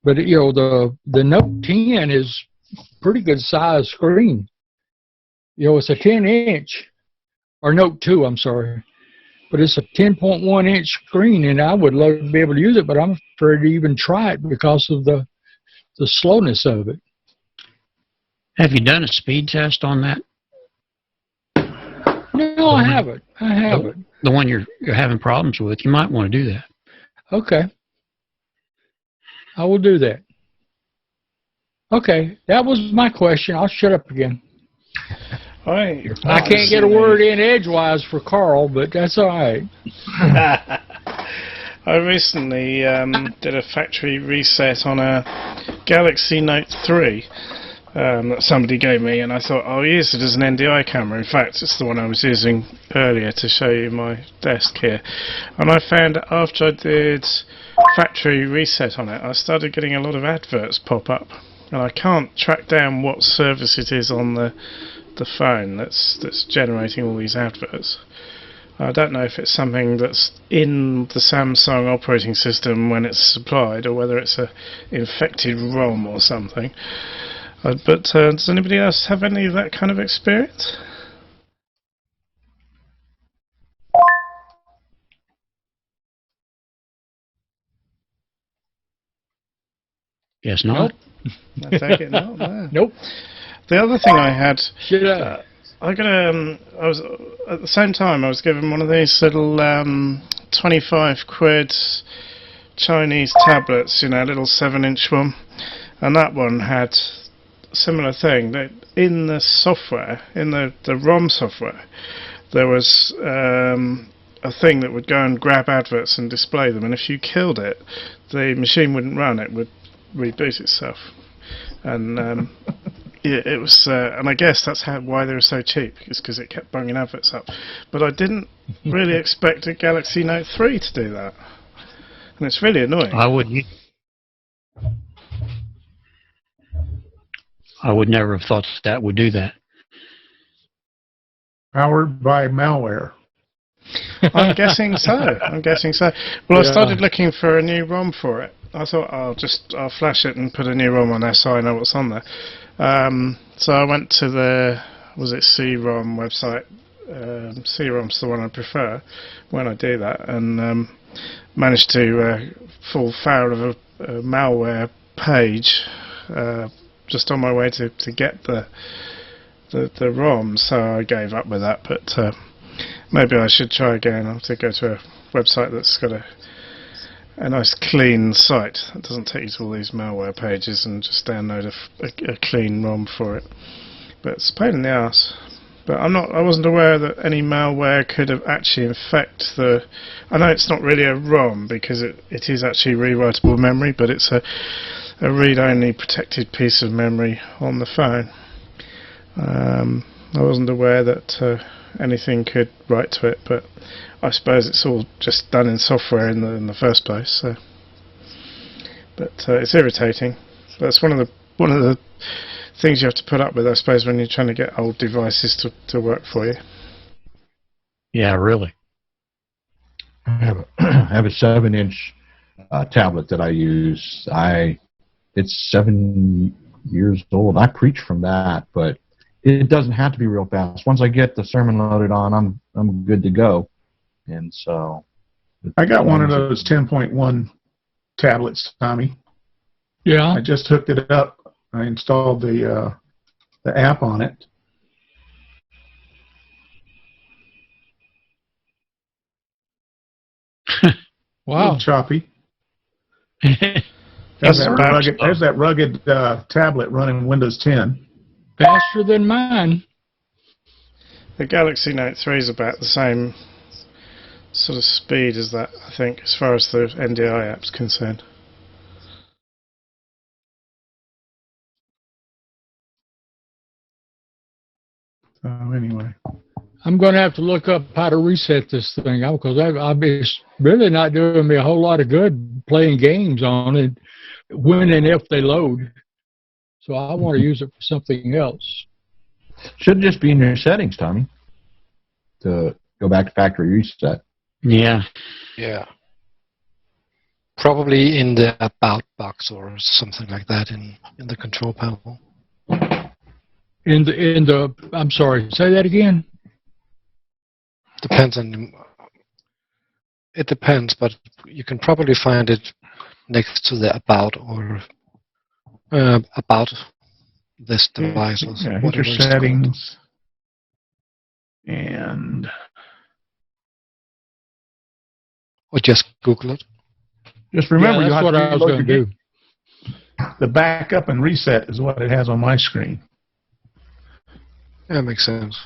Speaker 1: But the Note 10 is pretty good size screen. It's a 10-inch, or Note 2, I'm sorry. But it's a 10.1-inch screen, and I would love to be able to use it, but I'm afraid to even try it because of the slowness of it.
Speaker 2: Have you done a speed test on that?
Speaker 1: No, No, I haven't. I haven't.
Speaker 2: The one you're having problems with, you might want to do that.
Speaker 1: Okay. I will do that. Okay, that was my question. I'll shut up again. I can't get a word in edgewise for Carl, but that's all right.
Speaker 5: I recently did a factory reset on a Galaxy Note 3 that somebody gave me, and I thought I'll use it as an NDI camera. In fact, it's the one I was using earlier to show you my desk here. And I found that after I did factory reset on it, I started getting a lot of adverts pop up, and I can't track down what service it is on the phone that's generating all these adverts. I don't know if it's something that's in the Samsung operating system when it's supplied, or whether it's a infected ROM or something. But does anybody else have any of that kind of experience?
Speaker 2: Yes, not.
Speaker 1: Nope.
Speaker 5: I take it not. No.
Speaker 1: Nope.
Speaker 5: The other thing I had, I got I was at the same time I was given one of these little 25 quid Chinese tablets, you know, a little 7-inch one, and that one had a similar thing. That in the software, in the ROM software, there was a thing that would go and grab adverts and display them, and if you killed it, the machine wouldn't run. It would reboot itself, and yeah, it was, and I guess that's why they were so cheap, is because it kept bunging adverts up. But I didn't really expect a Galaxy Note 3 to do that, and it's really annoying.
Speaker 2: I would never have thought that would do that.
Speaker 6: Powered by malware.
Speaker 5: I'm guessing so. I'm guessing so. Well, I started looking for a new ROM for it. I thought I'll flash it and put a new ROM on there so I know what's on there. So I went to the C-ROM website. C-ROM's the one I prefer when I do that, and managed to fall foul of a malware page just on my way to get the ROM. So I gave up with that, but maybe I should try again. I'll have to go to a website that's got a nice clean site that doesn't take you to all these malware pages, and just download a clean ROM for it. But it's a pain in the ass. But I wasn't aware that any malware could have actually infect the. I know it's not really a ROM because it is actually rewritable memory, but it's a read-only protected piece of memory on the phone. I wasn't aware that anything could write to it, but I suppose it's all just done in software in the first place. So, but it's irritating. That's one of the things you have to put up with, I suppose, when you're trying to get old devices to work for you.
Speaker 2: Yeah, really.
Speaker 4: I have a 7-inch tablet that I use. It's 7 years old. I preach from that, but it doesn't have to be real fast. Once I get the sermon loaded on, I'm good to go. And so,
Speaker 6: I got one of those 10.1 tablets, Tommy.
Speaker 1: Yeah.
Speaker 6: I just hooked it up. I installed the app on it.
Speaker 1: Wow.
Speaker 6: Choppy.
Speaker 5: There's
Speaker 6: that rugged tablet running Windows 10.
Speaker 1: Faster than mine.
Speaker 5: The Galaxy Note 3 is about the same sort of speed as that, I think, as far as the NDI app's concerned.
Speaker 6: So anyway,
Speaker 1: I'm going to have to look up how to reset this thing because it's really not doing me a whole lot of good playing games on it when and if they load. So I want to use it for something else.
Speaker 4: Should just be in your settings, Tommy, to go back to factory reset.
Speaker 2: Yeah.
Speaker 3: Yeah. Probably in the About box or something like that in the control panel.
Speaker 1: I'm sorry, say that again.
Speaker 3: It depends, but you can probably find it next to the About or About this device or
Speaker 6: yeah,
Speaker 3: whatever
Speaker 6: your
Speaker 3: it's called.
Speaker 6: settings. And
Speaker 3: Or just Google it.
Speaker 6: just remember,
Speaker 1: yeah,
Speaker 6: you
Speaker 1: that's
Speaker 6: have
Speaker 1: what
Speaker 6: to
Speaker 1: I was
Speaker 6: reload
Speaker 1: going to
Speaker 6: your
Speaker 1: do.
Speaker 6: The backup and reset is what it has on my screen.
Speaker 3: That makes sense.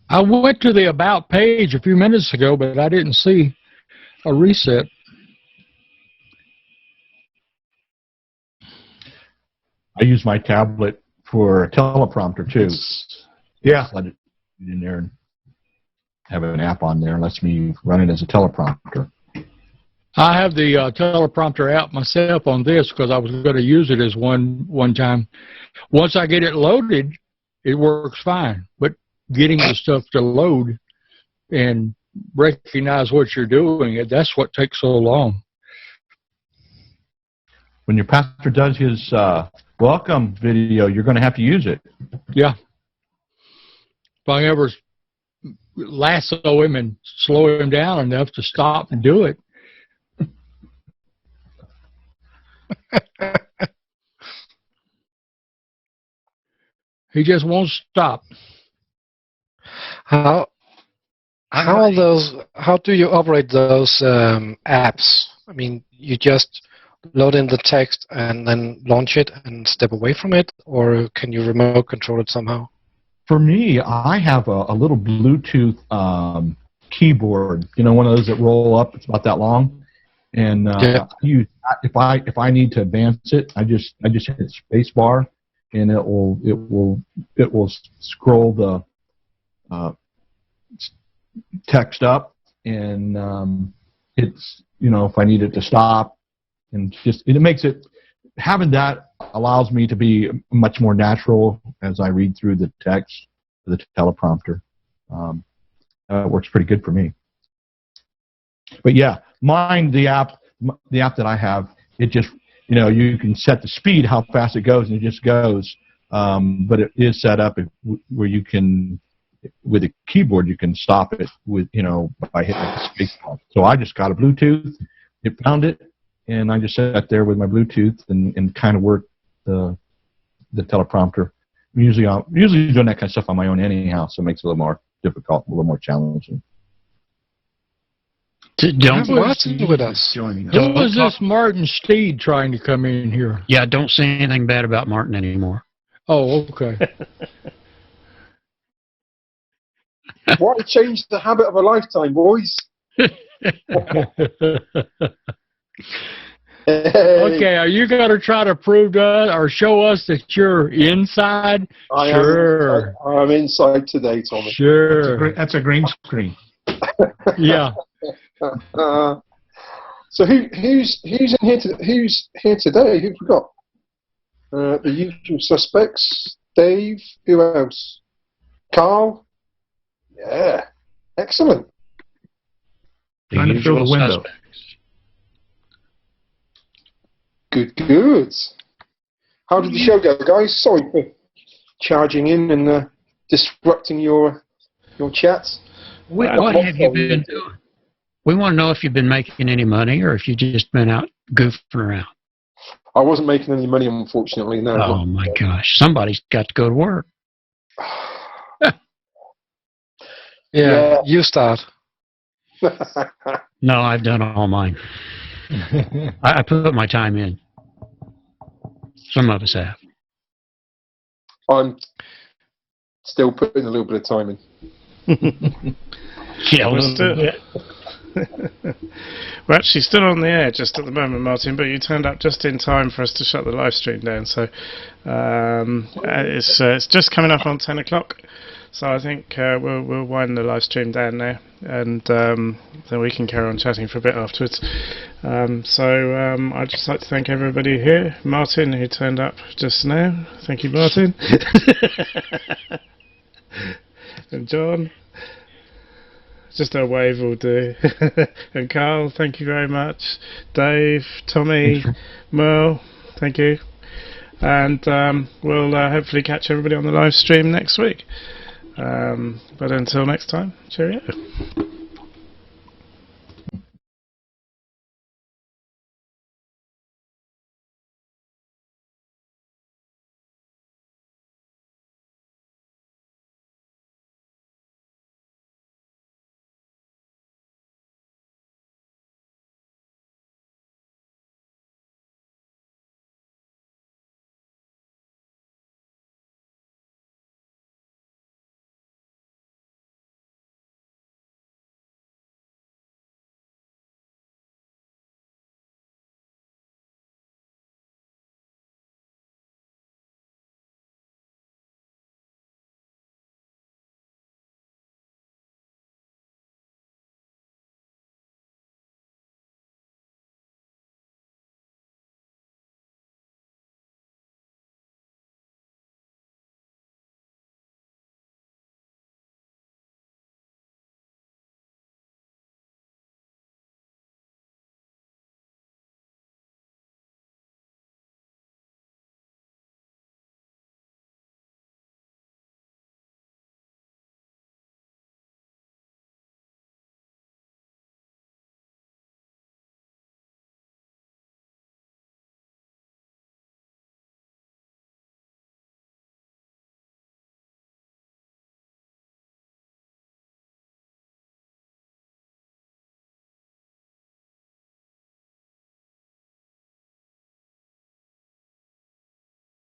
Speaker 1: I went to the About page a few minutes ago, but I didn't see a reset.
Speaker 4: I use my tablet for a teleprompter too.
Speaker 6: Yeah.
Speaker 4: Let it in there and have an app on there. Lets me run it as a teleprompter.
Speaker 1: I have the teleprompter app myself on this because I was going to use it as one time. Once I get it loaded, it works fine. But getting the stuff to load and recognize what you're doing, that's what takes so long.
Speaker 4: When your pastor does his welcome video, you're going to have to use it.
Speaker 1: Yeah. If I ever lasso him and slow him down enough to stop and do it. He just won't stop.
Speaker 3: How do you operate those apps? I mean, you just load in the text and then launch it and step away from it, or can you remote control it somehow?
Speaker 4: For me, I have a little Bluetooth keyboard. You know, one of those that roll up. It's about that long. And if I need to advance it, I just hit space bar, and it will scroll the text up, and it's, you know, if I need it to stop, and just it makes it, having that allows me to be much more natural as I read through the text of the teleprompter. It works pretty good for me. But yeah, the app that I have, it just, you know, you can set the speed how fast it goes, and it just goes. But it is set up where you can, with a keyboard, you can stop it with, you know, by hitting the space bar. So I just got a Bluetooth, it found it, and I just sat there with my Bluetooth and kind of worked the teleprompter. Usually doing that kind of stuff on my own anyhow, so it makes it a little more difficult, a little more challenging.
Speaker 2: Don't
Speaker 3: Martin with us.
Speaker 1: Who is this Martin Steed trying to come in here?
Speaker 2: Yeah, don't say anything bad about Martin anymore.
Speaker 1: Oh, okay.
Speaker 7: Why change the habit of a lifetime, boys?
Speaker 1: Okay, are you going to try to prove to us or show us that you're inside? Sure.
Speaker 7: I'm inside today, Tommy.
Speaker 1: Sure.
Speaker 6: That's a green screen.
Speaker 1: Yeah.
Speaker 7: So who's in here? Who's here today? Who forgot? The usual suspects. Dave. Who else? Carl. Yeah. Excellent.
Speaker 6: Trying to fill the window.
Speaker 7: Good. How did the show go, guys? Sorry for charging in and disrupting your chat.
Speaker 2: What have you been doing? We want to know if you've been making any money or if you've just been out goofing around.
Speaker 7: I wasn't making any money, unfortunately, no.
Speaker 2: Oh, my gosh. Somebody's got to go to work.
Speaker 3: Yeah, you start.
Speaker 2: No, I've done all mine. I put my time in. Some of us have.
Speaker 7: I'm still putting a little bit of time in.
Speaker 2: Yeah,
Speaker 5: we're actually still on the air just at the moment, Martin, but you turned up just in time for us to shut the live stream down. So it's just coming up on 10 o'clock. So I think we'll wind the live stream down now, and then we can carry on chatting for a bit afterwards. I'd just like to thank everybody here. Martin, who turned up just now. Thank you, Martin. And John. Just a wave will do. And Carl, thank you very much. Dave, Tommy, Merle, thank you. And we'll hopefully catch everybody on the live stream next week. But until next time, cheerio.